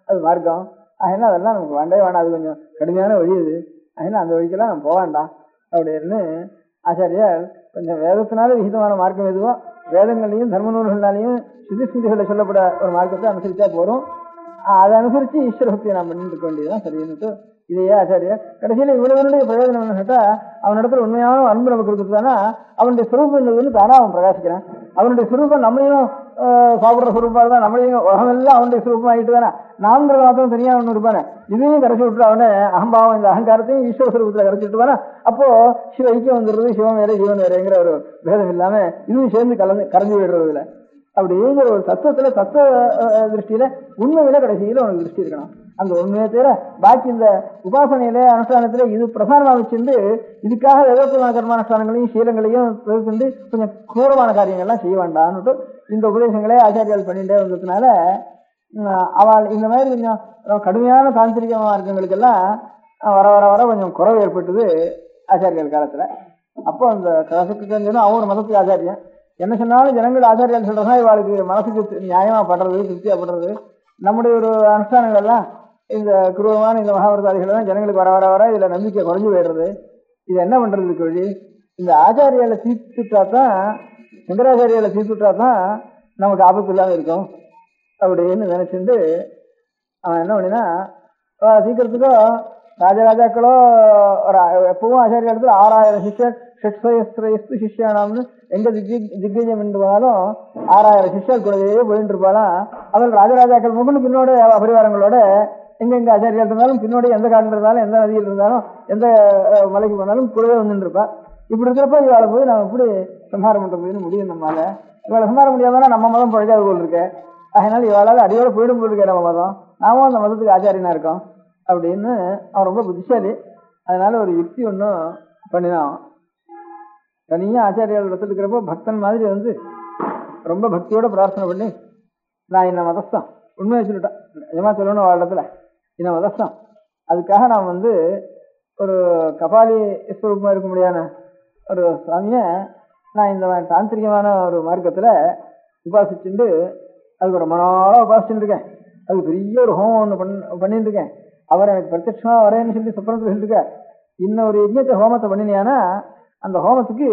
அது மார்க்கம். அதனால அதெல்லாம் நமக்கு வேண்டவே வேண்டாம். அது கொஞ்சம் கடுமையான வழி அது. அதனால அந்த வழிக்கெல்லாம் நம்ம போக வேண்டாம் அப்படின்னு ஆச்சாரியார் கொஞ்சம் வேதத்தினால விகிதமான மார்க்கம் எதுவோ வேதங்களையும் தர்ம நூல்களாலையும் சுதிஸ்மிதிகளில் சொல்லப்பட ஒரு மார்க்கத்தை அனுசரிச்சா போறோம். அதை அனுசரிச்சு ஈஸ்வரபக்தியை நாம் பண்ணிட்டு இருக்க வேண்டியதுதான் சரின்னுட்டு இதையே ஆச்சாரியார் கடைசியில இவ்வளவனுடைய பிரயோஜனம் என்ன கேட்டா அவனிடத்துல உண்மையான அன்பு நமக்கு இருக்குதுன்னா அவனுடைய சுரூபம் என்னதுன்னு தானா அவன் பிரகாசிக்கிறான். அவனுடைய சுரூபம் நம்மளையும் சாப்பிடுற சுரூபாக தான், நம்மளையும் உலகமெல்லாம் அவனுடைய சுரூபம் ஆகிட்டு தானே. நான்கிறது மாத்திரம் தனியாக ஒன்று இருப்பானே, இதையும் கரைச்சி விட்டு அவனை அகம்பாவம் இந்த அகங்காரத்தையும் ஈஸ்வர சுரூபத்தில் கரைச்சி விட்டுவானா அப்போ சிவ ஐக்கியம் வந்துடுறது. சிவன் வேற ஜீவன் வேறங்கிற ஒரு பேதம் இல்லாம இதுவும் சேர்ந்து கரைஞ்சி விடுறதுல அப்படிங்கிற ஒரு தத்துவத்துல தத்துவ திருஷ்டியில உண்மையில கடைசியில உனக்கு திருஷ்டி இருக்கணும். அந்த உண்மையை தவிர பாக்கி இந்த உபாசனையில அனுஷ்டானத்துல இது பிரதானமா வச்சிருந்து இதுக்காக வேதோக்தமான கர்மானுஷ்டானங்களையும் சீலங்களையும் கொண்டு கொஞ்சம் கோரமான காரியங்கள்லாம் செய்ய வேண்டாம்னுட்டு இந்த உபதேசங்களே ஆச்சாரியால் பண்ணிட்டே வந்ததுனால அவள் இந்த மாதிரி கொஞ்சம் கடுமையான தாந்திரிக மார்க்கங்களுக்கெல்லாம் வர வர வர கொஞ்சம் குறைவு ஏற்பட்டது ஆச்சாரியால் காலத்துல. அப்போ அந்த கசக்கு அவன் மதத்துக்கு ஆச்சாரியன் என்ன சொன்னாலும் ஜனங்கள் ஆச்சாரியால் சொல்றதா இவாளுக்கு மனசுக்கு நியாயமா படுறது, திருப்தியா படுறது. நம்முடைய ஒரு அனுஷ்டானங்கள்லாம் இந்த குருவமான இந்த மகாபாரதாதிகள் எல்லாம் ஜனங்களுக்கு வர வர வர இதுல நம்பிக்கை குறைஞ்சு போயிடுறது. இது என்ன பண்றதுக்கு வழி? இந்த ஆச்சாரியால தீர்த்துட்டா தான், சங்கராச்சாரியால தீர்த்துட்டா தான் நமக்கு ஆபத்து இல்லாம இருக்கும் அப்படின்னு நினைச்சிட்டு அவன் என்ன பண்ணினா சீக்கிரத்துக்கோ ராஜராஜாக்களோ எப்பவும் ஆச்சாரிய இடத்துல 6000 சிஷ்யர் ஷட்ஸ்து சிஷ்யானாம்னு எங்க திக்விஜயம் என்று போனாலும் 6000 சிஷ்யர் கூடவே போயிட்டு இருப்பாளாம். அவள் ராஜராஜாக்கள் முகன்னு பின்னோட பரிவாரங்களோட எங்க ஆச்சாரியா இருந்தாலும் பின்னோட எந்த காட்டில் இருந்தாலும் எந்த நதியில் இருந்தாலும் எந்த மலைக்கு போனாலும் கூடவே வந்துட்டு இருப்பா. இப்படி இருக்கிறப்ப இவாளை போய் நம்ம எப்படி சம்ஹாரம் பண்றதுன்னு முடியும். நம்மளால இவாளை சம்ஹாரம் முடியாதானா நம்ம மதம் பழைக்காது போல் இருக்கு. அதனால இவாளால் அடியோட போயிடும் போல் இருக்கே நம்ம மதம், நாமும் அந்த மதத்துக்கு ஆச்சாரியனா இருக்கோம் அப்படின்னு அவன் ரொம்ப புத்திசாலி. அதனால ஒரு யுக்தி ஒன்றும் பண்ணினான். தனியா ஆச்சாரியால் இடத்துல இருக்கிறப்போ பக்தன் மாதிரி வந்து ரொம்ப பக்தியோட பிரார்த்தனை பண்ணி நான் என்ன மதஸ்தான் உண்மையை சொல்லிட்டேன், நிஜமா சொல்லணும் அவள் இடத்துல என்ன மதஸ்தான். அதுக்காக நான் வந்து ஒரு கபாலி ஸ்வரூபமா இருக்க முடியாத ஒரு சாமியை நான் இந்த தாந்திரிகமான ஒரு மார்க்கத்தில் உபாசிச்சுட்டு அதுக்கு ரொம்ப நாளாக உபாசிச்சுட்டு இருக்கேன். அது பெரிய ஒரு ஹோமம் ஒன்று பண்ணிட்டு இருக்கேன். அவர் எனக்கு பிரத்யட்சமாக வரேன்னு சொல்லி சுப்பிரமணியத்தில் சொல்லியிருக்கார். இன்னும் ஒரு யஜ்ஞத்தை ஹோமத்தை பண்ணினியானா அந்த ஹோமத்துக்கு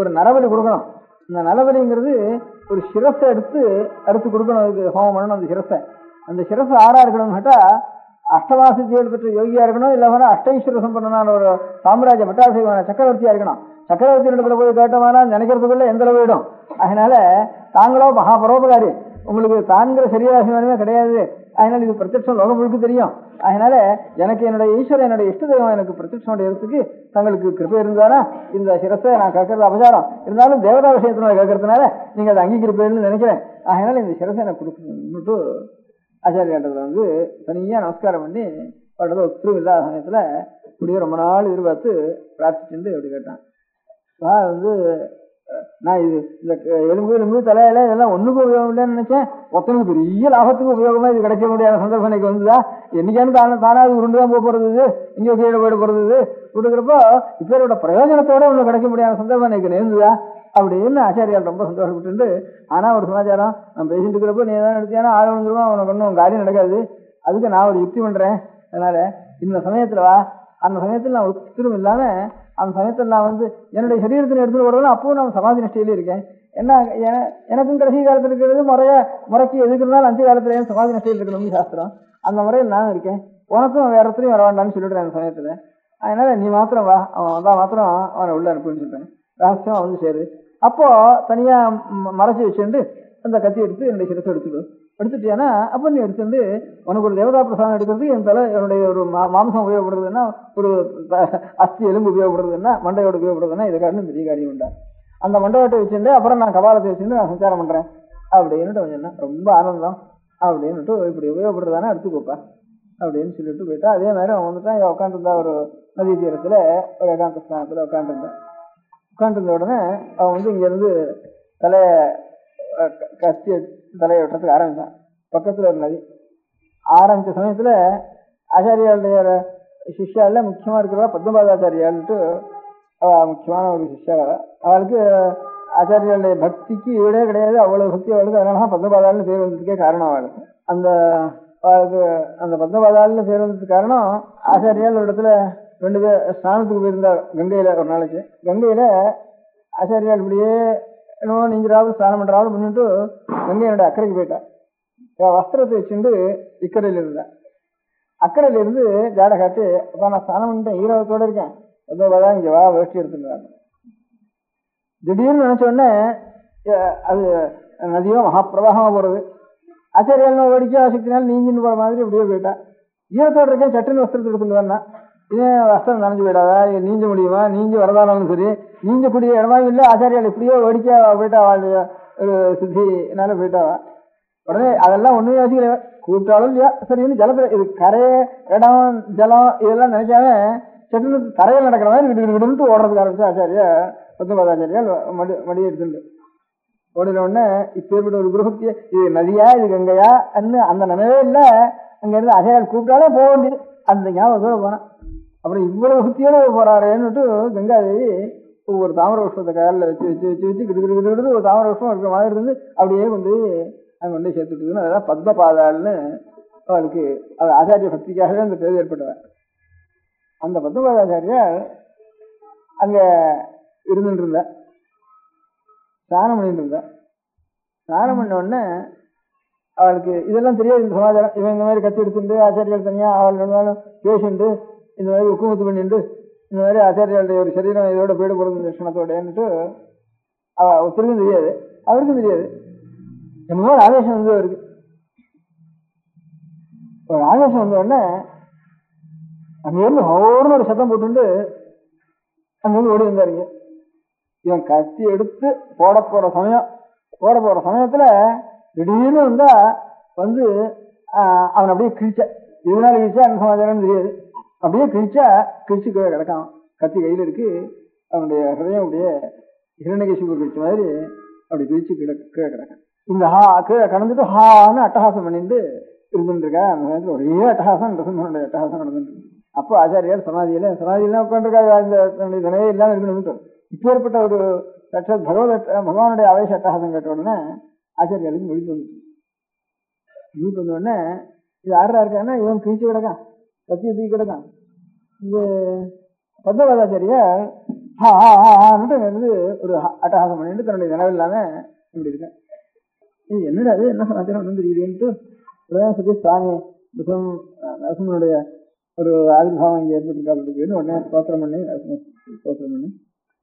ஒரு நரபலி கொடுக்கணும். இந்த நரபலிங்கிறது ஒரு சிரஸை அறுத்து கொடுக்கணும். அதுக்கு ஹோமம் பண்ணணும். அந்த சிரஸை ஆறா இருக்கணும்னு கேட்டால் அஷ்டமாசித்தியோடு பெற்ற யோகியா இருக்கணும். இல்லை அஷ்டைஸ்வர சம்பந்தனான ஒரு சாம்ராஜ்ய பட்டாபிஷேகமான சக்கரவர்த்தியா இருக்கணும். சக்கரவர்த்தி இடத்துல போய் கேட்டோம்னா நினைக்கிறதுக்குள்ள எந்த அளவு விடும். அதனால தாங்களோ மகாபரோபகாரி, உங்களுக்கு தாங்கிற சரீராசிமானமே கிடையாது. அதனால இது பிரத்யட்சம் லோகம் முழுக்க தெரியும். அதனால எனக்கு என்னுடைய ஈஸ்வரன் என்னுடைய இஷ்ட தெய்வம் எனக்கு பிரத்யட்சம் இடத்துக்கு தங்களுக்கு கிருப்பை இருந்தானா இந்த சிரஸை நான் கேட்கறது அபசாரம் இருந்தாலும் தேவதா விஷயத்தினால கேட்கறதுனால நீங்க அதை அங்கீகரிப்பேன்னு நினைக்கிறேன். அதனால இந்த சிரஸை எனக்கு கொடுக்கணும்னுட்டு ஆச்சாரியாட்டத்தில் தனியா நமஸ்காரம் பண்ணி அவரோட ஒத்துரும் இல்லாத சமயத்துல இப்படியே ரொம்ப நாள் எதிர்பார்த்து பிரார்த்திச்சுட்டு அப்படி கேட்டான். நான் இது இந்த எலும்பு தலையில இதெல்லாம் ஒண்ணுக்கும் உபயோகம் இல்லைன்னு நினைச்சேன். ஒருத்தனுக்கு பெரிய லாபத்துக்கு உபயோகமா இது கிடைக்க முடியாத சந்தர்ப்பம் எனக்கு வந்துதா? என்னைக்கானு தானாவது உருண்டுதான் போறது, இங்கே கீழே போயிட போறது கொடுக்குறப்போ இப்போட பிரயோஜனத்தோட ஒண்ணு கிடைக்க முடியாத சந்தர்ப்பம் எனக்கு நேர்ந்துதா அப்படின்னு ஆச்சாரியால் ரொம்ப சந்தோஷப்பட்டு. ஆனா ஒரு சமாச்சாரம், நான் பேசிட்டு இருக்கிறப்போ நீ எதாவது எடுத்தியானா ஆள் வந்துருவா, உனக்கு ஒன்றும் காரியம் நடக்காது. அதுக்கு நான் ஒரு யுக்தி பண்றேன். அதனால இந்த சமயத்துல வா. அந்த சமயத்தில் நான் ஒத்துரும் இல்லாம அந்த சமயத்தில் நான் என்னுடைய சரீரத்தில் எடுத்துட்டு வரதுனா அப்பவும் நான் சமாதி நிஷ்டையில இருக்கேன். என்ன எனக்கும் கடைசி காலத்தில் இருக்கிறது முறைக்கு எதுக்கு இருந்தாலும் அஞ்சு காலத்துல சமாதி நிஷ்டையில் இருக்கணும்னு சாஸ்திரம். அந்த முறையில் நான் இருக்கேன். உனக்கும் வேற இடத்துலையும் வர வேண்டாம்னு சொல்லிடுறேன் அந்த சமயத்துல. அதனால நீ மாத்திரம் வா, அவன் வந்தா மாத்திரம் அவனை உள்ள அனுப்பின்னு சொல்றேன். ரகசியமா சேரு. அப்போ தனியா மறைச்சி வச்சுட்டு அந்த கத்தி எடுத்து என்னுடைய சிரத்தை எடுத்துட்டியானா அப்போ நீ எடுத்துட்டு உனக்கு ஒரு தேவதா பிரசாதம் எடுக்கிறது என் தலை என்னுடைய ஒரு மாம்சம் உபயோகப்படுறதுன்னா, ஒரு அஸ்தி எலும்பு உபயோகப்படுறதுன்னா, மண்டையோடு உபயோகப்படுறதுன்னா இதை காரணம் பெரிய காரியம் உண்டா. அந்த மண்டபத்தை வச்சுட்டு அப்புறம் நான் கபாலத்தை வச்சுட்டு நான் சஞ்சாரம் பண்றேன் அப்படின்னுட்டு சொன்னா ரொம்ப ஆனந்தம் அப்படின்னுட்டு இப்படி உபயோகப்படுறதானா எடுத்துக்கோப்பா அப்படின்னு சொல்லிட்டு போயிட்டா. அதே மாதிரி அவன் இவன் உட்காந்துருந்தா ஒரு நதி தீரத்துல ஒரு ஏகாந்த ஸ்தானத்துல உட்காந்துருந்த உடனே அவன் இங்க இருந்து கத்தி தலையை வெட்டுறதுக்கு ஆரம்பிச்சான். பக்கத்துல ஒரு நதி. ஆரம்பிச்ச சமயத்துல ஆச்சாரியாளுடைய சிஷ்யால முக்கியமா இருக்கிறவா பத்மபாதாச்சாரியாள்ட்டு முக்கியமான ஒரு சிஷ்யாவ. அவளுக்கு ஆச்சாரியாளுடைய பக்திக்கு ஈடே கிடையாது, அவ்வளவு பக்தி அவளுக்கு. அதனாலதான் பத்மபாதாள்னு பேர் வந்ததுக்கே காரணம் அவளுக்கு. அந்த பத்மபாதாள்னு பேர் வந்ததுக்கு காரணம் ஆச்சாரியால் ஒரு இடத்துல 2 பேர் ஸ்நானத்துக்கு போயிருந்தார் கங்கையில. ஒரு நாளைக்கு கங்கையில ஆச்சாரியால் இப்படியே என்னவோ நீங்கிறாவது ஸ்நானம் பண்றாவது முன்னிட்டு கங்கையோட அக்கறைக்கு போயிட்டான். வஸ்திரத்தை வச்சுட்டு இக்கரையில இருந்தா. அக்கறையில இருந்து ஜாடை காட்டி, அப்ப நான் ஸ்நானம் பண்ணிட்டேன், ஈரவத்தோட இருக்கேன், பத்மபாதா இங்க வா வேஷ்டி எடுத்துக்கிறாங்க. திடீர்னு நினைச்ச உடனே அது நதியோ மகாப்பிரவாகமா போறது. ஆச்சாரியால் வேடிக்கை ஆசக்தினால நீஞ்சின்னு போற மாதிரி இப்படியே போயிட்டா. ஈரத்தோட இருக்கேன், சட்டுன்னு வஸ்திரத்தை எடுத்துட்டு வரேன். இதே வஸ்திரம் நனைஞ்சு போயிடாதா, நீஞ்ச முடியுமா? நீஞ்சி வரதானாலும் சரி, நீஞ்சக்கூடிய இடமா இல்லை. ஆச்சாரியால் இப்படியோ வேடிக்கையா போயிட்டா, ஒரு சித்தினால போயிட்டாவா. உடனே அதெல்லாம் ஒண்ணுமே யோசிக்கல, கூப்பிட்டாலும் இல்லையா சரின்னு ஜலத்துல இது கரை இடம் ஜலம் இதெல்லாம் நினைக்காம சட்டுன்னு கரையில் நடக்கிற மாதிரி விட்டு ஓடுறதுக்கு ஆரம்பிச்சு ஆச்சாரியா பத்மபாதாச்சாரியால் மடி எடுத்துட்டு ஓடின உடனே இப்ப ஏற்பட்ட ஒரு குருபக்திய, இது நதியா இது கங்கையா அந்த நினைவே இல்லை. அங்க இருந்து ஆச்சாரியால் கூப்பிட்டாலே போக வேண்டியது அந்த ஞாபகத்தோட போனான். அப்புறம் இவ்வளவு பக்தியோட போறாருன்னுட்டு கங்காதேவி ஒவ்வொரு தாமர புஷ்பத்தை காலில் வச்சு வச்சு வச்சு வச்சு கிட்டு ஒரு தாமர புஷ்பம் இருக்கிற மாதிரி இருந்து அப்படியே கொண்டு அங்கே கொண்டு சேர்த்துட்டுன்னு அதான் பத்மபாதாள்னு அவளுக்கு ஆச்சாரிய பக்திக்காகவே அந்த பேர் ஏற்பட்டவன். அந்த பத்மபாதாச்சாரியார் அங்க இருந்துட்டு இருந்த ஸ்நானம் பண்ணிட்டு இருந்த. ஸ்நானம் பண்ண உடனே அவளுக்கு இதெல்லாம் தெரியாது, இந்த சமாச்சாரம். இவன் இந்த மாதிரி கத்தி எடுத்துட்டு ஆச்சாரியால் தனியா அவள் ரெண்டு பேசிண்டு இந்த மாதிரி உக்குமுத்து பண்ணிட்டு இந்த மாதிரி ஆச்சாரியாளுடைய ஒரு சரீரம் இதோட போயிட போறது லட்சணத்தோடன்னுட்டு ஒருத்தருக்கும் தெரியாது, அவருக்கும் தெரியாது. என்னமோ ஒரு ஆவேசம் வந்து அவருக்கு ஒரு ஆவேசம் வந்த உடனே அங்கிருந்து ஹோர்னு ஒரு சத்தம் போட்டு அங்கிருந்து ஓடி வந்தாருங்க. இவன் கத்தி எடுத்து போட போற சமயத்துல திடீர்னு வந்தா அவன் அப்படியே கிழிச்ச. இதனால கிழிச்சா அந்த சமாச்சாரம் தெரியாது. அப்படியே கிழிச்சு கீழே கிடக்கான். கத்தி கையில இருக்கு. அவனுடைய ஹிருதயம் அப்படியே ஹிரண்யகசிபு கிழிச்ச மாதிரி அப்படி கிழிச்சு கீழே கிடக்கான். இந்த கீழே கடந்துட்டு ஹான்னு அட்டகாசம் பண்ணிட்டு இருந்துட்டு இருக்கா. அந்த சமயத்துல ஒரே அட்டகாசம் நரசிம்மனுடைய அட்டகாசம் நடந்துட்டு. அப்போ ஆச்சாரியால் சமாதியெல்லாம் உட்காந்துருக்காங்க. இந்த நினைவே இல்லாம இருக்கணும். இப்பேற்பட்ட ஒரு பகவானுடைய ஆவேச அட்டகாசம் கேட்ட உடனே ஆச்சாரியாளுக்கு விழிப்பு வந்துச்சு. விழிப்பு வந்த உடனே இது ஆடுறா இருக்கான்னா இவன் கிழிச்சு கிடக்கான், கத்திய தூக்கி கிடக்கான். இது பத்மபாதாச்சாரியார் வந்து ஒரு அட்டகாசம் பண்ணிட்டு தன்னுடைய நினைவு இல்லாம இப்படி இருக்கேன். இது என்னடா அது, என்ன சமாச்சாரம் ஒன்றும் தெரியுதுன்ட்டு சதி சுவாமி நரசிம்மனுடைய ஒரு ஆவிர்வாவம் இங்கே ஏற்பட்டுருக்கான்னு உடனே ஸ்தோத்திரம் பண்ணி ஸ்தோத்திரம் பண்ணி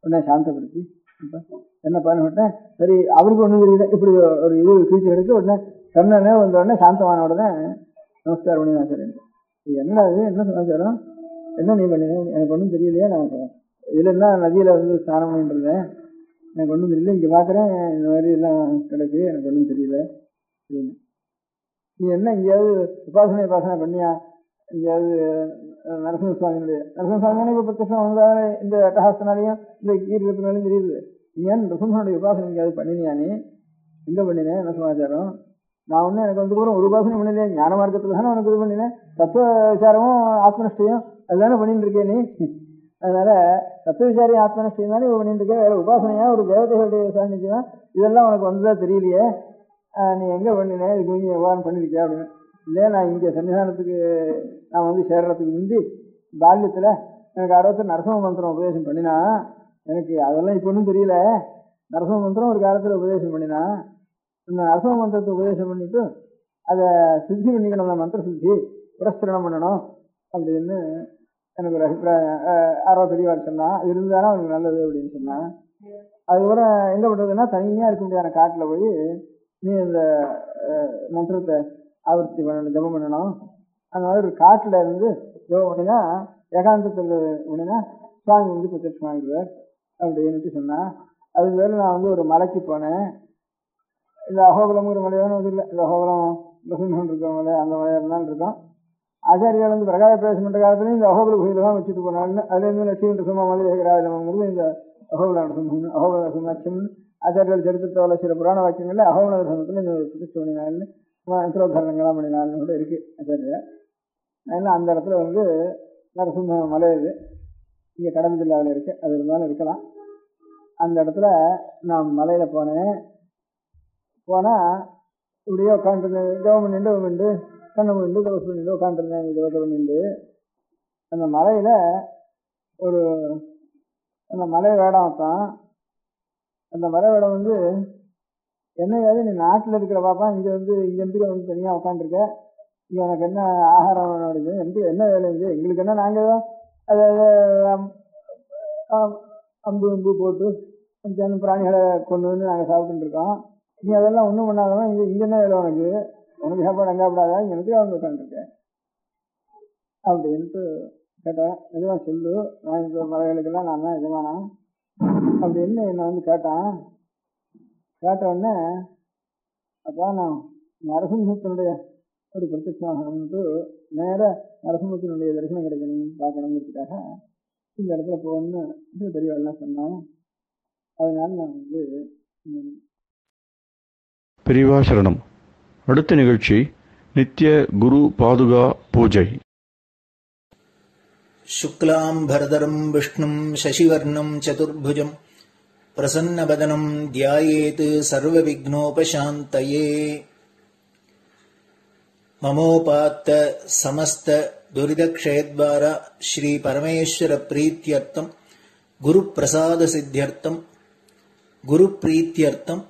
உடனே சாந்தப்படுத்தி என்ன பண்ணிவிட்டேன். சரி, அவருக்கு ஒன்றும் தெரியல, இப்படி ஒரு இது கீழ்ச்சி எடுத்து உடனே சொன்னே வந்த உடனே சாந்தமான உடனே நமஸ்காரம் பண்ணி ஆச்சாரியன், என்னடா அது, என்ன சமாச்சாரம், என்ன நீ பண்ணி, எனக்கு ஒன்றும் தெரியலையே, நான் இதுல என்ன நதியில வந்து ஸ்நானம் பண்ணிட்டு இருந்தேன், எனக்கு ஒன்றும் தெரியல, இங்கே பார்க்குறேன் இந்த மாதிரி எல்லாம் கிடக்கு, எனக்கு ஒன்றும் தெரியல அப்படின்னு. நீ என்ன இங்கேயாவது உபாசனை பண்ணியா, இங்கேயாவது நரசிம்மசுவாமியினுடைய இப்போ பிரத்யட்சம் வந்தாலே இந்த அட்டகாசனாலையும் இந்த கீர்த்தனாலையும் தெரியுது, நீ ஏன் நரசிம்மனுடைய உபாசனை எங்கேயாவது பண்ணினியா, நீ எங்கே பண்ணினேன், என்ன சமாச்சாரம், நான் ஒன்றும் எனக்கு வந்து கூட ஒரு உபாசனை பண்ணினே, ஞான மார்க்கத்தில் தானே உனக்கு இது பண்ணினேன், தத்துவ விசாரமும் ஆத்மனிஷ்டையும் அதுதானே பண்ணிட்டு இருக்கேன் நீ, அதனால தத்துவ விசாரியும் ஆத்மனிஷ்டையும் தானே பண்ணிட்டு இருக்கேன், வேற உபாசனையா ஒரு தேவதைகளுடைய சாநித்தியம் இதெல்லாம் உனக்கு வந்ததா தெரியலையே, நீ எங்கே பண்ணினேன், இதுக்கு நீங்க விவகாரம் பண்ணிருக்கியா அப்படின்னு. இல்லையா, நான் இங்கே சன்னிதானத்துக்கு நான் வந்து சேர்றதுக்கு முந்தி பால்யத்தில் எனக்கு ஆரோக்கியத்தில் நரசிம்ம மந்திரம் உபதேசம் பண்ணினா, எனக்கு அதெல்லாம் இப்போ ஒன்றும் தெரியல, நரசிம்ம மந்திரம் ஒரு காலத்தில் உபதேசம் பண்ணினா, இந்த நரசிம்ம மந்திரத்தை உபதேசம் பண்ணிட்டு அதை சித்தி பண்ணிக்கணும், அந்த மந்திர சித்தி புரஸ்கரணம் பண்ணணும் அப்படின்னு எனக்கு ஒரு அபிப்பிராயம் ஆர்வம் தெளிவாக சொன்னான். இருந்தாலும் அவனுக்கு நல்லது அப்படின்னு சொன்னான். அதுக்கப்புறம் எங்கே பண்ணுறதுன்னா, தனியாக இருக்க முடியாத காட்டில் போய் நீ இந்த மந்திரத்தை ஆவர்த்தி பண்ணணும், ஜபம் பண்ணணும். அந்த மாதிரி ஒரு காட்டில் இருந்து ஜபம் பண்ணினா ஏகாந்தத்தில் பண்ணினா சுவாமி வந்து பிரத்யட்சமாகிடுவார் அப்படின்ட்டு சொன்னான். அதுக்கு மேலே நான் வந்து ஒரு மலைக்கு போனேன். இந்த அகோபலம்ங்கிற மலையான இல்லை, இந்த அகோபலம் நரசிம்மன் இருக்க மலை, அந்த மலையாக இருந்தாலும் இருக்கும். ஆச்சாரியால் வந்து பிரகார பிரவேசம் பண்ணுற காலத்துலையும் இந்த அகோபல குகையில் தான் வச்சுட்டு போனான்னு, அதுலேருந்து லட்சுமி நரசிம்ம மலை ஏகராஜனங்கிறது இந்த அகோபல நரசிம்மன் அகோபல நரசிம்மன் ஆச்சாரியால் சரித்திரத்தில் சில புராண வாக்கியங்கள்ல அகோபல நரசிம்மத்தில் இந்த பிரதிஷ்டை உத்திரோதாரணங்களாம் பண்ணினாலும் கூட இருக்கு ஆச்சாரியார். அதனால அந்த இடத்துல வந்து நரசிம்ம மலை இது இங்கே கடம்பு ஜில்லாவில் இருக்கு, அது இருந்தாலும் இருக்கலாம். அந்த இடத்துல நான் மலையில போனேன். போனால் இப்படியே உட்காந்துருந்தேன், ஜபம் பண்ணிட்டு கண்ணு பண்ணிட்டு தவசு பண்ணிட்டு உட்காந்துருந்தேன். ஜபத்தை பண்ணிட்டு அந்த மலையில் ஒரு அந்த மலை வேடம் தான். அந்த மலை வேடம் வந்து என்னையாவது நீ நாட்டில் இருக்கிற பாப்பா, இங்கே வந்து இங்கேருந்து வந்து தனியாக உட்காந்துருக்க, இங்கே உனக்கு என்ன ஆகாரம் வேணும், எனக்கு என்ன வேலை, இங்கே எங்களுக்கு என்ன, நாங்கள் தான் அதை அம்பு போட்டு கொஞ்சம் பிராணிகளை கொண்டு வந்து நாங்கள் சாப்பிட்டு இருக்கோம். நீ அதெல்லாம் ஒன்றும் பண்ணாதவன், இங்கே என்ன வேலை உனக்கு சாப்பாடு அங்கே சாப்பிடாதா, எனக்கு அவங்க உட்காந்துருக்கேன் அப்படின்ட்டு கேட்டேன். எதுவும் சொல்லு, நான் இந்த மலைகளுக்கெல்லாம் நான் தான் எதுவானா அப்படின்னு என்னை வந்து கேட்டான். கேட்ட உடனே அப்போ நான் நரசிம்மத்தினுடைய ஒரு பிரத்யட்சமாகணும்ட்டு நேராக நரசிம்மத்தினுடைய தரிசனம் கிடைக்கணும் பார்க்கணுங்கிறதுக்காக இந்த இடத்துல போகணும்னு பெரியவாள்லாம் சொன்னான். அதனால நான் வந்து பெரியவா சரணம். அடுத்த நிகழ்ச்சி நித்திய குரு பாதுகா பூஜை. சுக்லாம்பரதரம் விஷ்ணும் சசிவர்ணம் சதுர்புஜம் பிரசன்னவதனம் த்யாயேத் சர்வவிக்னோபசாந்தயே. மமோபாத்த சமஸ்த துரிதக்ஷயத்வார ஸ்ரீ பரமேஸ்வர பிரீத்யர்த்தம் குரு பிரசாத சித்தியர்த்தம் குரு பிரீத்யர்த்தம்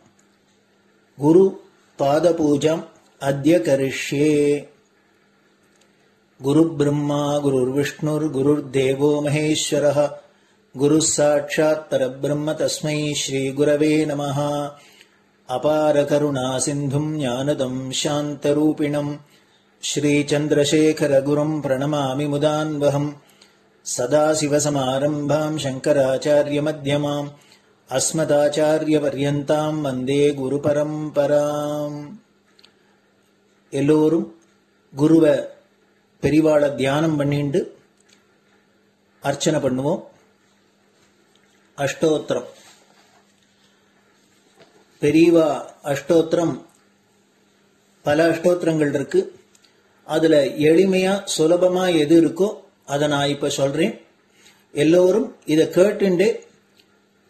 குரு பாதபூஜாம் அத்ய கரிஷ்யே. குரு பிரம்மா குருர் விஷ்ணுர் குருர் தேவோ மகேஸ்வரः குரு சாட்சாத் பரபிரம்ம தஸ்மை ஸ்ரீ குரவே நமः. அபார கருணா சிந்தும் ஞானதம் சாந்தரூபிணம் ஸ்ரீ சந்திரசேகர குரும் பிரணமாமி முதான்வஹம். சதாசிவசமாரம்பாம் சங்கராச்சார்ய மத்யமாம் அஸ்மதாச்சார்ய பர்யந்தாம் வந்தே குரு பரம்பராம். எல்லோரும் குருவை பெரிவாளை தியானம் பண்ணிண்டு அர்ச்சனை பண்ணுவோம். அஷ்டோத்திரம் பெரியவா அஷ்டோத்திரம் பல அஷ்டோத்திரங்கள் இருக்கு. அதுல எளிமையா சுலபமா எது இருக்கோ அதை நான் இப்ப சொல்றேன். எல்லோரும் இதை கேட்டுண்டே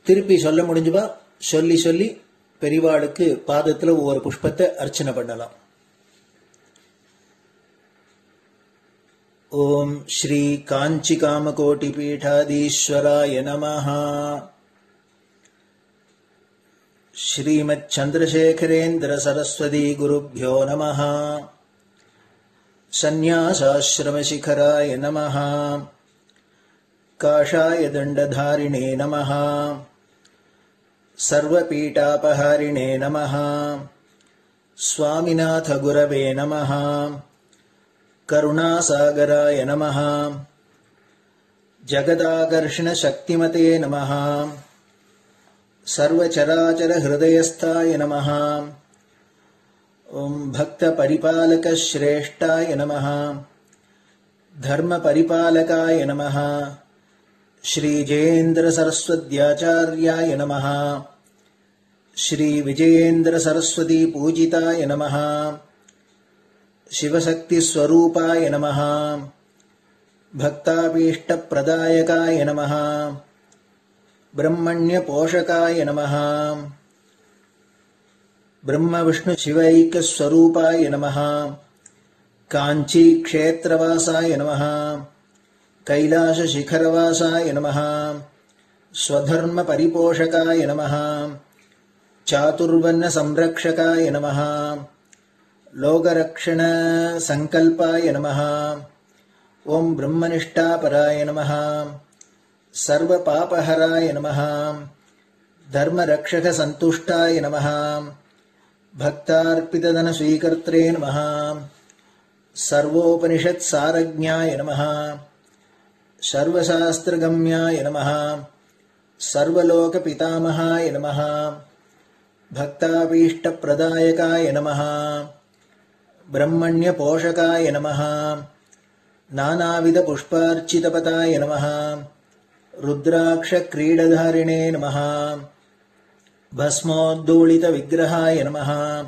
திருப்பி சொல்ல முடிஞ்சுபா சொல்லி சொல்லி பெரிவாளுக்கு பாதத்துல ஒவ்வொரு புஷ்பத்தை அர்ச்சனை பண்ணலாம். ஓம் ஸ்ரீ காஞ்சி காமகோட்டி பீடாதீஸ்வராய நமஹ. ஸ்ரீமத் சந்திரசேகரேந்திர சரஸ்வதி குருப்யோ நமஹ. சந்நியாசாஸ்ரமசிகராய நமஹ. காஷாய தண்டதாரிணே நமஹ. சர்வபீடாபஹாரிணே நமஹ. ஸ்வாமிநாத குரவே நமஹ. கருணாசாகராய நமஹ. ஜகதாகர்ஷண சக்திமதே நமஹ. சர்வச்சராச்சர ஹிருதயஸ்தாய நமஹ. ஓம் பக்த பரிபாலக ஸ்ரேஷ்டாய நமஹ. தர்ம பரிபாலகாய நமஹ. ஸ்ரீ ஜெயேந்திர சரஸ்வத்யாச்சார்யாய நமஹ. ஸ்ரீ விஜயேந்திர சரஸ்வதி பூஜிதாய நமஹ. சிவசக்தி ஸ்வரூபாய நமஹ. பக்தாபீஷ்ட பிரதாயகாய நமஹ. பிரம்மண்ய போஷகாய நமஹ. பிரம்ம விஷ்ணு சிவைக்க ஸ்வரூபாய நமஹ. காஞ்சி க்ஷேத்ரவாசாய நமஹ. கைலாச சிகரவாசாய நமஹ. ஸ்வதர்ம பரிபோஷகாய நமஹ. சாதுர்வர்ண சம்ரக்ஷகாய நமஹ. லோகரக்ஷண சங்கல்பாய நமஹ. ஓம் பிரம்மனிஷ்டாபராய நமஹ. சர்வ பாபஹராய நமஹ. தர்மரக்ஷக சந்துஷ்டாய நமஹ. பக்தார்ப்பிததன ஸ்வீகர்த்ரே நமஹ. சர்வோபனிஷத் சாரஜ்ஞாய நமஹ. சர்வசாஸ்திரகம்யாய நமஹ. சர்வலோக பிதாமகாய நமஹ. பக்தாபீஷ்ட பிரதாயகாய நமஹ. பிரம்மண்ய போஷகாய நமஹ. நானாவித புஷ்பார்ச்சிதபதாய நமஹ. ருத்ராக்ஷ கிரீடதாரிணே நமஹ. பஸ்மோத்தூளித விக்கிரகாய நமஹ.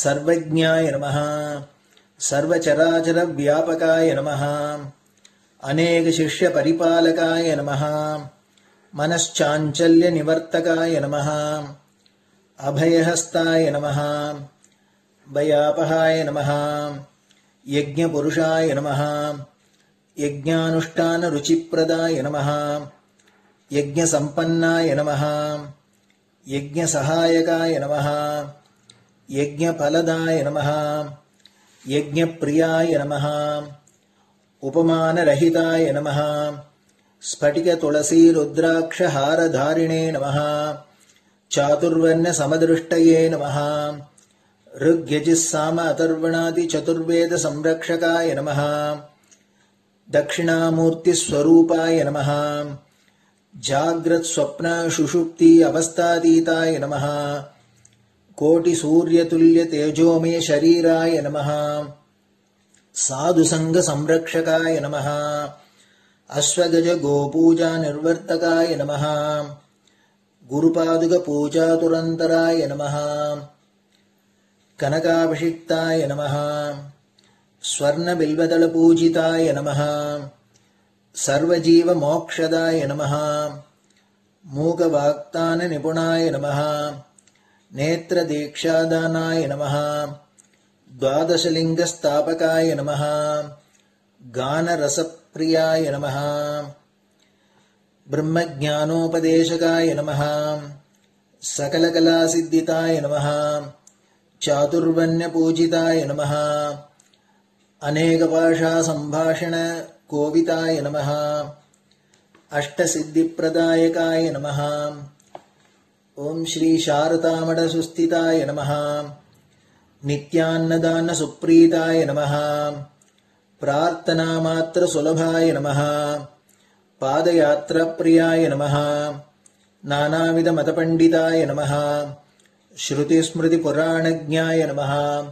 சர்வஜ்ஞாய நமஹ. சர்வச்சராச்சர வியாபகாய நமஹ. அநேக சிஷ்ய பரிபாலகாய நமஹ. மனச்சாஞ்சல்ய நிவர்த்தகாய நமஹ. அபயஹஸ்தாய நமஹ. பயாபகாய நமஹ. யஜ்ஞபுருஷாய நமஹ. யஜ்ஞானுஷ்டான ருச்சிப்ரதாய நமஹ. யஜ்ஞசம்பன்னாய நமஹ. யஜ்ஞசகாயகாய நமஹ. யஜ்ஞபலதாய நமஹ. யஜ்ஞப்ரியாய நமஹ. உபமானரஹிதாய நமஹ. ஸ்படிக துளசி ருத்ராக்ஷ ஹாரதாரிணே நமஹ. சாதுர்வர்ண சமதிருஷ்டயே நமஹ. ருக்யஜிஸ்ஸாம அதர்வணாதி சதுர்வேத சம்ரக்ஷகாய நமஹ. தக்ஷிணாமூர்த்தி ஸ்வரூபாய நமஹ. ஜாக்ரத் ஸ்வப்ன சுஷுப்தி அவஸ்தாதீதாய நமஹ. கோட்டி சூரியதுல்ய தேஜோமே ஷரீராய நமஹ. சாதுசங்க சம்ரக்ஷகாய நமஹ. அஸ்வகஜ கோபூஜா நிர்வர்த்தகாய நமஹ. குருபாதுக பூஜாதுரந்தராய நமஹ. கனகாபிஷிக்தாய நமஹ. ஸ்வர்ண பில்வதள பூஜிதாய நமஹ. சர்வஜீவ மோக்ஷதாய நமஹ. மூகவாக்தான நிபுணாய நமஹ. நேத்ர தீக்ஷாதானாய நமஹ. द्वादशलिंग स्थापकाय नमः. गानरसप्रियाय नमः. ब्रह्मज्ञानोपदेशकाय नमः. सकलकलासिद्धिताय नमः. चातुर्वण्यपूजिताय नमः. अनेकभाषा संभाषण कोविताय नमः. अष्टसिद्धिप्रदायकाय नमः. ओम श्री शारदामठ सुस्थिताय नमः. नित्यान्नदान सुप्रीताय नमः. प्रार्थना मात्र सुलभाय नमः. पादयात्रा प्रियाय नमः. नानाविध मतपंडिताय नमः. श्रुति स्मृति पुराणज्ञाय नमः.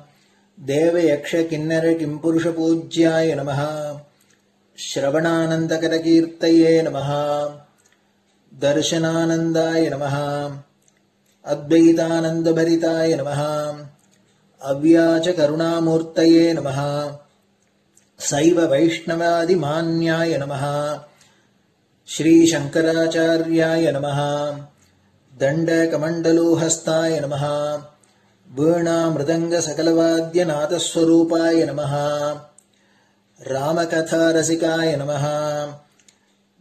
देव यक्ष किन्नर किंपुरुष पूज्याय नमः. श्रवणानंदकर कीर्तये नमः. दर्शनानंदाय नमः. अद्वैतानंद भरिताय नमः. अव्याच करुणामूर्तये नमः. शैव वैष्णवादि मान्याय नमः. श्रीशङ्कराचार्याय नमः। दण्डकमण्डलोहस्ताय नमः। वीणामृदङ्गसकलवाद्यनाथस्वरूपाय नमः। रामकथारसिकाय नमः।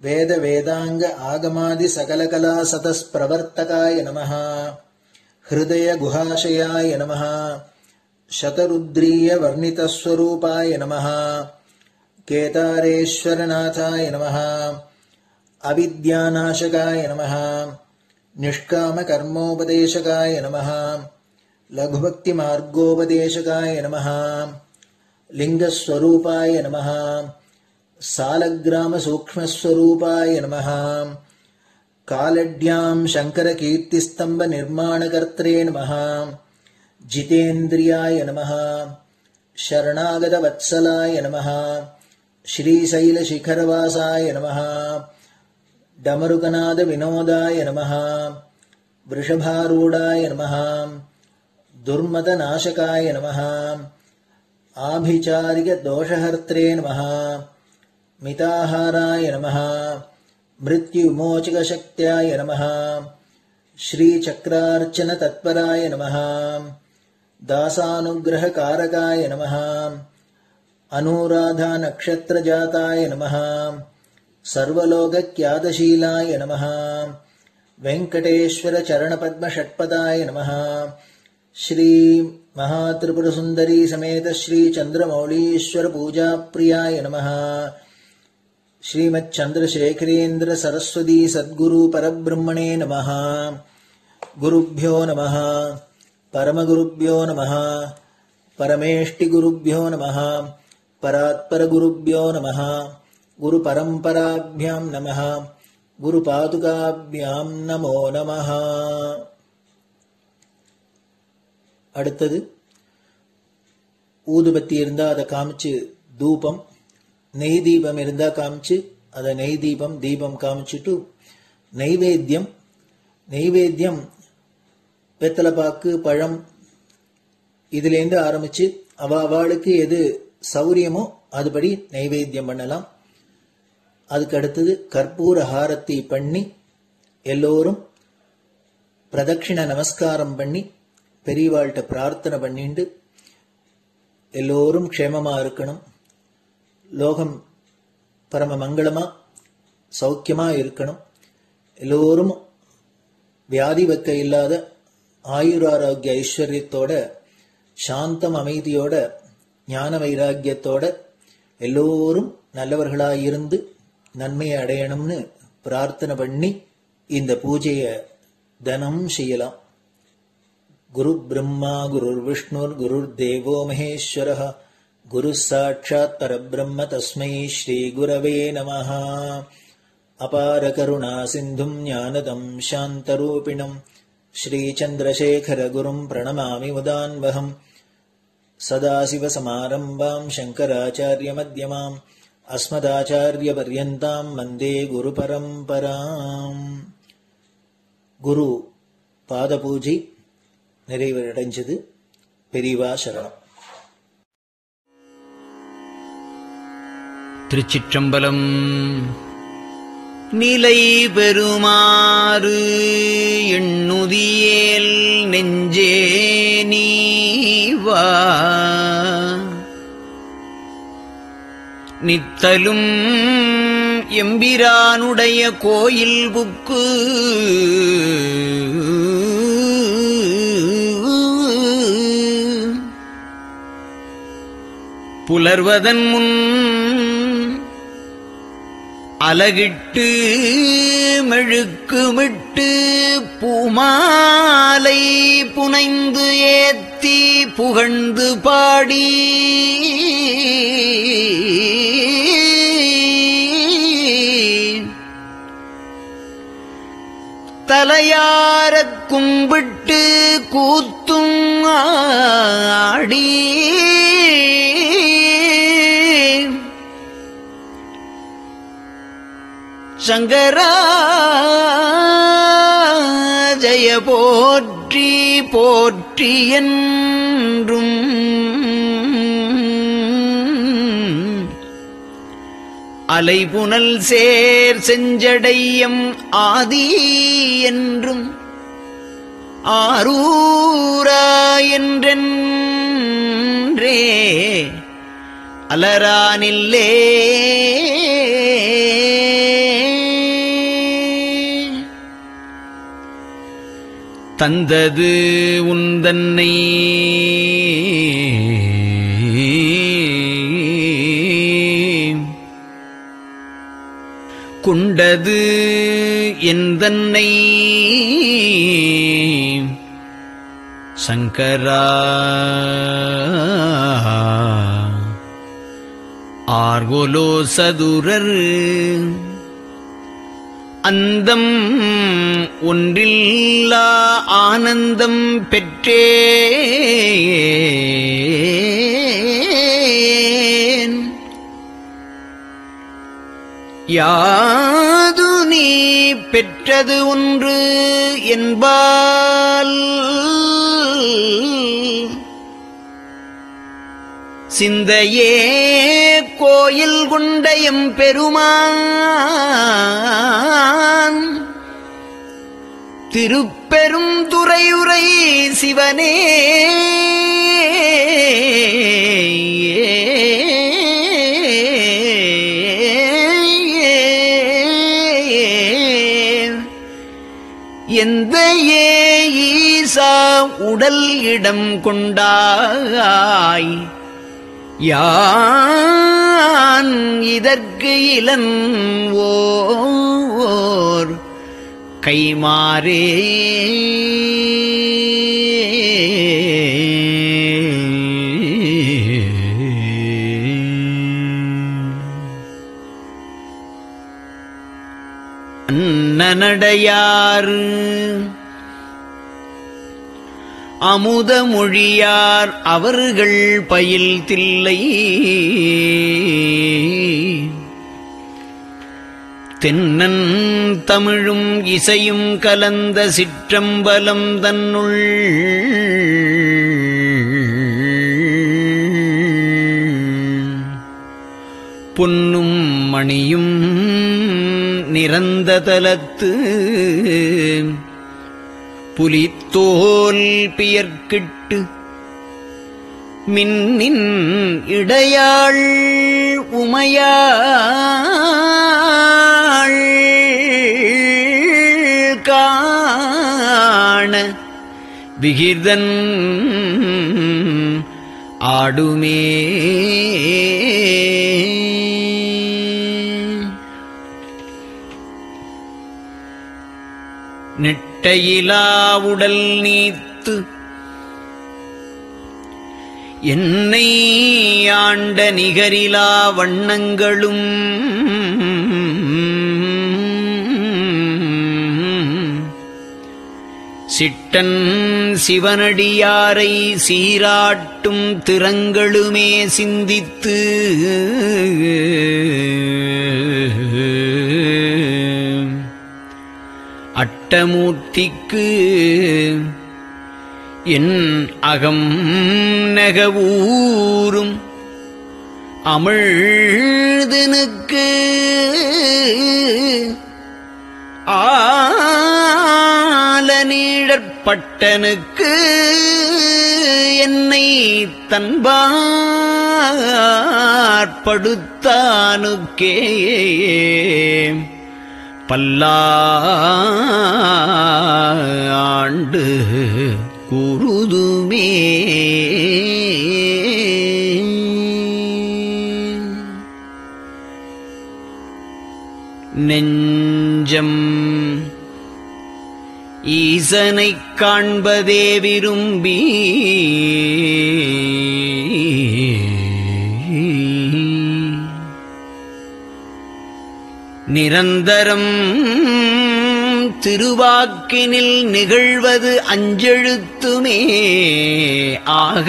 वेदवेदाङ्ग आगमादिसकलकलासतस्प्रवर्तकाय नमः। हृदयगुहाशयाय नमः। शतरुद्रीयवर्णितस्वरूपाय नमः। केदारेश्वरनाथाय नमः। अविद्यानाशकाय नमः। निष्कामकर्मोपदेशकाय नमः। लघुभक्तिमार्गोपदेशकाय नमः। लिङ्गस्वरूपाय नमः। सालग्रामसूक्ष्मस्वरूपाय नमः। कालड्यां शङ्करकीर्तिस्तम्भनिर्माणकर्त्रे नमः। जितेन्द्रियाय नमः। शरणागतवत्सलाय नमः। श्रीशैलशिखरवासाय नमः। डमरुकनादविनोदाय नमः। वृषभारूढाय नमः। दुर्मदनाशकाय नमः। आभिचारिकदोषहर्त्रे नमः। मिताहाराय नमः। मृत्युविमोचकशक्त्याय नमः। श्रीचक्रार्चनतत्पराय नमः। दासानुग्रहकारकाय नमः। अनुराधानक्षत्रजाताय नमः। सर्वलोकख्यातशीलाय नमः। वेङ्कटेश्वरचरणपद्मषट्पदाय नमः। श्री महात्रिपुरसुन्दरी समेत श्रीचन्द्रमौलीश्वर पूजाप्रियाय नमः। श्रीमच्चन्द्रशेखरेन्द्र सरस्वती सद्गुरु परब्रह्मणे नमः। गुरुभ्यो नमः। परमगुरुभ्यो नमः। परमेष्टिगुरुभ्यो नमः। परात्परगुरुभ्यो नमः। गुरुपरम्पराभ्यां नमः। गुरुपादुकाभ्यां नमो नमः. அடுத்தது ஊதுபத்தி இருந்தா அதை காமிச்சு தூபம், நெய் தீபம் இருந்தா காமிச்சு அதை நெய் தீபம் தீபம் காமிச்சுட்டு நைவேத்தியம் வெத்தலைப்பாக்கு பழம் இதுலேருந்து ஆரம்பிச்சு அவளுக்கு எது சௌரியமோ அதுபடி நைவேத்தியம் பண்ணலாம். அதுக்கு அடுத்தது கற்பூர ஹாரத்தி பண்ணி எல்லோரும் பிரதட்சிண நமஸ்காரம் பண்ணி பெரியவாள்கிட்ட பிரார்த்தனை பண்ணிண்டு எல்லோரும் க்ஷேமமா இருக்கணும், லோகம் பரம மங்களமா சௌக்கியமா இருக்கணும், எல்லோரும் வியாதி வெக்க இல்லாத ஆயுராரோக்கிய ஐஸ்வர்யத்தோட சாந்தம் அமைதியோட ஞான வைராக்கியத்தோட எல்லோரும் நல்லவர்களாயிருந்து நன்மையை அடையணும்னு பிரார்த்தனை பண்ணி இந்த பூஜையை தினம் செய்யலாம். குரு பிரம்மா குருர் விஷ்ணுர் குருர் தேவோ மகேஸ்வரः குரு சாட்சாத் பரபிரம்ம தஸ்மை ஸ்ரீ குரவே நமः. அபார கருணா சிந்தும் ஞானதம் சாந்தரூபிணம் ஸ்ரீச்சந்திரசேகர குரும் பிரணமாமி முதான்வகம். சதாசிவசமாரம்பாம் சங்கராச்சாரிய மத்யமாம் அஸ்மதாச்சாரிய பர்யந்தாம் வந்தே குரு பரம்பராம். குரு பாத பூஜை நிறைவடைஞ்சது. பெரியவா சரணம். திருச்சிற்றம்பலம். நிலை பெறுமாறு எண்ணுதியேல் நெஞ்சே நீவா நித்தலும் எம்பிரானுடைய கோயில் புக்கு புலர்வதன் முன் அலகிட்டு மெழுக்குமிட்டு பூமாலை புனைந்து ஏத்தி புகழ்ந்து பாடி தலையாரக் கும்பிட்டு கூத்தும் ஆடி சங்கரா ஜய போற்றி போற்றி என்றும் அலைபுனல் சேர் செஞ்சடையம் ஆதி என்றும் ஆரூரா என்றென்றே அலரானில்லே தந்தது உந்தன்னை கொண்டது எந்தன்னை சங்கரா ஆர்கோலோ சதுரர் அந்தம் ஒன்றில்லா ஆனந்தம் பெற்றேன் யாது நீ பெற்றது ஒன்று என்பால் சிந்தையே கோயில் கொண்ட எம்பெருமான் திருப்பெரும் துறையுரை சிவனே எந்த ஈசா உடல் இடம் கொண்டாய் யான் இதற்கு இலன் ஓர் கைமாறே அன்னநடையார் அமுத மொழியார் அவர்கள் பயில் தில்லை தென்னன் தமிழும் இசையும் கலந்த சிற்றம்பலம் தன்னுள் பொன்னும் மணியும் நிறந்த தலத்து புலித்தோல் பியர்க்கிட்டு மின்னின் இடையாள் உமையாள் காண விகிர்தன் ஆடுமே நெட்டையிலாவுடல் நீத்து என்னை ஆண்ட நிகரிலா வண்ணங்களும் சிட்டன் சிவனடியாரை சீராட்டும் திறங்களுமே சிந்தித்து அட்டமூர்த்திக்கு என் அகம் நெகவூரும் அமிழ்தனுக்கு ஆலநீழற்பட்டனுக்கு என்னை தன்பாற்படுத்தானுக்கே பல்லாண்டு குருதுமே நெஞ்சம் ஈசனைக் காண்பதே விரும்பி நிரந்தரம் திருவாக்கினில் நிகழ்வது அஞ்செழுத்துமே ஆக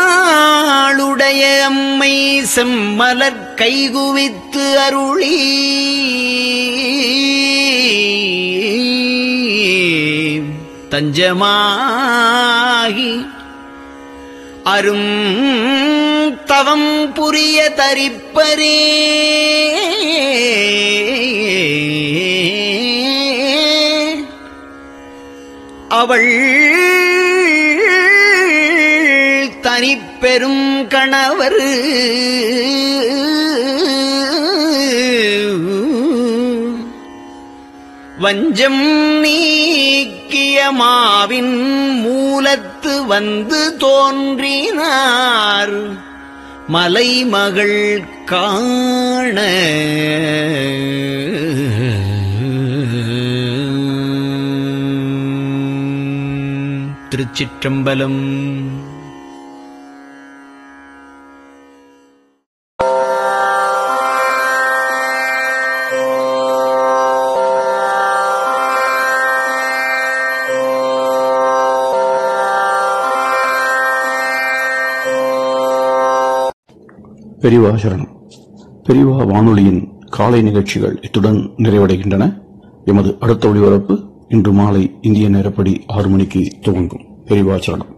ஆளுடைய அம்மை செம்மலர் கைகுவித்து அருளி தஞ்சமாகி அரும் தவம் புரிய தரிப்பரே அவள் தனிப்பெரும் கணவர் வஞ்சம் நீக்கிய மாவின் மூலத்து வந்து தோன்றினார் மலைமகள் காண திருச்சிற்றம்பலம். பெரியவா சரணம். பெரியவா வானொலியின் காலை நிகழ்ச்சிகள் இத்துடன் நிறைவடைகின்றன. எமது அடுத்த ஒளிபரப்பு இன்று மாலை இந்திய நேரப்படி 6 மணிக்கு துவங்கும். பெரியவா சரணம்.